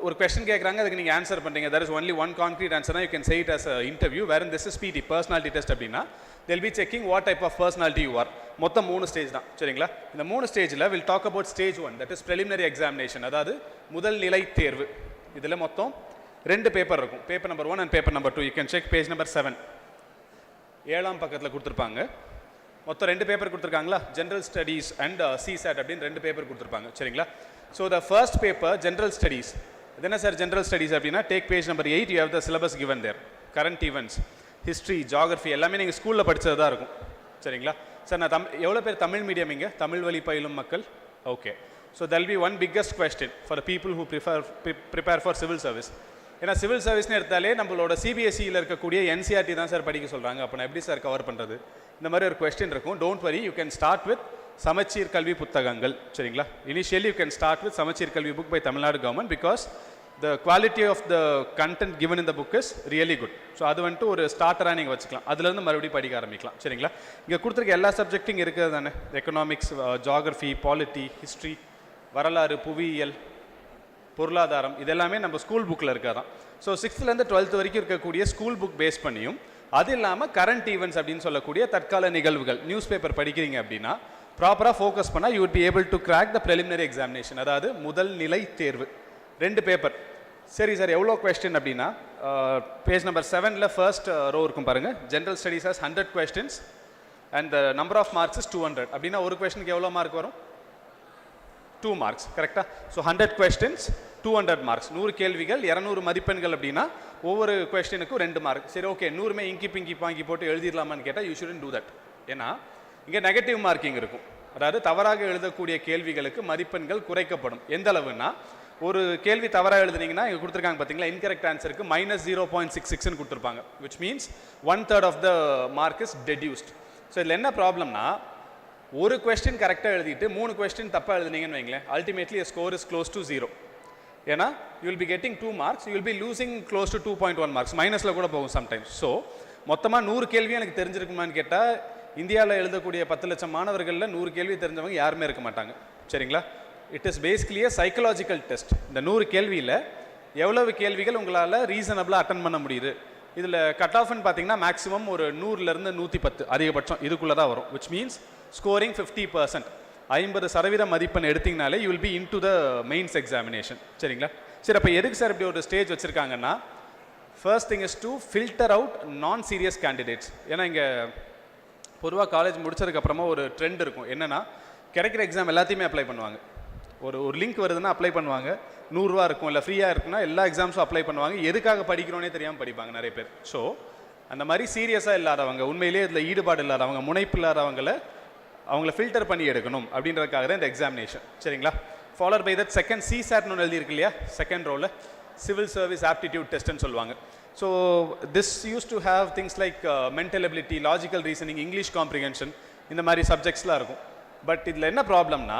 ஒரு கொஸ்டின் கேட்குறாங்க, அதுக்கு நீங்கள் ஆன்சர் பண்ணுறீங்க. There is only one concrete ஆன்சர்னா you can say it as a interview. Where this is PT personality test அப்படின்னா they'll be checking what type of personality you are. மொத்தம் 3 stage தான். சரிங்களா? இந்த 3 ஸ்டேஜில் will talk about stage 1, that is preliminary examination, அதாவது முதல் நிலை தேர்வு. இதில் மொத்தம் 2 பேப்பர் இருக்கும். Paper number 1 and paper number 2. You can check page number 7. 7ஆம் பக்கத்தில் கொடுத்துருப்பாங்க. மொத்தம் 2 பேப்பர் கொடுத்துருக்காங்களா, ஜென்ரல் ஸ்டடீஸ் அண்ட் சிசாட் அப்படின்னு 2 பேப்பர் கொடுத்துருப்பாங்க. சரிங்களா? So the first paper general studies. இது என்ன சார் ஜென்ரல் ஸ்டடீஸ் அப்படின்னா take page number 8. You have the syllabus given there. Current events, history, geography எல்லாமே நீங்கள் ஸ்கூலில் படித்தது தான் இருக்கும். சரிங்களா? சார் நான் எவ்வளோ பேர் தமிழ் மீடியம் இங்கே, தமிழ் வழி பயிலும் மக்கள்? Okay. So there'll be one biggest question for people who prepare for civil service. ஏன்னா சிவில் சர்வீஸ்னு எடுத்தாலே நம்மளோட சிபிஎஸ்சியில் இருக்கக்கூடிய என்சிஆர்டி தான் சார் படிக்க சொல்கிறாங்க. அப்போ நான் எப்படி சார் கவர் பண்ணுறது? இந்த மாதிரி ஒரு கொஸ்டின் இருக்கும். Don't worry, you can start with சமச்சீர் கல்வி புத்தகங்கள். சரிங்களா? Initially you can start with சமச்சீர் கல்வி book by Tamil Nadu government because the quality of the content given in the book is really good. So அது வந்துட்டு ஒரு ஸ்டார்டராக நீங்கள் வச்சுக்கலாம். அதுலேருந்து மறுபடியும் படிக்க ஆரம்பிக்கலாம். சரிங்களா? இங்கே கொடுத்துருக்க எல்லா சப்ஜெக்டும் இருக்கிறது தானே. எக்கனாமிக்ஸ், ஜாகிரஃபி, பாலிட்டி, ஹிஸ்ட்ரி, வரலாறு, புவியியல், பொருளாதாரம், இதெல்லாமே நம்ம ஸ்கூல் புக்கில் இருக்காதான். ஸோ 6th-லேருந்து 12th வரைக்கும் இருக்கக்கூடிய ஸ்கூல் புக் பேஸ் பண்ணியும், அது இல்லாமல் கரண்ட் ஈவெண்ட்ஸ் அப்படின்னு சொல்லக்கூடிய தற்கால நிகழ்வுகள், நியூஸ் பேப்பர் படிக்கிறீங்க அப்படின்னா ப்ராப்பராக ஃபோக்கஸ் பண்ணால் you would be able to crack the preliminary examination, அதாவது முதல் நிலை தேர்வு. 2 பேப்பர். சரி சார் எவ்வளோ கொஸ்டின் அப்படின்னா பேஜ் நம்பர் 7ல் ஃபர்ஸ்ட் ரோ இருக்கும் பாருங்கள். General studies has 100 questions and the number of marks is 200. அப்படின்னா ஒரு கொஸ்டினுக்கு எவ்வளோ மார்க் வரும்? 2 marks. கரெக்டாக? So 100 questions 200 marks. 100 கேள்விகள் 200 மதிப்பெண்கள் அப்படின்னா ஒவ்வொரு கொஸ்டினுக்கும் 2 மார்க். சரி ஓகே, 100மே இங்கி பிங்கி பாங்கி போட்டு எழுதிடலாமான்னு கேட்டால் யூ ஷுடன்ட் டூ தட். ஏன்னா இங்கே நெகட்டிவ் மார்க்கிங் இருக்கும். அதாவது தவறாக எழுதக்கூடிய கேள்விகளுக்கு மதிப்பெண்கள் குறைக்கப்படும். எந்த அளவுன்னா, ஒரு கேள்வி தவறாக எழுதுனீங்கன்னா இங்கே கொடுத்துருக்காங்க பார்த்தீங்களா, இன்கரெக்ட் ஆன்சருக்கு -0.66ன்னு கொடுத்துருப்பாங்க. Which means 1/3 of the mark is deducted. So இதில் என்ன ப்ராப்ளம்னா, ஒரு கொஸ்டின் கரெக்டாக எழுதிட்டு 3 கொஸ்டின் தப்பாக எழுதுனீங்கன்னு வைங்களேன், ultimately score is close to 0. ஏன்னா you will be getting 2 marks, you will be losing close to 2.1 marks. மைனஸில் கூட போகும் சம்டைம்ஸ். ஸோ மொத்தமாக 100 கேள்வியும் எனக்கு தெரிஞ்சிருக்குமான்னு கேட்டால் இந்தியாவில் எழுதக்கூடிய 10 லட்சம் மாணவர்களில் 100 கேள்வி தெரிஞ்சவங்க யாருமே இருக்க மாட்டாங்க. சரிங்களா? It is basically a psychological test. இந்த 100 கேள்வியில் எவ்வளவு கேள்விகள் உங்களால் ரீசனபிளாக அட்டன் பண்ண முடியுது. இதில் கட் ஆஃப்னு பார்த்தீங்கன்னா மேக்ஸிமம் ஒரு 100லேருந்து 110 அதிகபட்சம் இதுக்குள்ளே தான் வரும். Which means scoring 50%. 50% மதிப்பெண் எடுத்திங்கனாலே you will be into the mains examination. சரிங்களா? சரி, அப்போ எதுக்கு சார் இப்படி ஒரு ஸ்டேஜ் வச்சுருக்காங்கன்னா, first thing is to filter out non serious candidates. ஏன்னா இங்கே பொதுவாக காலேஜ் முடிச்சதுக்கப்புறமா ஒரு ட்ரெண்ட் இருக்கும். என்னென்னா கிடைக்கிற எக்ஸாம் எல்லாத்தையுமே அப்ளை பண்ணுவாங்க. ஒரு லிங்க் வருதுன்னா அப்ளை பண்ணுவாங்க. 100 ரூபா இருக்கும், இல்லை ஃப்ரீயாக இருக்குன்னா எல்லா எக்ஸாம்ஸும் அப்ளை பண்ணுவாங்க. எதுக்காக படிக்கிறோன்னே தெரியாமல் படிப்பாங்க நிறைய பேர். ஸோ அந்த மாதிரி சீரியஸாக இல்லாதவங்க, உண்மையிலேயே இதில் ஈடுபாடு இல்லாதவங்க, முனைப்பு அவங்கள ஃபில்டர் பண்ணி எடுக்கணும் அப்படின்றதுக்காக தான் இந்த எக்ஸாமினேஷன். சரிங்களா? ஃபாலோட் பை தட் செகண்ட் சிசாட்னு ஒன்று எழுதியிருக்கு இல்லையா, செகண்ட் ரோவில் சிவில் சர்வீஸ் ஆப்டிடியூட் டெஸ்ட்னு சொல்லுவாங்க. So this use to have things like mental ability, logical reasoning, English comprehension, இந்த மாதிரி சப்ஜெக்ட்ஸ்லாம் இருக்கும். பட் இதில் என்ன ப்ராப்ளம்னா,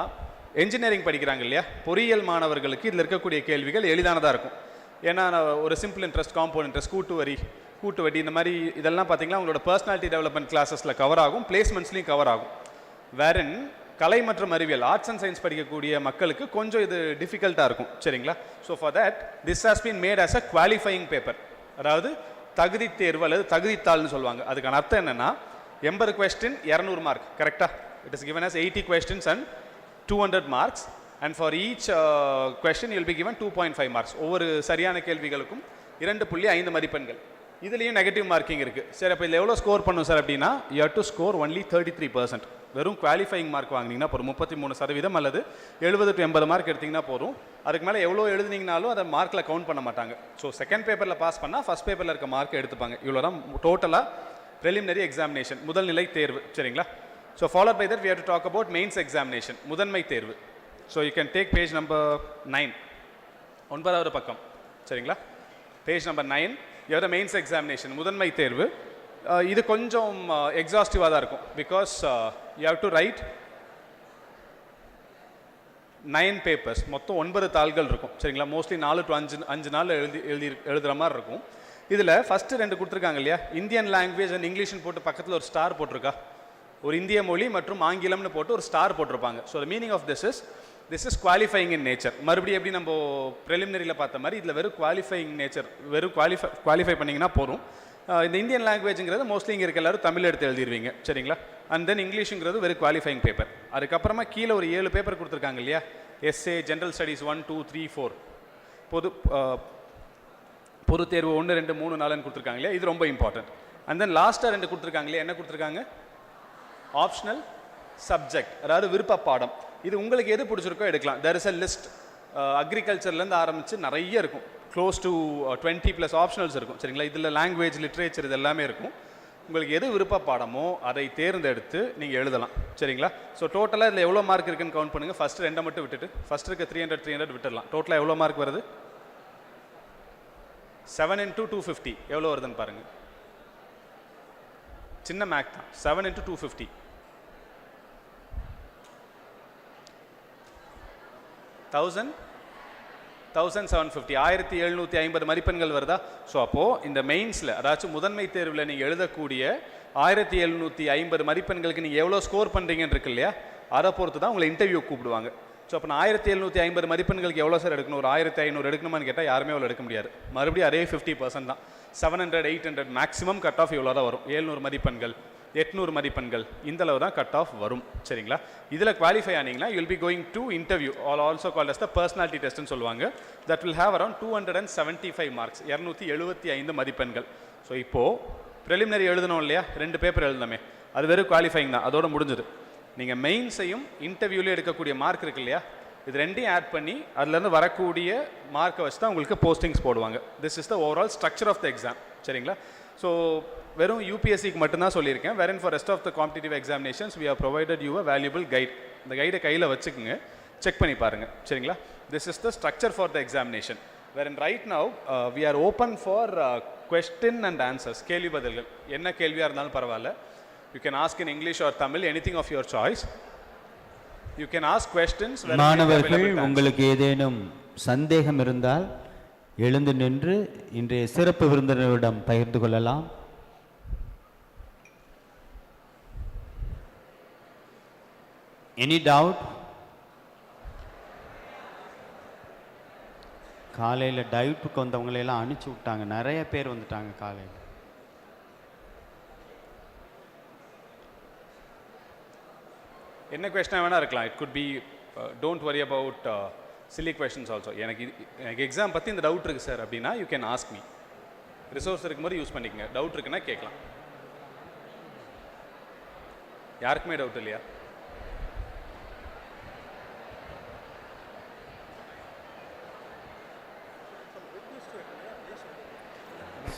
என்ஜினியரிங் படிக்கிறாங்க இல்லையா, பொறியியல் மாணவர்களுக்கு இதில் இருக்கக்கூடிய கேள்விகள் எளிதானதாக இருக்கும். ஏன்னா ஒரு சிம்பிள் இன்ட்ரெஸ்ட், காம்பவுண்ட் இன்ட்ரெஸ்ட், கூட்டு வட்டி, இந்த மாதிரி இதெல்லாம் பார்த்தீங்கன்னா உங்களோட பர்சனாலிட்டி டெவலப்மெண்ட் கிளாஸஸில் கவர் ஆகும், பிளேஸ்மெண்ட்ஸ்லையும் கவர் ஆகும். வேறன் கலை மற்றும் அறிவியல், ஆர்ட்ஸ் அண்ட் சயின்ஸ் படிக்கக்கூடிய மக்களுக்கு கொஞ்சம் இது டிஃபிகல்ட்டாக இருக்கும். சரிங்களா? So for that this has been made as a qualifying paper, அதாவது தகுதி தேர்வு அல்லது தகுதித்தாள்னு சொல்லுவாங்க. அதுக்கான அர்த்தம் என்னென்னா 80 கொஸ்டின் 200 மார்க். கரெக்டாக? It is given as 80 questions and 200 marks, and for each question you will be given 2.5 marks. ஒவ்வொரு சரியான கேள்விகளுக்கும் 2.5 மதிப்பெண்கள். இதுலேயும் நெகட்டிவ் மார்க்கிங் இருக்குது. சரி, அப்போ இதில் எவ்வளோ ஸ்கோர் பண்ணும் சார் அப்படின்னா, you have to score only 33%. வெறும் குவாலிஃபைங் மார்க் வாங்கினீங்கன்னா ஒரு 33% அல்லது 70 to 80 மார்க் எடுத்திங்கன்னா போதும். அதுக்கு மேலே எவ்வளோ எழுதுனீங்கனாலும் அதை மார்க்கில் கவுண்ட் பண்ண மாட்டாங்க. ஸோ செகண்ட் பேப்பரில் பாஸ் பண்ணால் ஃபஸ்ட் பேப்பரில் இருக்க மார்க் எடுத்துப்பாங்க. இவ்வளோ தான் டோட்டலாக ப்ரிலிமினரி எக்ஸாமினேஷன், முதல் நிலை தேர்வு. சரிங்களா? So followed by that we have to talk about mains examination, முதன்மை தேர்வு. So you can take page number 9, 9வது பக்கம். சரிங்களா? Page number 9, you have the mains examination, முதன்மை தேர்வு. இது கொஞ்சம் எக்ஸாஸ்டிவாக தான் இருக்கும். Because you have to write 9 papers, மொத்தம் 9 தாள்கள் இருக்கும். சரிங்களா? மோஸ்ட்லி 4 to 5 நாள் எழுதுகிற மாதிரி இருக்கும். இதில் ஃபஸ்ட்டு 2 கொடுத்துருக்காங்க இல்லையா, இந்தியன் லாங்குவேஜ் அண்ட் இங்கிலீஷ்னு போட்டு பக்கத்தில் ஒரு ஸ்டார் போட்டிருக்கா, ஒரு இந்திய மொழி மற்றும் ஆங்கிலம்னு போட்டு ஒரு ஸ்டார் போட்டிருப்பாங்க. So the meaning of this is qualifying in nature. மறுபடியும் எப்படி நம்ம ப்ரிலிமினரியில் பார்த்த மாதிரி இதில் வெறும் குவாலிஃபைங் நேச்சர், வெறும் குவாலிஃபை பண்ணிங்கன்னா போதும். இந்த இந்தியன் லாங்குவேஜுங்கிறது மோஸ்ட்லி இங்கே இருக்க எல்லாரும் தமிழ் எடுத்து எழுதிடுவீங்க. சரிங்களா? அண்ட் தென் இங்கிலீஷுங்கிறது வெறும் குவாலிஃபைங் பேப்பர். அதுக்கப்புறமா கீழே ஒரு 7 பேப்பர் கொடுத்துருக்காங்க இல்லையா, எஸ்ஏ, ஜென்ரல் ஸ்டடீஸ் 1, 2, 3, 4, பொது தேர்வு 1, 2, 3, 4 கொடுத்துருக்காங்க இல்லையா, இது ரொம்ப இம்பார்ட்டன்ட். அண்ட் தென் லாஸ்ட்டாக 2 கொடுத்துருக்காங்க இல்லையா, என்ன கொடுத்துருக்காங்க, ஆப்ஷனல் சப்ஜெக்ட், அதாவது விருப்ப பாடம். இது உங்களுக்கு எது பிடிச்சிருக்கோ எடுக்கலாம். There is a list. அக்ரிகல்ச்சர்லேருந்து ஆரம்பித்து நிறைய இருக்கும், க்ளோஸ் டு 20+ ஆப்ஷனல்ஸ் இருக்கும். சரிங்களா? இதில் லாங்குவேஜ், லிட்ரேச்சர் இது எல்லாமே இருக்கும். உங்களுக்கு எது விருப்ப பாடமோ அதை தேர்ந்தெடுத்து நீங்கள் எழுதலாம். சரிங்களா? ஸோ டோட்டலாக இதில் எவ்வளோ மார்க் இருக்குன்னு கவுண்ட் பண்ணுங்கள். ஃபஸ்ட்டு 2 மட்டும் விட்டுட்டு, ஃபஸ்ட் இருக்க 300 விட்டுடலாம். டோட்டலாக எவ்வளோ மார்க் வருது? 7 into 250 எவ்வளோ வருதுன்னு பாருங்கள். சின்ன மேக் தான். 7 into 250 1750, 1750 மதிப்பெண்கள் வருதா? ஸோ அப்போது இந்த மெயின்ஸில், அதாச்சும் முதன்மை தேர்வில் நீங்கள் எழுதக்கூடிய 1750 மதிப்பெண்களுக்கு நீங்கள் எவ்வளோ ஸ்கோர் பண்ணுறீங்கன்னு இருக்கு இல்லையா, அதை பொறுத்து தான் உங்களை இன்டர்வியூ கூப்பிடுவாங்க. ஸோ அப்போ நான் 1750 மதிப்பெண்களுக்கு எவ்வளோ சார் எடுக்கணும், ஒரு 1500 எடுக்கணுமான்னு கேட்டால் யாருமே அவ்வளோ எடுக்க முடியாது. மறுபடியும் அதே 50% தான். 700, 800 மேக்ஸிமம் கட் ஆஃப் இவ்வளோ தான் வரும். 700 மதிப்பெண்கள், 800 மதிப்பெண்கள், இந்த அளவு தான் கட் ஆஃப் வரும். சரிங்களா? இதில் குவாலிஃபை ஆனீங்கன்னா you'll be going to interview, also called as the personality டெஸ்ட்னு சொல்லுவாங்க. That will have around 275 marks, 275 மதிப்பெண்கள். ஸோ இப்போது ப்ரிலிமினரி எழுதணும் இல்லையா, 2 பேப்பர் எழுதணுமே, அது வெறும் குவாலிஃபைங் தான், அதோட முடிஞ்சுது. நீங்கள் மெயின்ஸையும் இன்டர்வியூலையும் எடுக்கக்கூடிய மார்க் இருக்கு இல்லையா, இது 2ஐயும் ஆட் பண்ணி அதுலேருந்து வரக்கூடிய மார்க்கை வச்சு தான் உங்களுக்கு போஸ்டிங்ஸ் போடுவாங்க. This is the overall structure of the exam. சரிங்களா? ஸோ வெறும் யூபிஎஸ்சிக்கு மட்டும்தான் சொல்லியிருக்கேன். Wherein for rest of the competitive examinations we have provided you a valuable guide. இந்த கைடை கையில் வச்சுக்கோங்க, செக் பண்ணி பாருங்கள். சரிங்களா? This is the structure for the examination. Wherein right now we are open for question and answers, கேள்வி பதில்கள். என்ன கேள்வியாக இருந்தாலும் பரவாயில்ல. You can ask in English or Tamil, anything of your choice. You can ask questions. மாணவர்கள், உங்களுக்கு ஏதேனும் சந்தேகம் இருந்தால் எழுந்து நின்று இன்றைய சிறப்பு விருந்தினரிடம் பகிர்ந்து கொள்ளலாம். Any doubt? காலையில் டயட்டுக்கு வந்தவங்களையெல்லாம் அனுப்பிச்சி விட்டாங்க, நிறைய பேர் வந்துட்டாங்க காலையில். என்ன கொஸ்டினாக வேணால் இருக்கலாம். It could be, don't worry about chilli questions also. எனக்கு எக்ஸாம் பற்றி இந்த டவுட் இருக்குது சார் அப்படின்னா you can ask me. Resource இருக்கும்போது யூஸ் பண்ணிக்கங்க. டவுட் இருக்குன்னா கேட்கலாம். யாருக்குமே டவுட் இல்லையா?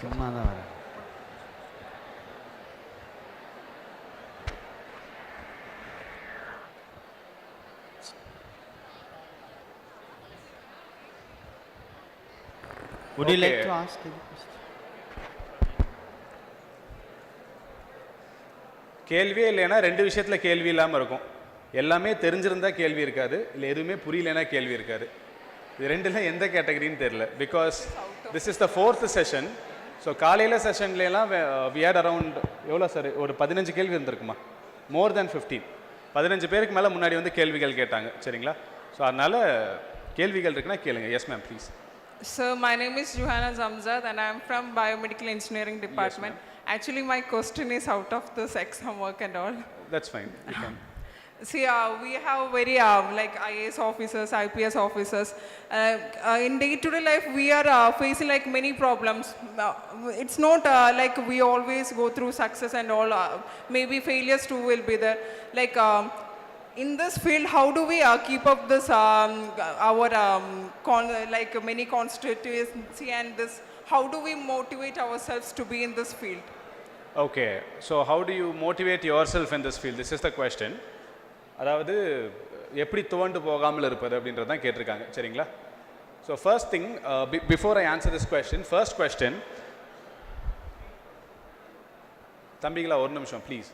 சும்மா தான் வரேன். Would you like Okay. to ask any question? கேள்வியே இல்லைன்னா ரெண்டு விஷயத்தில் கேள்வி இல்லாமல் இருக்கும். எல்லாமே தெரிஞ்சிருந்தா கேள்வி இருக்காது, இல்லை எதுவுமே புரியலனா கேள்வி இருக்காது. இது ரெண்டுல எந்த கேட்டகரின்னு தெரியல. Because this is the 4th session. So காலையில் செஷன்லாம் வி ஹேட் அரவுண்ட் எவ்வளோ சார், ஒரு 15 கேள்வி இருந்திருக்குமா? மோர் தேன் 15. 15 பேருக்கு மேலே முன்னாடி வந்து கேள்விகள் கேட்டாங்க. சரிங்களா? ஸோ அதனால் கேள்விகள் இருக்குன்னா கேளுங்க. Yes ma'am please. Sir, my name is Johanna Zamzad and I am from Biomedical Engineering Department. Actually, my question is out of this exam work and all. That's fine. You can. See, we have very like IAS officers, IPS officers. In day-to-day life, we are facing like many problems. It's not like we always go through success and all. Maybe failures too will be there. Like in this field, how do we keep up this our like many constituency and this? How do we motivate ourselves to be in this field? Okay. So how do you motivate yourself in this field? This is the question. அதாவது எப்படி துவண்டு போகாமல் இருப்பது அப்படின்றது தான் கேட்டிருக்காங்க. சரிங்களா? So first thing, before I answer this question, first question, தம்பிங்களா ஒரு நிமிஷம் please.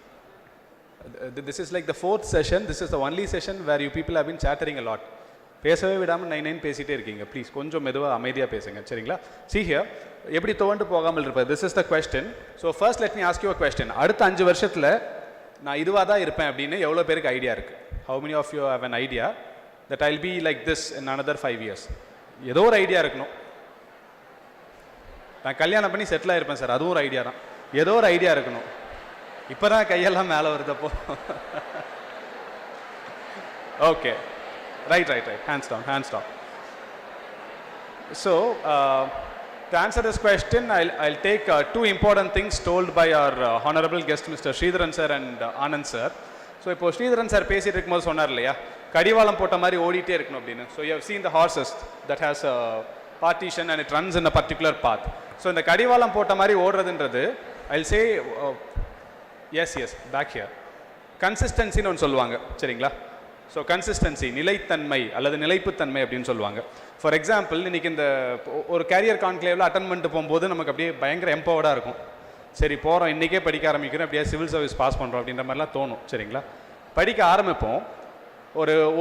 This is like the 4th session. This is the only session where you people have been chattering a lot. பேசவே விடாமல் 9 பேசிகிட்டே இருக்கீங்க. ப்ளீஸ் கொஞ்சம் மெதுவாக அமைதியாக பேசுங்க. சரிங்களா? See here, எப்படி துவண்டு போகாமல் இருப்பது, this is the question. So first let me ask you a question. அடுத்த 5 வருஷத்தில் நான் இதுவாக தான் இருப்பேன் அப்படின்னு எவ்வளோ பேருக்கு ஐடியா இருக்குது? How many of you have an idea that I'll be like this in another 5 years? ஏதோ ஒரு ஐடியா இருக்கணும். நான் கல்யாணம் பண்ணி செட்டில் ஆகிருப்பேன் சார், அதுவும் ஒரு ஐடியா தான். ஏதோ ஒரு ஐடியா இருக்கணும். இப்போ தான் கையெல்லாம் மேலே வருதப்போ. Okay, right. Hands down. So, to answer this question, I'll take 2 important things told by our honorable guest, Mr. Sridharan sir and Anand sir. So, இப்போ ஸ்ரீதரன் சார் பேசிட்டு இருக்கும்போது சொன்னார் இல்லையா, கடிவாளம் போட்ட மாதிரி ஓடிட்டே இருக்கணும் அப்படின்னு. So you have seen the horses that has a partition and it runs in a particular path. So இந்த கடிவாளம் போட்ட மாதிரி ஓடுறதுன்றது, I'll say as back here, கன்சிஸ்டன்சின்னு ஒன்று சொல்லுவாங்க. சரிங்களா? ஸோ கன்சிஸ்டன்சி, நிலைத்தன்மை அல்லது நிலைப்புத்தன்மை அப்படின்னு சொல்லுவாங்க. ஃபார் எக்ஸாம்பிள், இன்றைக்கி இந்த ஒரு கேரியர் கான்க்ளேவில் அட்டன் பண்ணிட்டு போகும்போது நமக்கு அப்படியே பயங்கர எம்பவர்டாக இருக்கும். சரி போகிறோம், இன்றைக்கே படிக்க ஆரம்பிக்கிறோம், அப்படியே சிவில் சர்வீஸ் பாஸ் பண்ணுறோம் அப்படின்ற மாதிரிலாம் தோணும். சரிங்களா? படிக்க ஆரம்பிப்போம்,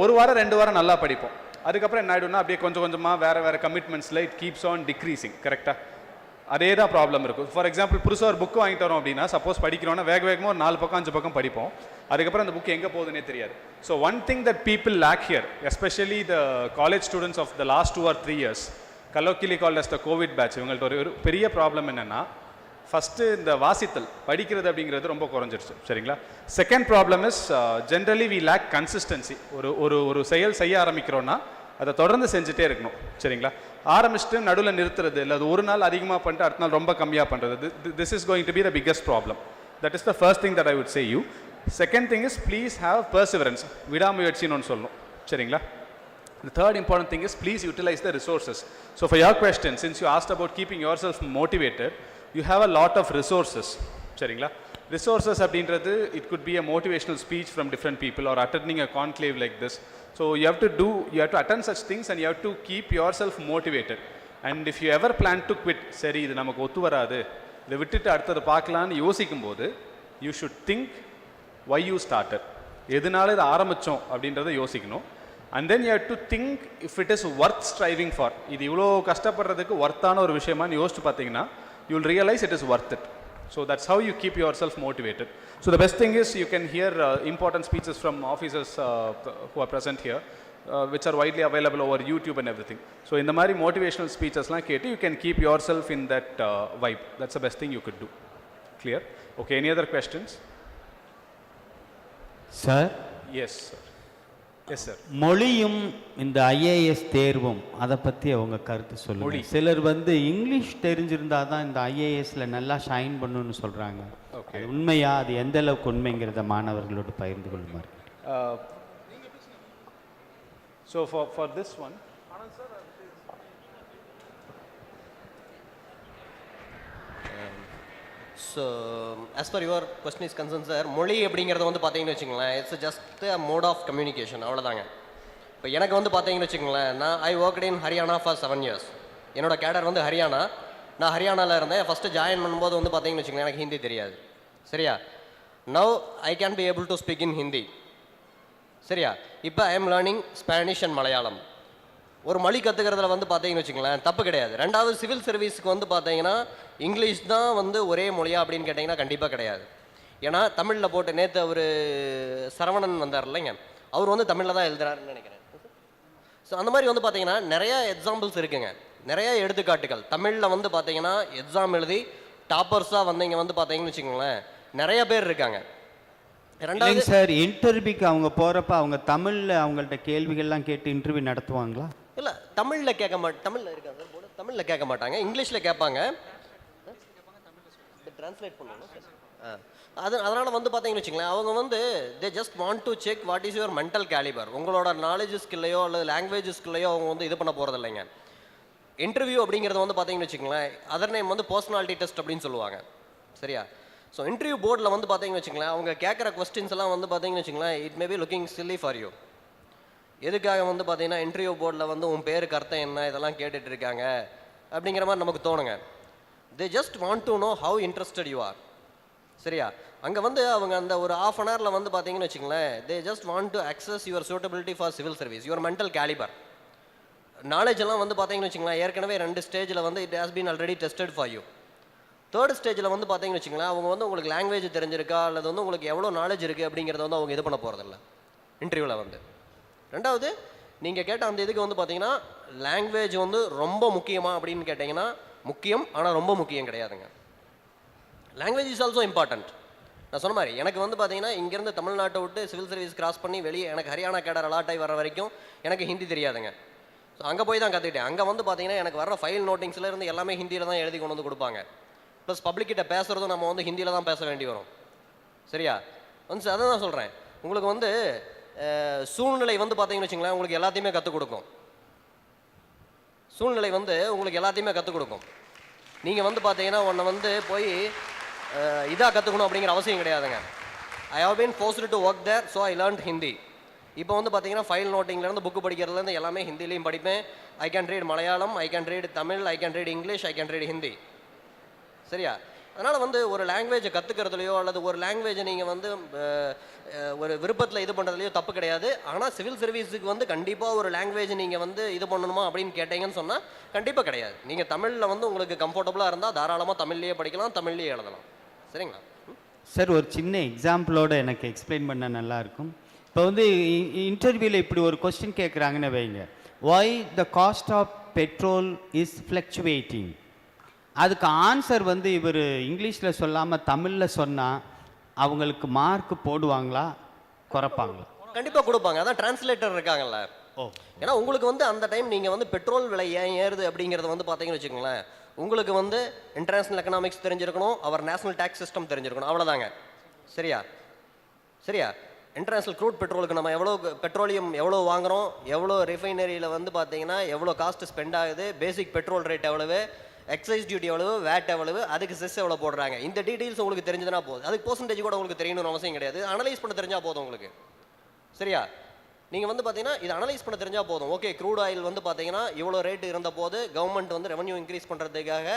ஒரு வாரம் 2 வாரம் நல்லா படிப்போம். அதுக்கப்புறம் என்ன ஆகிடும்னா அப்படியே கொஞ்சம் கொஞ்சமாக வேறு கமிட்மெண்ட்ஸில் இட் கீப்ஸ் ஆன் டிக்ரீசிங். கரெக்டாக? அதே தான் ப்ராப்ளம் இருக்கும். ஃபார் எக்ஸாம்பிள், புதுசாக ஒரு புக்கு வாங்கிட்டு வரோம் அப்படின்னா, சப்போஸ் படிக்கிறோன்னா வேகமாக ஒரு 4 பக்கம் 5 பக்கம் படிப்போம். அதுக்கப்புறம் அந்த புக்கு எங்கே போகுதுன்னே தெரியாது. So one thing that people lack here, especially the college students of the last 2 or 3 years, colloquially called as the COVID batch, இவங்கள்ட்ட ஒரு பெரிய ப்ராப்ளம் என்னென்னா, ஃபஸ்ட்டு இந்த வாசித்தல், படிக்கிறது அப்படிங்கிறது ரொம்ப குறைஞ்சிருச்சு. சரிங்களா? Second problem is generally we lack consistency. ஒரு செயல் செய்ய ஆரம்பிக்கிறோன்னா அதை தொடர்ந்து செஞ்சுட்டே இருக்கணும். சரிங்களா? ஆரம்பிச்சுட்டு நடுவில் நிறுத்துறது, இல்லை அது ஒரு நாள் அதிகமாக பண்ணிட்டு அடுத்த நாள் ரொம்ப கம்மியாக பண்ணுறது, this is going to be the biggest problem. That is the first thing that I would say you. Second thing is please have perseverance, விடாமுயற்சின்னு ஒன்று சொல்லணும். சரிங்களா? The third important thing is please utilize the resources. So for your question, since you asked about keeping yourself motivated, you have a lot of resources. சரிங்களா? Resources அப்படின்றது, it could be a motivational speech from different people or attending a conclave like this. So you have to attend such things and you have to keep yourself motivated. And if you ever plan to quit, சரி இது நமக்கு ஒத்து வராது, இதை விட்டுட்டு அடுத்தது பார்க்கலான்னு யோசிக்கும் போது, you should think why you started. எதனால இதை ஆரம்பித்தோம் அப்படின்றத யோசிக்கணும். And then you have to think if it is worth striving for. இது இவ்வளோ கஷ்டப்படுறதுக்கு ஒர்த்தான ஒரு விஷயமானு யோசிச்சு பார்த்தீங்கன்னா, you will realize it is worth it. So that's how you keep yourself motivated. So the best thing is you can hear important speeches from officers who are present here, which are widely available over YouTube and everything. So in the mari motivational speeches la ketu, you can keep yourself in that vibe. That's the best thing you could do. Clear? Okay, any other questions? Sir? Yes, sir. Yes, sir. மொழியும் இந்த IAS தேர்வும் அதை பற்றி அவங்க கருத்து சொல்லுங்க. சிலர் வந்து இங்கிலீஷ் தெரிஞ்சிருந்தா தான் இந்த ஐஏஎஸ்ல நல்லா ஷைன் பண்ணணும்னு சொல்கிறாங்க. Okay. அது உண்மையா, அது எந்த அளவுக்கு உண்மைங்கிறத மாணவர்களோடு பகிர்ந்து கொள்ளுமாறு. So for this one, so as per your question is concerned sir, மொழி அப்படிங்கிறத வந்து பார்த்தீங்கன்னு வச்சுங்களேன், it's just a mode of communication, அவ்வளோதாங்க. இப்போ எனக்கு வந்து பார்த்தீங்கன்னு வச்சுங்களேன், நான் I worked in Haryana for 7 years. என்னோட கேடர் வந்து ஹரியானா. நான் ஹரியானாவில் இருந்தேன். ஃபஸ்ட்டு ஜாயின் பண்ணும்போது வந்து பார்த்தீங்கன்னு வச்சுங்களேன், எனக்கு ஹிந்தி தெரியாது. சரியா? Now I can be able to speak in Hindi. சரியா? இப்போ I am learning Spanish and Malayalam. ஒரு மொழி கற்றுக்கிறதுல வந்து பார்த்தீங்கன்னு வச்சுங்களேன், தப்பு கிடையாது. ரெண்டாவது, சிவில் சர்வீஸுக்கு வந்து பார்த்தீங்கன்னா இங்கிலீஷ் தான் வந்து ஒரே மொழியா அப்படின்னு கேட்டிங்கன்னா கண்டிப்பாக கிடையாது. ஏன்னா தமிழில் போட்டு நேற்று அவர் சரவணன் வந்தார் இல்லைங்க, அவர் வந்து தமிழில் தான் எழுதுறாருன்னு நினைக்கிறேன். ஸோ அந்த மாதிரி வந்து பார்த்தீங்கன்னா நிறையா எக்ஸாம்பிள்ஸ் இருக்குங்க, நிறையா எடுத்துக்காட்டுகள். தமிழில் வந்து பார்த்தீங்கன்னா எக்ஸாம் எழுதி டாப்பர்ஸாக வந்து இங்கே வந்து பார்த்தீங்கன்னு வச்சுக்கோங்களேன் நிறைய பேர் இருக்காங்க. ரெண்டாவது சார், இன்டர்வியூக்கு அவங்க போகிறப்ப அவங்க தமிழில் அவங்கள்ட்ட கேள்விகள்லாம் கேட்டு இன்டர்வியூ நடத்துவாங்களா? இல்லை, தமிழில் கேட்க தமிழில் இருக்காங்க சார், போர்டு தமிழில் கேட்க மாட்டாங்க, இங்கிலீஷில் கேட்பாங்க. ட்ரான்ஸ்லேட் பண்ணணும் சார். அதனால் வந்து பார்த்தீங்கன்னு வச்சுங்களேன், அவங்க வந்து தே just want to check what is your mental calibre. உங்களோட நாலேஜ் ஸ்கில்லையோ அல்லது லாங்குவேஜ் ஸ்கில்லையோ அவங்க வந்து இது பண்ண போகிறது இல்லைங்க. இன்டர்வியூ அப்படிங்கிறது வந்து பார்த்தீங்கன்னு வச்சுங்களேன், அதர் நேம் வந்து பர்சனாலிட்டி டெஸ்ட் அப்படின்னு சொல்லுவாங்க. சரியா? ஸோ இன்டர்வியூ போர்டில் வந்து பார்த்தீங்கன்னு வச்சுங்களேன், அவங்க கேட்குற கொஸ்டின்ஸ் எல்லாம் வந்து பார்த்தீங்கன்னு வச்சுங்களேன், it may be looking chilli for you. எதுக்காக வந்து பார்த்தீங்கன்னா இன்டர்வியூ போர்டில் வந்து உன் பேருக்கு அர்த்தம் என்ன இதெல்லாம் கேட்டுட்டு இருக்காங்க அப்படிங்கிற மாதிரி நமக்கு தோணுங்க. They just want to know how interested you are. சரியா? அங்கே வந்து அவங்க அந்த ஒரு ½ an hourல வந்து பார்த்தீங்கன்னு வச்சுங்களேன், தே just want to access your suitability for civil service, your mental calibre. Knowledge எல்லாம் வந்து பார்த்தீங்கன்னு வச்சுங்களேன், ஏற்கனவே 2 ஸ்டேஜில் வந்து it has been already tested for you. 3rd ஸ்டேஜில் வந்து பார்த்தீங்கன்னு வச்சுங்களேன், அவங்க வந்து உங்களுக்கு லாங்குவேஜ் தெரிஞ்சிருக்கா அல்லது வந்து உங்களுக்கு எவ்வளோ நாலேஜ் இருக்குது அப்படிங்கிறத வந்து அவங்க இது பண்ண போகிறதில்ல இன்டர்வியூவில் வந்து. ரெண்டாவது, நீங்கள் கேட்ட அந்த இதுக்கு வந்து பார்த்தீங்கன்னா லாங்குவேஜ் வந்து ரொம்ப முக்கியமா அப்படின்னு கேட்டிங்கன்னா முக்கியம், ஆனால் ரொம்ப முக்கியம் கிடையாதுங்க. Language is also important. நான் சொன்ன மாதிரி எனக்கு வந்து பார்த்தீங்கன்னா இங்கேருந்து தமிழ்நாட்டை விட்டு சிவில் சர்வீஸ் கிராஸ் பண்ணி வெளியே எனக்கு ஹரியானா கேடர் அலாட் ஆகி வர வரைக்கும் எனக்கு ஹிந்தி தெரியாதுங்க. ஸோ அங்கே போய் தான் கற்றுக்கிட்டேன். அங்கே வந்து பார்த்தீங்கன்னா எனக்கு வர ஃபைல் நோட்டிங்ஸில் இருந்து எல்லாமே ஹிந்தியில் தான் எழுதி கொண்டு வந்து கொடுப்பாங்க. ப்ளஸ் பப்ளிக்கிட்ட பேசுகிறதும் நம்ம வந்து ஹிந்தியில் தான் பேச வேண்டி வரும். சரியா? வந்து அதை தான் சொல்கிறேன், உங்களுக்கு வந்து சூழ்நிலை வந்து பார்த்தீங்கன்னு வச்சுங்களேன் உங்களுக்கு எல்லாத்தையுமே கற்றுக் கொடுக்கும். சூழ்நிலை வந்து உங்களுக்கு எல்லாத்தையுமே கற்றுக் கொடுக்கும். நீங்கள் வந்து பார்த்தீங்கன்னா உன்னை வந்து போய் இதாக கற்றுக்கணும் அப்படிங்கிற அவசியம் கிடையாதுங்க. I have been forced to work there, so I learnt Hindi. இப்போ வந்து பார்த்தீங்கன்னா ஃபைல் நோட்டிங்லேருந்து புக்கு படிக்கிறதுலேருந்து எல்லாமே ஹிந்திலையும் படிப்பேன். I can read Malayalam, I can read Tamil, I can read English, I can read Hindi. சரியா? அதனால் வந்து ஒரு லாங்குவேஜை கற்றுக்கிறதுலையோ அல்லது ஒரு லாங்குவேஜை நீங்கள் வந்து ஒரு விருப்பத்தில் இது பண்ணுறதுலையோ தப்பு கிடையாது. ஆனால் சிவில் சர்வீஸுக்கு வந்து கண்டிப்பாக ஒரு லாங்குவேஜ் நீங்கள் வந்து இது பண்ணணுமா அப்படின்னு கேட்டீங்கன்னு சொன்னால் கண்டிப்பாக கிடையாது. நீங்கள் தமிழில் வந்து உங்களுக்கு கம்ஃபர்டபுளாக இருந்தால் தாராளமாக தமிழ்லேயே படிக்கலாம், தமிழ்லேயே எழுதலாம். சரிங்களா சார்? ஒரு சின்ன எக்ஸாம்பிளோட எனக்கு எக்ஸ்பிளைன் பண்ண நல்லாயிருக்கும். இப்போ வந்து இன்டர்வியூவில் இப்படி ஒரு கொஸ்டின் கேட்குறாங்கன்னு வைங்க, why the cost of petrol is fluctuating. அதுக்கு ஆன்சர் வந்து இவர் இங்கிலீஷில் சொல்லாமல் தமிழில் சொன்னால் அவங்களுக்கு மார்க் போடுவாங்களா குறைப்பாங்களா? கண்டிப்பாக கொடுப்பாங்க. அதான் டிரான்ஸ்லேட்டர் இருக்காங்கல்ல. ஏன்னா உங்களுக்கு வந்து அந்த டைம் நீங்கள் வந்து பெட்ரோல் விலை ஏன் ஏறுது அப்படிங்கிறது வந்து பார்த்தீங்கன்னு வச்சுக்கோங்களேன், உங்களுக்கு வந்து இன்டர்நேஷ்னல் எக்கனாமிக்ஸ் தெரிஞ்சிருக்கணும், அவர் நேஷனல் டேக்ஸ் சிஸ்டம் தெரிஞ்சிருக்கணும், அவ்வளோதாங்க. சரியா? சரியா? இன்டர்நேஷ்னல் க்ரூட் பெட்ரோலுக்கு நம்ம எவ்வளோ பெட்ரோலியம் எவ்வளோ வாங்குகிறோம், எவ்வளோ ரிஃபைனரியில் வந்து பார்த்தீங்கன்னா எவ்வளோ காஸ்ட் ஸ்பெண்ட் ஆகுது, பேசிக் பெட்ரோல் ரேட் எவ்வளவு, எக்ஸைஸ் டியூட்டி எவ்வளவு, வேட் எவ்வளவு, அதுக்கு செஸ் எவ்வளோ போடுறாங்க, இந்த டீட்டெயில்ஸ் உங்களுக்கு தெரிஞ்சதுனா போதும். அதுக்கு பர்சன்டேஜ் கூட உங்களுக்கு தெரியணும்னு அவசியம் கிடையாது. அனலைஸ் பண்ண தெரிஞ்சால் போதும் உங்களுக்கு. சரியா? நீங்கள் வந்து பார்த்தீங்கன்னா இது அனலைஸ் பண்ண தெரிஞ்சால் போதும். ஓகே, க்ரூட் ஆயில் வந்து பார்த்தீங்கன்னா இவ்வளோ ரேட் இருந்த போது கவர்மெண்ட் வந்து ரெவன்யூ இன்க்ரீஸ் பண்ணுறதுக்காக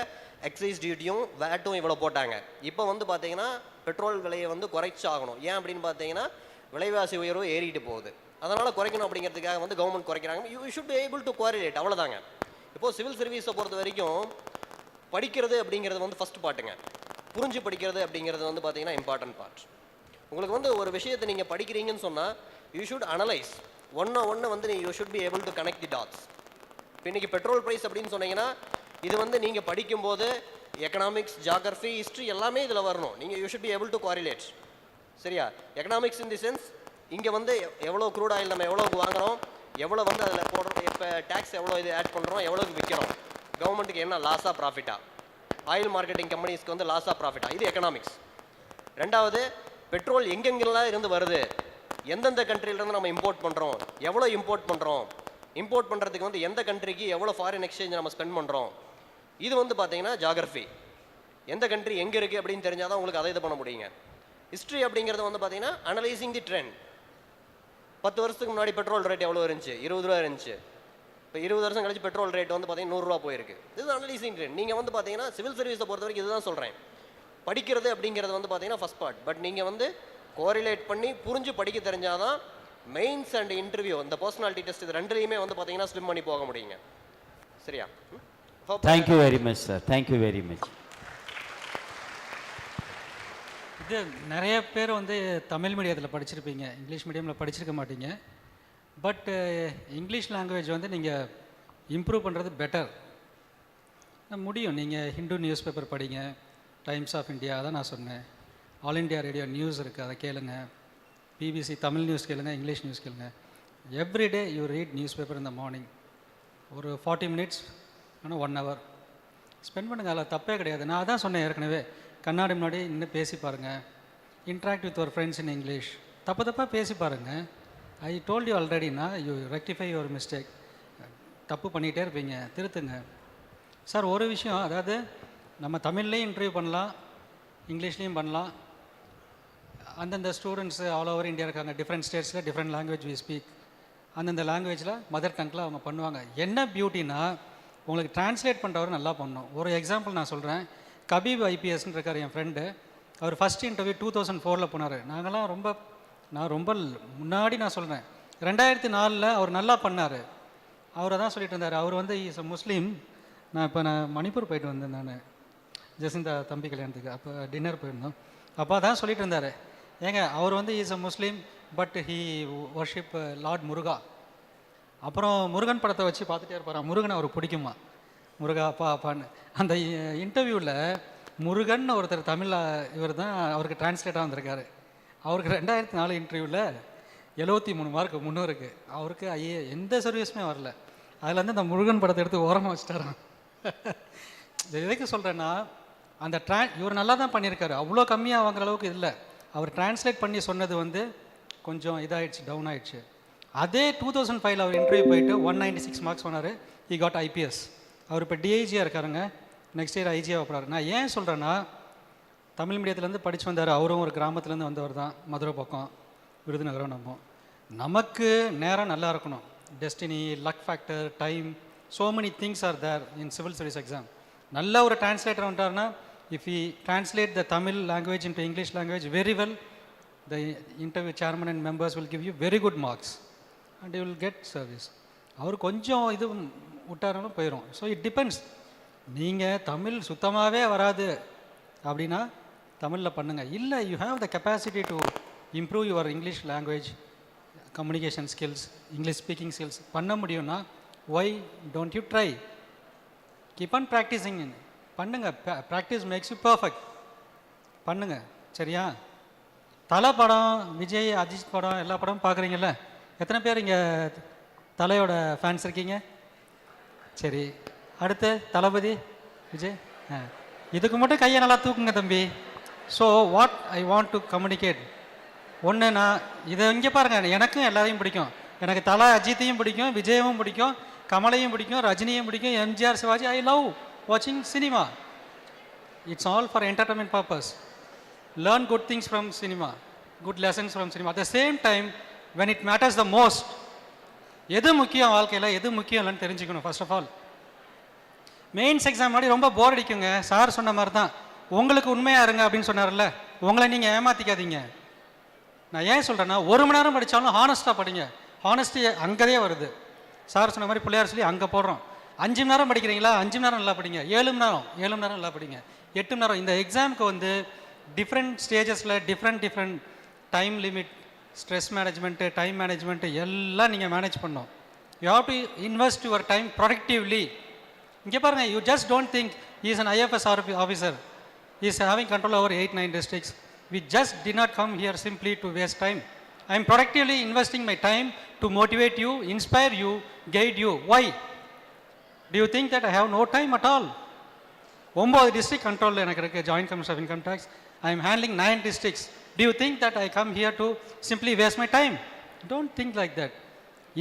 எக்ஸைஸ் டியூட்டியும் வேட்டும் இவ்வளோ போட்டாங்க. இப்போ வந்து பார்த்தீங்கன்னா பெட்ரோல் விலையை வந்து குறைச்சாகணும். ஏன் அப்படின்னு பார்த்தீங்கன்னா விலைவாசி உயர்வு ஏறிட்டு போகுது, அதனால் குறைக்கணும் அப்படிங்கிறதுக்காக வந்து கவர்மெண்ட் குறைக்கிறாங்க. You should be able to correlate, அவ்வளோதாங்க. இப்போது சிவில் சர்வீஸை பொறுத்த வரைக்கும் படிக்கிறது அப்படிங்கிறது வந்து ஃபஸ்ட் பார்ட்டுங்க. புரிஞ்சு படிக்கிறது அப்படிங்கிறது வந்து பார்த்தீங்கன்னா இம்பார்ட்டன்ட் பார்ட். உங்களுக்கு வந்து ஒரு விஷயத்தை நீங்கள் படிக்கிறீங்கன்னு சொன்னால் யூ ஷுட் அனலைஸ் ஒன்று வந்து you should be able to connect the dots. இப்போ இன்றைக்கி பெட்ரோல் ப்ரைஸ் அப்படின்னு சொன்னீங்கன்னா இது வந்து நீங்கள் படிக்கும்போது எக்கனாமிக்ஸ், ஜியாகிரஃபி, ஹிஸ்ட்ரி எல்லாமே இதில் வரணும். நீங்கள் you should be able to correlate. சரியா? எக்கனாமிக்ஸ் இன் தி சென்ஸ் இங்கே வந்து எவ்வளோ க்ரூட் ஆயில் நம்ம எவ்வளோக்கு வாங்குகிறோம், எவ்வளோ வந்து அதில் போடுறோம், இப்போ டேக்ஸ் எவ்வளோ இது ஆட் பண்ணுறோம், எவ்வளோக்கு விற்கிறோம், கவர்மெண்ட்டுக்கு என்ன லாஸாக ப்ராஃபிட்டா, ஆயில் மார்க்கெட்டிங் கம்பெனிஸ்க்கு வந்து லாஸாக ப்ராஃபிட்டா, இது எக்கனாமிக்ஸ். ரெண்டாவது பெட்ரோல் எங்கெங்கெல்லாம் இருந்து வருது, எந்தெந்த கண்ட்ரியிலேருந்து நம்ம இம்போர்ட் பண்ணுறோம், எவ்வளோ இம்போர்ட் பண்ணுறோம், இம்போர்ட் பண்ணுறதுக்கு வந்து எந்த கண்ட்ரிக்கு எவ்வளோ ஃபாரின் எக்ஸ்சேஞ்ச் நம்ம ஸ்பெண்ட் பண்ணுறோம். இது வந்து பார்த்தீங்கன்னா ஜாகிரஃபி, எந்த கண்ட்ரி எங்கே இருக்குது அப்படின்னு தெரிஞ்சால் தான் உங்களுக்கு அதை இது பண்ண முடியுங்க. ஹிஸ்ட்ரி அப்படிங்கிறது வந்து பார்த்தீங்கன்னா அனலைசிங் தி ட்ரெண்ட். 10 வருஷத்துக்கு முன்னாடி பெட்ரோல் ரேட் எவ்வளோ இருந்துச்சு, 20 ரூபா இருந்துச்சு. இப்போ 20 வருஷம் கழிச்சு பெட்ரோல் ரேட் வந்து பார்த்தீங்கன்னா 100 ரூபா போயிருக்கு. இது அனலைசிங் ட்ரெண்ட். நீங்கள் வந்து பார்த்தீங்கன்னா சிவில் சர்வீஸை பொறுத்த வரைக்கும் இதுதான் சொல்கிறேன். படிக்கிறது அப்படிங்கிறது வந்து பார்த்தீங்கன்னா ஃபஸ்ட் பார்ட். பட் நீங்கள் வந்து கோரிலேட் பண்ணி புரிஞ்சு படிக்க தெரிஞ்சாதான் மெயின்ஸ் அண்ட் இன்டர்வியூ, இந்த பர்சனாலிட்டி டெஸ்ட், இது ரெண்டுலையுமே வந்து பார்த்தீங்கன்னா ஸ்லிம் பண்ணி போக முடியுங்க. சரியா? Thank you very much sir, thank you very much. இது நிறைய பேர் வந்து தமிழ் மீடியத்தில் படிச்சிருப்பீங்க, இங்கிலீஷ் மீடியமில் படிச்சிருக்க மாட்டீங்க. பட் இங்கிலீஷ் லாங்குவேஜ் வந்து நீங்கள் இம்ப்ரூவ் பண்ணுறது பெட்டர் முடியும். நீங்கள் ஹிந்து நியூஸ் பேப்பர் படிங்க, டைம்ஸ் ஆஃப் இந்தியா அதான் நான் சொன்னேன், ஆல் இண்டியா ரேடியோ நியூஸ் இருக்குது அதை கேளுங்க, பிபிசி தமிழ் நியூஸ் கேளுங்க, இங்கிலீஷ் நியூஸ் கேளுங்க. Everyday you read news paper இந்த மார்னிங். ஒரு 40 மினிட்ஸ் ஆனால் 1 hour ஸ்பெண்ட் பண்ணுங்கள், அதில் தப்பே கிடையாது. நான் அதான் சொன்னேன் ஏற்கனவே, கண்ணாடி முன்னாடி இன்னும் பேசி பாருங்கள், interact with your friends in English, தப்பாக பேசி பாருங்கள். ஐ டோல்ட் யூ ஆல்ரெடினா, யூ ரெக்டிஃபை யுவர் மிஸ்டேக். தப்பு பண்ணிகிட்டே இருப்பீங்க, திருத்துங்க. சார் ஒரு விஷயம், அதாவது நம்ம தமிழ்லேயும் இன்டர்வியூ பண்ணலாம், இங்கிலீஷ்லேயும் பண்ணலாம். அந்தந்த ஸ்டூடெண்ட்ஸு ஆல் ஓவர் இந்தியா இருக்காங்க, டிஃப்ரெண்ட் ஸ்டேட்ஸில் டிஃப்ரெண்ட் லாங்குவேஜ் வி ஸ்பீக். அந்தந்த லாங்குவேஜில் மதர் டங்கில் அவங்க பண்ணுவாங்க. என்ன பியூட்டினா உங்களுக்கு டிரான்ஸ்லேட் பண்ணுறவர் நல்லா பண்ணணும். ஒரு எக்ஸாம்பிள் நான் சொல்கிறேன். கபீப் ஐபிஎஸ்ன்னு இருக்கார் என் ஃப்ரெண்டு. அவர் ஃபஸ்ட் இன்டர்வியூ 2004 போனார். நாங்கள்லாம் நான் ரொம்ப முன்னாடி நான் சொல்கிறேன் 2004 அவர் நல்லா பண்ணார். அவரை தான் சொல்லிட்டு இருந்தார். அவர் வந்து இஸ் அ முஸ்லீம். நான் மணிப்பூர் போயிட்டு வந்தேன், நான் ஜெசிந்தா தம்பி கல்யாணத்துக்கு. அப்போ டின்னர் போயிருந்தோம். அப்போ தான் சொல்லிட்டு இருந்தார், ஏங்க அவர் வந்து is a Muslim but he worship lord Muruga. அப்புறம் முருகன் படத்தை வச்சு பார்த்துட்டே இருப்பாரான், முருகன் அவருக்கு பிடிக்குமா, முருகா அப்பா அப்பான்னு. அந்த இன்டர்வியூவில் முருகன் ஒருத்தர் தமிழில் இவர் தான் அவருக்கு டிரான்ஸ்லேட்டாக வந்திருக்காரு. அவருக்கு 2004 இன்டர்வியூவில் 73 மார்க் 300க்கு. அவருக்கு எந்த சர்வீஸுமே வரல. அதில் வந்து அந்த முருகன் படத்தை எடுத்து ஓரமாக வச்சுட்டாரான். எதுக்கு சொல்கிறேன்னா, அந்த இவர் நல்லா தான் பண்ணியிருக்காரு, அவ்வளோ கம்மியாக வாங்குற அளவுக்கு இல்லை. அவர் டிரான்ஸ்லேட் பண்ணி சொன்னது வந்து கொஞ்சம் இதாகிடுச்சு, டவுன் ஆகிடுச்சு. அதே 2005 அவர் இன்டர்வியூ போயிட்டு 196 மார்க்ஸ் சொன்னார். He got IPS. அவர் இப்போ டிஐஜியாக இருக்காருங்க, நெக்ஸ்ட் இயர் ஐஜியாக போகிறாரு. நான் ஏன் சொல்கிறேன்னா, தமிழ் மீடியத்துலேருந்து படித்து வந்தார். அவரும் ஒரு கிராமத்துலேருந்து வந்தவர் தான், மதுரை பக்கம், விருதுநகரம். நமக்கு நேரம் நல்லா இருக்கணும். Destiny, luck factor, time, so many things are there in civil service exam. நல்ல ஒரு டிரான்ஸ்லேட்டர் வந்துட்டார்னா, if you translate the Tamil language into English language very well, the interview chairman and members will give you very good marks and you will get service. அவர் கொஞ்சம் இது விட்டாருன்னு போயிடும். So it depends. நீங்கள் தமிழ் சுத்தமாகவே வராது அப்படின்னா தமிழில் பண்ணுங்கள். இல்லை, you have the capacity to improve your English language, communication skills, English speaking skills பண்ண முடியும்னா why don't you try? Keep on practising. பண்ணுங்கள். Practice makes you perfect. பண்ணுங்கள். சரியா? தலை படம், விஜய், அஜித் படம், எல்லா படமும் பார்க்குறீங்கல்ல? எத்தனை பேர் இங்கே தலையோட ஃபேன்ஸ் இருக்கீங்க? சரி, அடுத்து தளபதி விஜய். இதுக்கு மட்டும் கையை நல்லா தூக்குங்க தம்பி. So what I want to communicate, ஒன்று, நான் இதை இங்கே பாருங்கள், எனக்கும் எல்லாரையும் பிடிக்கும். எனக்கு தலை அஜித்தையும் பிடிக்கும், விஜயவும் பிடிக்கும், கமலையும் பிடிக்கும், ரஜினியும் பிடிக்கும், எம்ஜிஆர், சிவாஜி. ஐ லவ் வாட்சிங் cinema. It's all for entertainment purpose. Learn good things from cinema, good lessons from cinema. At the same time, when it matters the most, எது முக்கியம் வாழ்க்கையில், எது முக்கியம் இல்லைன்னு தெரிஞ்சுக்கணும். First of all, mains exam மாதிரி ரொம்ப போர் அடிக்குங்க. சார் சொன்ன மாதிரி தான், உங்களுக்கு உண்மையாக இருங்க அப்படின்னு சொன்னார்ல, உங்களை நீங்கள் ஏமாற்றிக்காதீங்க. நான் ஏன் சொல்கிறேன்னா, 1 மணி நேரம் படித்தாலும் ஹானஸ்ட்டாக படிங்க. ஹானஸ்டி அங்கேயே வருது. சார் சொன்ன மாதிரி பிள்ளையார் சொல்லி அங்கே போடுறோம். 5 மணி நேரம் படிக்கிறீங்களா, 5 மணி நேரம் நல்லா படிங்க. 7 மணி நேரம் நல்லா படிங்க. 8 மணி நேரம். இந்த எக்ஸாமுக்கு வந்து டிஃப்ரெண்ட் ஸ்டேஜஸில் different time limit, stress management, time management எல்லாம் நீங்கள் மேனேஜ் பண்ணணும். You have to invest your time productively. இங்கே பாருங்கள், you just don't think is an IFS officer, is having control over 8-9 districts. We just did not come here simply to waste time. I am productively investing my time to motivate you, inspire you, guide you. Why? Do you think that I have no time at all? 9 district control எனக்கு இருக்குது. Joint commissioner of income tax, I am handling 9 districts. Do you think that I come here to simply waste my time? Don't think like that.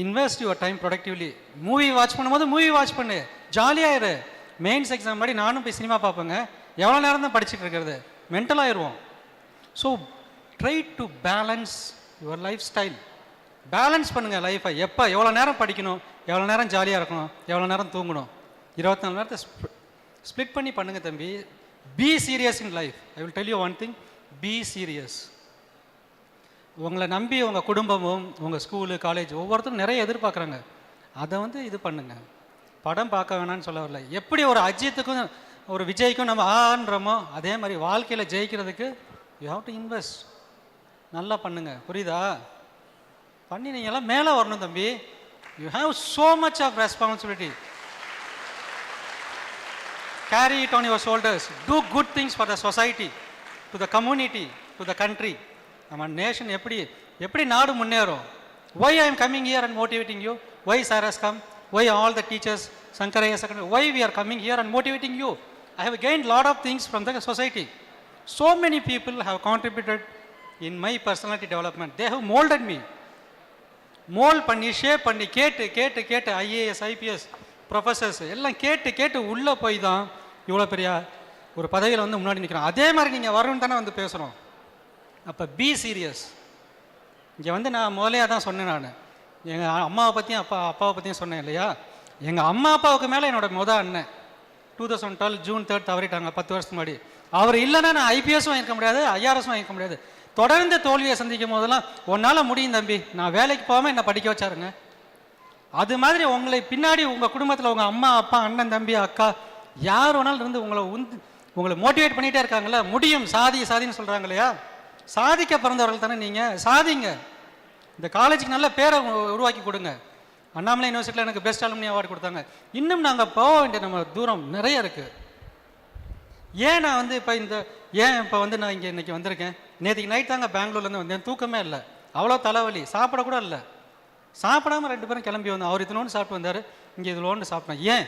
Invest your time productively. Movie watch பண்ணும்போது movie watch பண்ணு, ஜாலியாக இரு. Mains exam மாதிரி நானும் போய் cinema பார்ப்பேங்க, எவ்வளோ நேரம் தான் படிச்சுட்டு இருக்கிறது, மென்டல் ஆயிடுவோம். So try to balance your life style. Balance பண்ணுங்கள் லைஃப்பை. எப்போ எவ்வளோ நேரம் படிக்கணும், எவ்வளோ நேரம் ஜாலியாக இருக்கணும், எவ்வளோ நேரம் தூங்கணும், 24 நேரத்தை ஸ்ப்ளிட் பண்ணி பண்ணுங்கள் தம்பி. Be serious in life. I will tell you one thing, be serious. உங்களை நம்பி உங்கள் குடும்பமும் உங்கள் ஸ்கூலு காலேஜ் ஒவ்வொருத்தரும் நிறைய எதிர்பார்க்குறாங்க. அதை வந்து இது பண்ணுங்கள். படம் பார்க்க வேணான்னு சொல்ல வரல. எப்படி ஒரு அஜித்துக்கும் ஒரு விஜய்க்கும் நம்ம ஆன்றோமோ அதே மாதிரி வாழ்க்கையில் ஜெயிக்கிறதுக்கு யூ ஹாவ் டு இன்வெஸ்ட். நல்லா பண்ணுங்கள், புரியுதா? பண்ணி நீங்கள் எல்லாம் மேலே வரணும் தம்பி. You have so much of responsibility. Carry it on your shoulders. Do good things for the society, to the community, to the country. நம்ம நேஷன் எப்படி நாடு முன்னேறும்? Why I am coming here and motivating you? Why sir has come? Why all the teachers, Shankar secondary? Why we are coming here and motivating you? I have gained lot of things from the society. So many people have contributed in my personality development. They have molded me. Mould பண்ணி shape பண்ணி கேட்டு IAS IPS professors எல்லாம் கேட்டு உள்ளே போய் தான் இவ்வளோ பெரிய ஒரு பதவியில் வந்து முன்னாடி நிற்கிறோம். அதே மாதிரி நீங்கள் வரணும்னு தானே வந்து பேசுகிறோம். அப்போ பி சீரியஸ். இங்கே வந்து நான் முதலே தான் சொன்னேன். நான் எங்கள் அம்மாவை பற்றியும் அப்பாவை பற்றியும் சொன்னேன் இல்லையா? எங்கள் அம்மா அப்பாவுக்கு மேலே என்னோட அண்ணன் 2012 ஜூன் 3 தவறிட்டாங்க 10 வருஷத்துக்கு முன்னாடி. அவர் இல்லைன்னா நான் ஐபிஎஸும் வாங்கிக்க முடியாது, ஐஆர்எஸும் வாங்கிக்க முடியாது. தொடர்ந்து தோல்வியை சந்திக்கும் போதெல்லாம் உன்னால் முடியும் தம்பி, நான் வேலைக்கு போகாமல் என்னை படிக்க வச்சாருங்க. அது மாதிரி உங்களை பின்னாடி உங்கள் குடும்பத்தில் உங்கள் அம்மா அப்பா அண்ணன் தம்பி அக்கா யார் வேணாலும் இருந்து உங்களை மோட்டிவேட் பண்ணிகிட்டே இருக்காங்களே. முடியும், சாதின்னு சொல்கிறாங்க இல்லையா? சாதிக்க பிறந்தவர்கள் தானே நீங்கள், சாதிங்க. இந்த காலேஜுக்கு நல்ல பேரை உருவாக்கி கொடுங்க. அண்ணாமலை யூனிவர்சிட்டியில் எனக்கு பெஸ்ட் அலுமினி அவார்டு கொடுத்தாங்க. இன்னும் நாங்கள் போக வேண்டிய நம்ம தூரம் நிறைய இருக்குது. ஏன் நான் வந்து இப்போ வந்து நான் இங்கே இன்றைக்கி வந்திருக்கேன். நேற்றுக்கு நைட் தாங்க பெங்களூர்லேருந்து வந்தேன். தூக்கமே இல்லை, அவ்வளோ தலைவலி, சாப்பிட கூட இல்லை. சாப்பிடாமல் 2 பேரும் கிளம்பி வந்தோம். அவர் இதில் ஒன்று சாப்பிட்டு வந்தார், இங்கே இதில் ஒன்று சாப்பிட்டேன். ஏன்?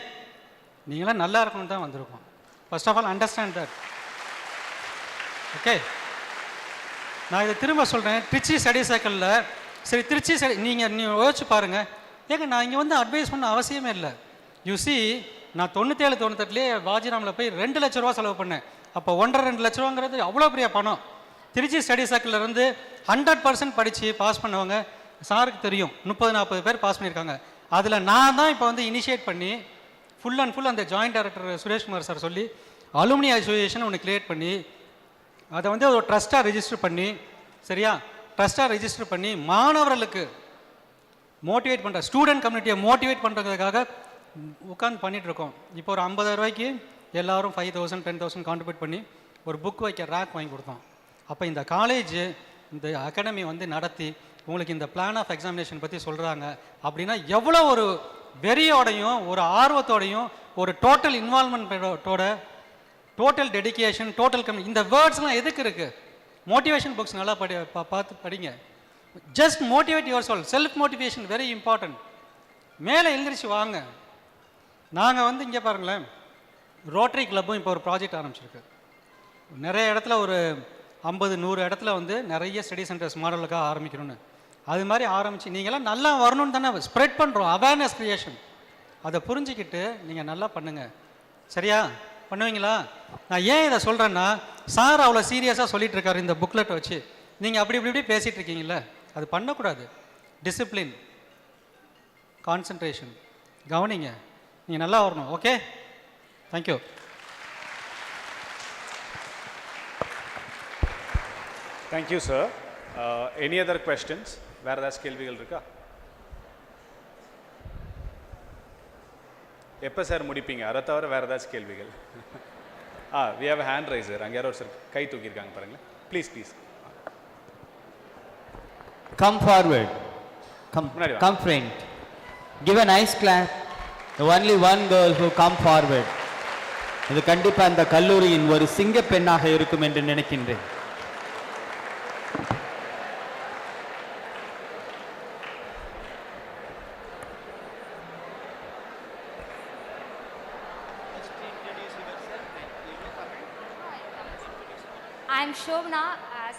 நீங்களாம் நல்லா இருக்கணும்னு தான் வந்திருக்கோம். First of all understand that. Okay, நான் இதை திரும்ப சொல்கிறேன். திருச்சி ஸ்டடி சர்க்கிளில் சரி, திருச்சி நீங்கள் யோசிச்சு பாருங்கள். ஏங்க நான் இங்கே வந்து அட்வைஸ் பண்ண அவசியமே இல்லை. யூசி நான் 97-98 வாஜிராமில் போய் 2 லட்ச ரூபா செலவு பண்ணேன். அப்போ 1.5-2 லட்ச ரூபாங்கிறது அவ்வளோ பெரிய பணம். திருச்சி ஸ்டடி சர்க்கிளில் இருந்து 100% படித்து பாஸ் பண்ணவங்க சாருக்கு தெரியும், 30-40 பேர் பாஸ் பண்ணியிருக்காங்க. அதில் நான் தான் இப்போ வந்து இனிஷியேட் பண்ணி ஃபுல் அண்ட் ஃபுல் அந்த ஜாயின்ட் டைரக்டர் சுரேஷ்குமார் சார் சொல்லி அலுமினி அசோசியேஷன் ஒன்று கிரியேட் பண்ணி அதை வந்து ஒரு ட்ரஸ்ட்டாக ரெஜிஸ்டர் பண்ணி, சரியா, ட்ரஸ்ட்டாக ரெஜிஸ்டர் பண்ணி மாணவர்களுக்கு மோட்டிவேட் பண்ணுற, ஸ்டூடெண்ட் கம்யூனிட்டியை மோட்டிவேட் பண்ணுறதுக்காக உட்காந்து பண்ணிகிட்ருக்கோம். இப்போ ஒரு 50,000 ரூபாய்க்கு எல்லோரும் 5,000 10,000 கான்ட்ரிபியூட் பண்ணி ஒரு புக் வைக்க ரேக் வாங்கி கொடுத்தோம். அப்போ இந்த காலேஜ் இந்த அகாடமி வந்து நடத்தி உங்களுக்கு இந்த பிளான் ஆஃப் எக்ஸாமினேஷன் பற்றி சொல்கிறாங்க அப்படின்னா எவ்வளோ ஒரு வெறியோடையும் ஒரு ஆர்வத்தோடையும் ஒரு டோட்டல் இன்வால்மெண்ட்டோட டோட்டல் டெடிக்கேஷன் டோட்டல் இந்த வேர்ட்ஸ்லாம் எதுக்கு இருக்குது? மோட்டிவேஷன் புக்ஸ் நல்லா பார்த்து படிங்க. Just motivate your self. Self motivation very important. மேலே எழுந்திரிச்சு வாங்க. நாங்கள் வந்து இங்கே பாருங்களேன், ரோட்டரி கிளப்பும் இப்போ ஒரு ப்ராஜெக்ட் ஆரம்பிச்சிருக்கு. நிறைய இடத்துல ஒரு 50-100 இடத்துல வந்து நிறைய ஸ்டடி சென்டர்ஸ் மாடலுக்காக ஆரம்பிக்கணும்னு. அது மாதிரி ஆரம்பித்து நீங்களாம் நல்லா வரணும்னு தானே ஸ்ப்ரெட் பண்ணுறோம். Awareness creation. அதை புரிஞ்சுக்கிட்டு நீங்கள் நல்லா பண்ணுங்கள். சரியா? பண்ணுவீங்களா? நான் ஏன் இதை சொல்கிறேன்னா, சார் அவ்வளோ சீரியஸாக சொல்லிகிட்டு இருக்காரு இந்த புக்லெட்டை வச்சு. நீங்கள் அப்படி இப்படி பேசிகிட்டு இருக்கீங்களே, அது பண்ணக்கூடாது. டிசிப்ளின், கான்சன்ட்ரேஷன், கவனிங்க. நீங்கள் நல்லா வரணும். Okay, thank you. Thank you sir. Any other questions? வேறு ஏதாச்சும் கேள்விகள் இருக்கா? எப்போ சார் முடிப்பீங்க? அதை தவிர வேறு ஏதாச்சும் கேள்விகள்? We have hand raiser. அங்கே யாரோ சார் கை தூக்கியிருக்காங்க பாருங்களேன். Please. Come forward. Come friend. Give a nice clap. The only one girl who come forward. இது கண்டிப்பா இந்த கல்லூரியின் ஒரு சிங்க பெண்ணாக இருக்கும் என்று நினைக்கின்றேன். I I'm Shobana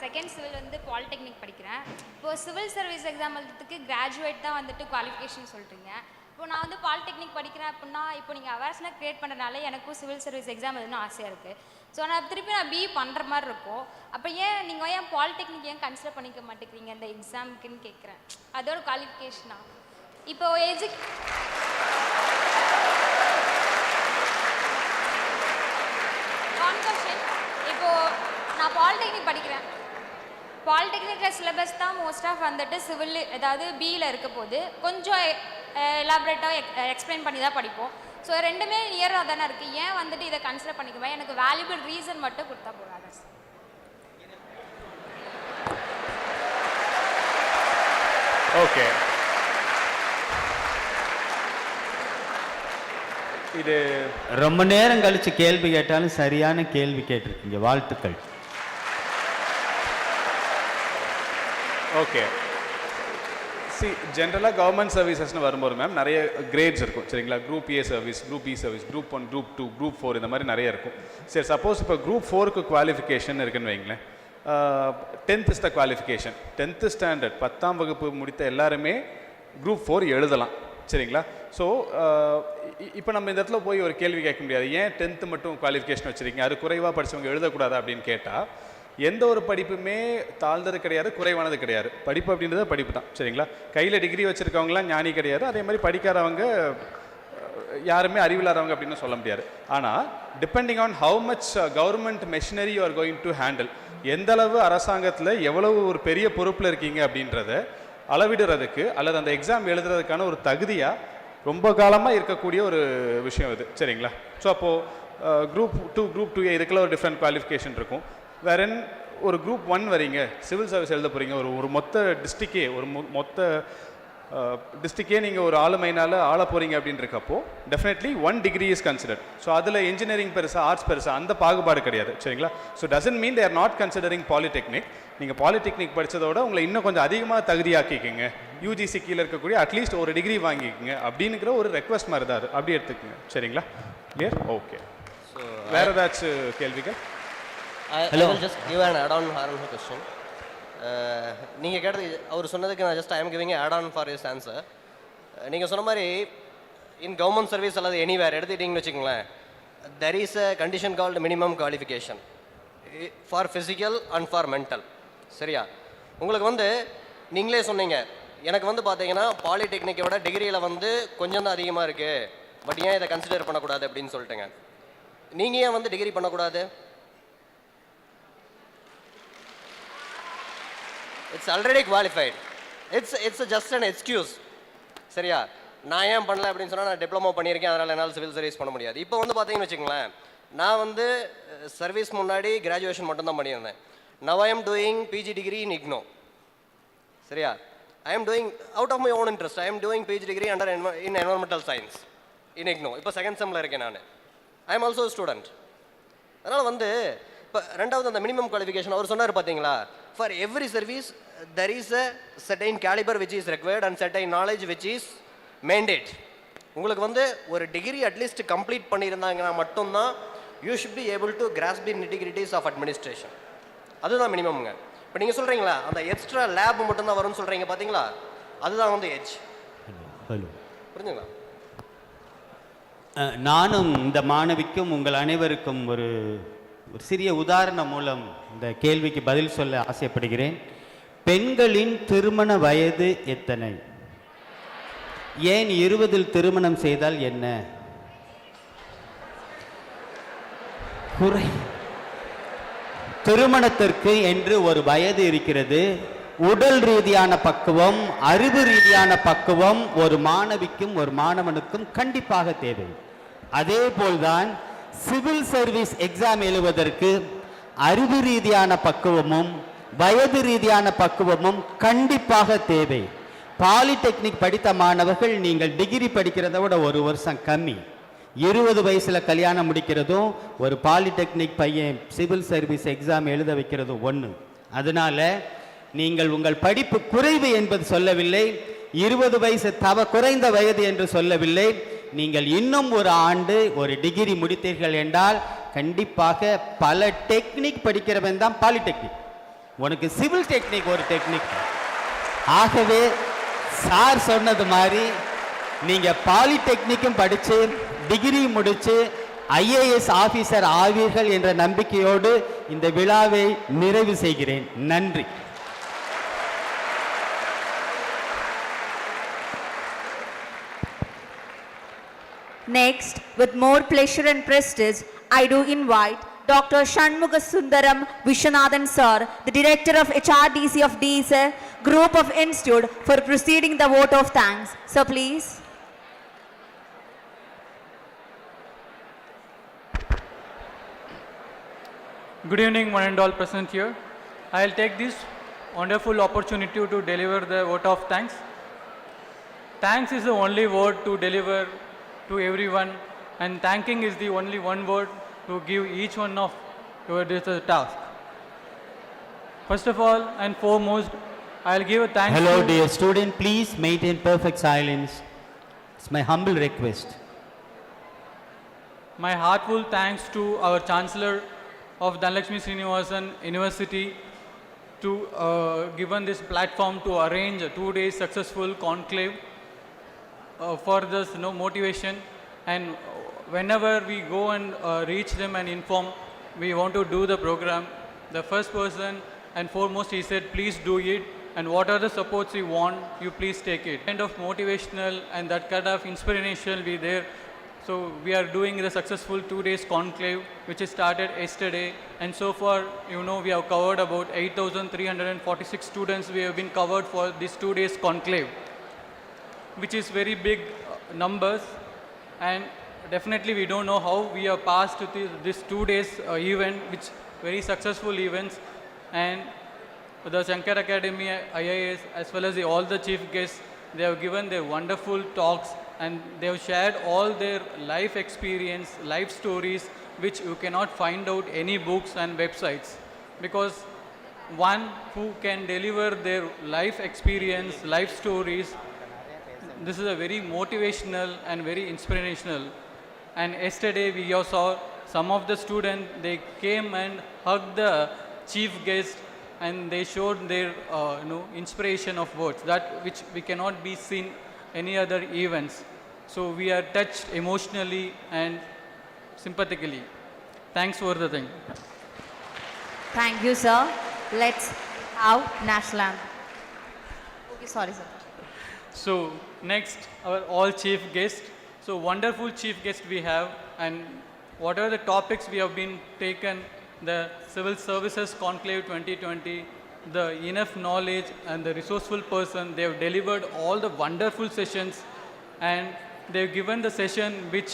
second civil வந்து பாலிடெக்னிக் படிக்கிறேன். இப்போது சிவில் சர்வீஸ் எக்ஸாம் எழுதுறதுக்கு கிராஜுவேட் தான் வந்துட்டு குவாலிஃபிகேஷன் சொல்கிறீங்க. இப்போ நான் வந்து பாலிடெக்னிக் படிக்கிறேன் அப்படின்னா இப்போ நீங்கள் அவேர்ஸ்லாம் க்ரியேட் பண்ணுறதுனால எனக்கும் சிவில் சர்வீஸ் எக்ஸாம் எழுதணும் ஆசையாக இருக்குது. ஸோ நான் திருப்பி நான் பிஇ பண்ணுற மாதிரி இருக்கும். அப்போ நீங்கள் ஏன் பாலிடெக்னிக் ஏன் கன்சிடர் பண்ணிக்க மாட்டேங்கிறீங்க இந்த எக்ஸாமுக்குன்னு கேட்குறேன். அதோட குவாலிஃபிகேஷனா இப்போ இப்போது நான் பாலிடெக்னிக் படிக்கிறேன். பாலிடெக்னிக்கில் சிலபஸ் தான் மோஸ்ட் ஆஃப் வந்துட்டு சிவில் ஏதாவது பிஇயில் இருக்க போது கொஞ்சம் எலாபரேட்டாக எக்ஸ்பிளைன் பண்ணி தான் படிப்போம். ஸோ ரெண்டுமே நியராக தானே இருக்குது. ஏன் வந்துட்டு இதை கன்சிடர் பண்ணிக்குவேன், எனக்கு வேல்யூபிள் ரீசன் மட்டும் கொடுத்தா போகாது. ஓகே, இது ரொம்ப நேரம் கழிச்சு கேள்வி கேட்டாலும் சரியான கேள்வி கேட்டிருக்கீங்க, வாழ்த்துக்கள். ஓகே, ஜென்ரலாக கவர்மெண்ட் சர்வீசஸ்னு வரும்போது மேம் நிறைய கிரேட்ஸ் இருக்கும் சரிங்களா. Group A service, group B service, group 1, group 2, group 4 இந்த மாதிரி நிறைய இருக்கும். சரி, சப்போஸ் இப்போ குரூப் 4க்கு குவாலிஃபிகேஷன் இருக்குன்னு வைங்களேன். 10th is the qualification. 10th standard 10ஆம் வகுப்பு முடித்த எல்லாருமே குரூப் 4 எழுதலாம் சரிங்களா. ஸோ இப்போ நம்ம இந்த இடத்துல போய் ஒரு கேள்வி கேட்க முடியாது, ஏன் 10th மட்டும் குவாலிஃபிகேஷன் வச்சுருக்கீங்க, அது குறைவாக படித்தவங்க எழுதக்கூடாதா அப்படின்னு கேட்டால், எந்த ஒரு படிப்புமே தாழ்ந்தது கிடையாது, குறைவானது கிடையாது. படிப்பு அப்படின்றது படிப்பு தான் சரிங்களா. கையில் டிகிரி வச்சுருக்கவங்களாம் ஞானி கிடையாது, அதே மாதிரி படிக்காதவங்க யாருமே அறிவில்லாதவங்க அப்படின்னு சொல்ல முடியாது. ஆனால் depending on how much government machinery you are going to handle, எந்தளவு அரசாங்கத்தில் எவ்வளவு ஒரு பெரிய பொறுப்பில் இருக்கீங்க அப்படின்றத அளவிடுறதுக்கு அல்லது அந்த எக்ஸாம் எழுதுறதுக்கான ஒரு தகுதியாக ரொம்ப காலமாக இருக்கக்கூடிய ஒரு விஷயம் இது சரிங்களா. ஸோ அப்போது குரூப் 2, குரூப் 2A இதுக்கெல்லாம் ஒரு டிஃப்ரெண்ட் குவாலிஃபிகேஷன் இருக்கும். வேறன் ஒரு குரூப் 1 வரீங்க, சிவில் சர்வீஸ் எழுத போகிறீங்க, ஒரு மொத்த டிஸ்ட்ரிக்டே மொத்த டிஸ்ட்ரிக்டே நீங்கள் ஒரு ஆளுமையினால் ஆள போகிறீங்க அப்படின்றக்கப்போ definitely 1 degree is considered. So அதில் இன்ஜினியரிங் பெருசா ஆர்ட்ஸ் பெருசா அந்த பாகுபாடு கிடையாது சரிங்களா. So doesn't mean they are not considering polytechnic. நீங்கள் பாலிடெக்னிக் படித்ததோட உங்களை இன்னும் கொஞ்சம் அதிகமாக தகுதியாக்கிக்கிங்க, யூஜிசி கீழே இருக்கக்கூடிய அட்லீஸ்ட் ஒரு டிகிரி வாங்கிக்கோங்க அப்படிங்கிற ஒரு ரெக்வஸ்ட் மாதிரி தான் அது, அப்படி எடுத்துக்கோங்க சரிங்களா. கிளியர்? ஓகே, வேறு ஏதாச்சும் கேள்விகள்? I will just give an add-on question. நீங்கள் கேட்டது அவர் சொன்னதுக்கு நான் just I am giving add-on for his answer. நீங்கள் சொன்ன மாதிரி இன் கவர்மெண்ட் சர்வீஸ் அல்லது எனிவேர் எடுத்துக்கிட்டிங்கன்னு வச்சுக்கோங்களேன், there is a condition called minimum qualification for physical and for mental. சரியா? உங்களுக்கு வந்து நீங்களே சொன்னீங்க, எனக்கு வந்து பார்த்தீங்கன்னா பாலிடெக்னிக்கை விட டிகிரியில் வந்து கொஞ்சம் தான் அதிகமாக இருக்குது, பட் ஏன் இதை கன்சிடர் பண்ணக்கூடாது அப்படின்னு சொல்லிட்டுங்க. நீங்கள் ஏன் வந்து டிகிரி பண்ணக்கூடாது? It's already qualified. It's just an excuse. சரியா? நான் ஏன் பண்ணல அப்படின்னு சொன்னால், நான் டிப்ளமோ பண்ணியிருக்கேன் அதனால் என்னால் சிவில் சர்வீஸ் பண்ண முடியாது. இப்போ வந்து பார்த்தீங்கன்னு வச்சுக்கோங்களேன், நான் வந்து சர்வீஸ் முன்னாடி கிராஜுவேஷன் மட்டும்தான் பண்ணியிருந்தேன். Now I am doing PG degree in IGNO. சரியா? I am doing out of my own interest. I am doing PG degree in environmental science in IGNO. இப்போ செகண்ட் செம்மில் இருக்கேன் நான். I am also a student. அதனால் வந்து இப்போ ரெண்டாவது அந்த minimum qualification அவர் சொன்னார் பார்த்தீங்களா, for every service there is a certain caliber which is required and certain knowledge which is mandate. உங்களுக்கு வந்து ஒரு டிகிரி அட்லீஸ்ட் கம்ப்ளீட் பண்ணியிருந்தாங்கன்னா மட்டும்தான் you should be able to grasp the nitty gritties of administration. அதுதான் மினிமம்ங்க. இப்போ நீங்கள் சொல்கிறீங்களா அந்த எக்ஸ்ட்ரா லேப் மட்டும்தான் வரும்னு சொல்கிறீங்க பார்த்தீங்களா, அதுதான் வந்து எட்ஜ். புரிஞ்சுங்களா? நானும் இந்த மாணவிக்கும் உங்கள் அனைவருக்கும் ஒரு சிறிய உதாரணம் மூலம் இந்த கேள்விக்கு பதில் சொல்ல ஆசைப்படுகிறேன். பெண்களின் திருமண வயது எத்தனை? ஏன் 20 திருமணம் செய்தால் என்ன? திருமணத்திற்கு என்று ஒரு வயது இருக்கிறது. உடல் ரீதியான பக்குவம், அறிவு ரீதியான பக்குவம் ஒரு மாணவிக்கும் ஒரு மாணவனுக்கும் கண்டிப்பாக தேவை. அதே போல்தான் சிவில் சர்வீஸ் எக்ஸாம் எழுதுவதற்கு அறிவு ரீதியான பக்குவமும் வயது ரீதியான பக்குவமும் கண்டிப்பாக தேவை. பாலிடெக்னிக் படித்த மாணவர்கள் நீங்கள் டிகிரி படிக்கிறத விட ஒரு வருஷம் கம்மி. 20 வயசுல கல்யாணம் முடிக்கிறதும் ஒரு பாலிடெக்னிக் பையன் சிவில் சர்வீஸ் எக்ஸாம் எழுத வைக்கிறதும் ஒன்று. அதனால நீங்கள் உங்கள் படிப்பு குறைவு என்பது சொல்லவில்லை, 20 வயசு குறைந்த வயது என்று சொல்லவில்லை. நீங்கள் இன்னும் ஒரு ஆண்டு ஒரு டிகிரி முடித்தீர்கள் என்றால் கண்டிப்பாக பல டெக்னிக் படிக்கிறவன் தான் பாலிடெக்னிக். உனக்கு சிவில் டெக்னிக் ஒரு டெக்னிக். ஆகவே சார் சொன்னது மாதிரி நீங்கள் பாலிடெக்னிக்கும் படித்து டிகிரி முடித்து ஐஏஎஸ் ஆஃபீஸர் ஆவீர்கள் என்ற நம்பிக்கையோடு இந்த விழாவை நிறைவு செய்கிறேன். நன்றி. Next, with more pleasure and prestige, I do invite Dr. Shanmuga Sundaram Viswanathan Sir, the Director of HRDC of DSA Group of Institute, for proceeding the vote of thanks. Sir, please. Good evening, one and all present here. I'll take this wonderful opportunity to deliver the vote of thanks. Thanks is the only word to deliver to everyone, and thanking is the only one word to give each one of your this task. First of all and foremost, I'll give a thanks Hello, to dear student. Please maintain perfect silence. It's my humble request. my heartful thanks to our Chancellor of Dhanalakshmi Srinivasan University to given this platform to arrange a 2-day successful conclave for this motivation, and whenever we go and reach them and inform we want to do the program, the first person and foremost he said please do it, and what are the supports you want, you please take it. Kind of motivational and that kind of inspiration will be there. So we are doing the successful 2 days conclave which is started yesterday, and so far we have covered about 8,346 students. We have been covered for this 2 days conclave, which is very big numbers, and definitely we don't know how we have passed this 2 days event, which very successful events. And the Shankar Academy IIS as well as all the chief guests, they have given their wonderful talks, and they have shared all their life experience, life stories, which you cannot find out any books and websites, because one who can deliver their life experience, life stories, this is a very motivational and very inspirational. And yesterday we also saw some of the students, they came and hugged the chief guest, and they showed their inspiration of words, that which we cannot be seen any other events. So we are touched emotionally and sympathetically. Thanks for the thing. Thank you, sir. Let's have national anthem. Okay, sorry, sir. So next, our all chief guests. So wonderful chief guest we have, and what are the topics we have been taken, the Civil Services Conclave 2020, the enough knowledge and the resourceful person. They have delivered all the wonderful sessions, and they have given the session which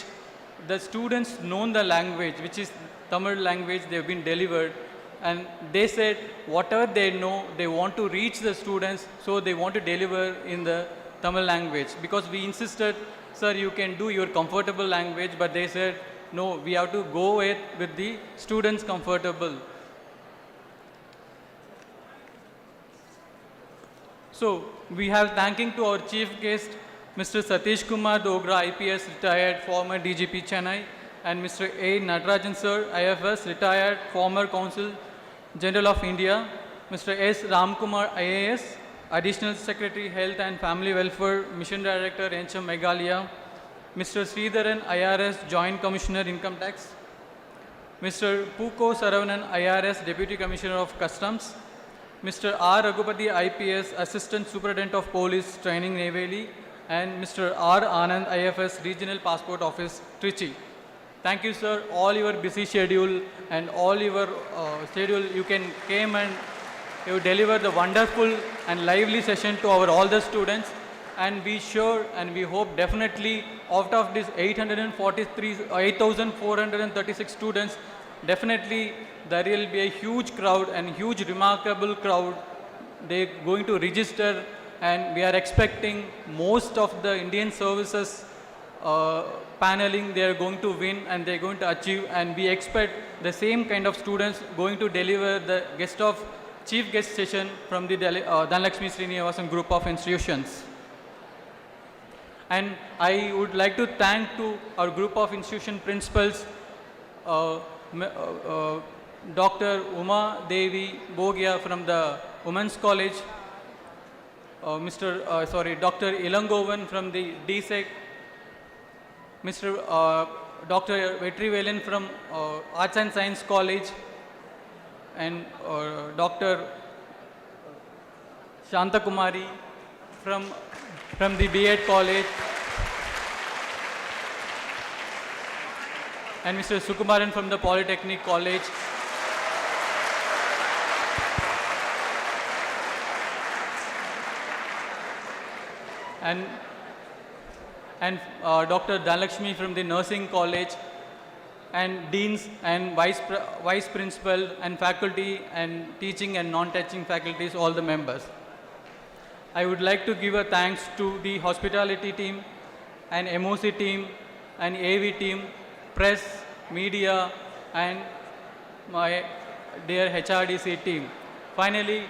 the students know the language, which is Tamil language. They have been delivered, and they said whatever they know, they want to reach the students, so they want to deliver in the Tamil language, because we insisted, sir, you can do your comfortable language, but they said no, we have to go with the students comfortable. So we have thanking to our chief guest, Mr. Satish Kumar Dogra, IPS retired, former DGP Chennai, and Mr. A. Natarajan sir, IFS retired, former Consul General of India, Mr. S. Ramkumar, IAS, Additional Secretary Health and Family Welfare, Mission Director, NHM Meghalaya, Mr. Sridharan, IRS, Joint Commissioner Income Tax, Mr. Puko Saravanan, IRS, Deputy Commissioner of Customs, Mr. R. Raghupati, IPS, Assistant Superintendent of Police Training Neyveli, and Mr. R. Anand, IFS, Regional Passport Office, Trichy. Thank you, sir. All your busy schedule and all your schedule, you can came and you deliver the wonderful and lively session to our all the students. And we sure and we hope definitely out of this 8,436 students, definitely there will be a huge crowd and huge remarkable crowd. They're going to register, and we are expecting most of the Indian services paneling they are going to win and they are going to achieve, and we expect the same kind of students going to deliver the chief guest session from the Dhanalakshmi Srinivasan group of institutions. And I would like to thank to our group of institution principals, Dr. Uma Devi Bogia from the Women's College, Dr. Ilangovan from the DSEC, Mr. Dr. Vetrivelan from Arts and Science College, and Dr. Shanta Kumari from the B.Ed College, and Mr. Sukumaran from the Polytechnic College. And Dr. Dhanalakshmi from the Nursing College, and deans and vice principal and faculty and teaching and non-teaching faculties, all the members. I would like to give a thanks to the hospitality team and MOC team and AV team, press, media, and my dear HRDC team. Finally,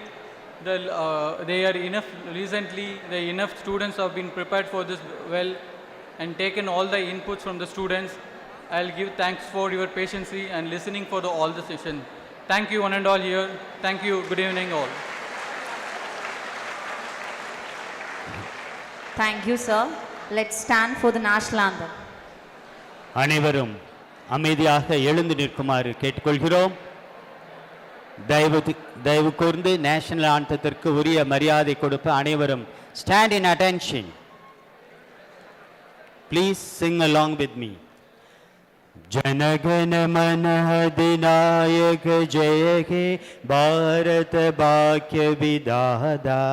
enough students have been prepared for this well and taken all the inputs from the students. I'll give thanks for your patience and listening for all the session. Thank you one and all here. Thank you. Good evening all. Thank you, sir. Let's stand for the national anthem. அனைவரும் அமைதியாக எழுந்து நிற்குமாறு கேட்டுக்கொள்கிறோம். தயவு கூர்ந்து national ஆந்தத்திற்கு உரிய மரியாதை கொடுப்ப அனைவரும் stand in attention. Please Singh along with me. जनगण मन अधिनायक जय हे भारत भाग्य विधाता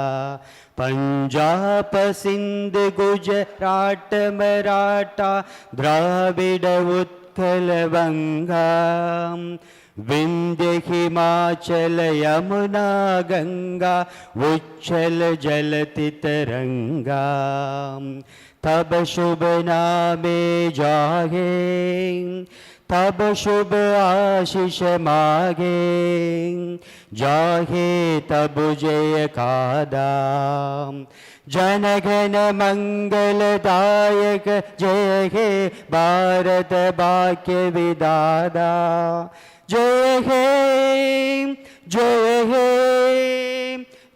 पंजाब सिंध गुजरात मराठा द्राविड उत्कल बंगा विंध्य हिमाचल यमुना गंगा उच्छल जलति तरंगा तब शुभ नामे जागे तब शुभ आशीष मागे जागे तब जय कादा जनगण मंगलदायक जय हे भारत भाग्य विधाता जय हे जय हे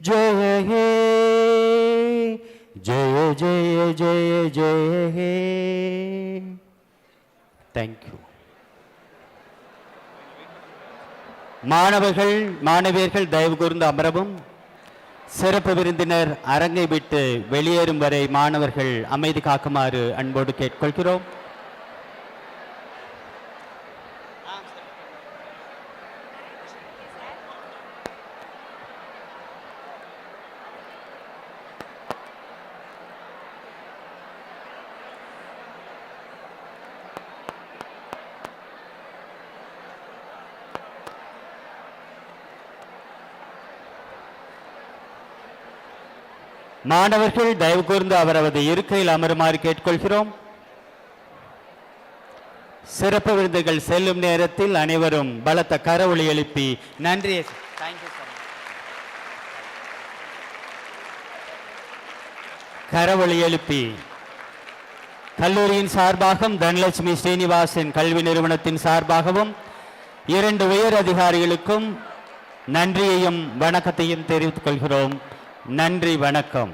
जय हे जय जय जय जय हे. Thank you. மாணவர்கள் மாணவியர்கள் தயவு கூர்ந்து அமரவும். சிறப்பு விருந்தினர் அரங்கை விட்டு வெளியேறும் வரை மாணவர்கள் அமைதி காக்குமாறு அன்போடு கேட்டுக்கொள்கிறோம். மாணவர்கள் தயவு கூர்ந்து அவரது இருக்கையில் அமருமாறு கேட்டுக்கொள்கிறோம். சிறப்பு விருதுகள் செல்லும் நேரத்தில் அனைவரும் பலத்த கரவொலி எழுப்பி நன்றி. கரவொலி எழுப்பி கல்லூரியின் சார்பாகவும் தனலட்சுமி ஸ்ரீனிவாசன் கல்வி நிறுவனத்தின் சார்பாகவும் 2 உயர் அதிகாரிகளுக்கும் நன்றியையும் வணக்கத்தையும் தெரிவித்துக் கொள்கிறோம். நன்றி, வணக்கம்.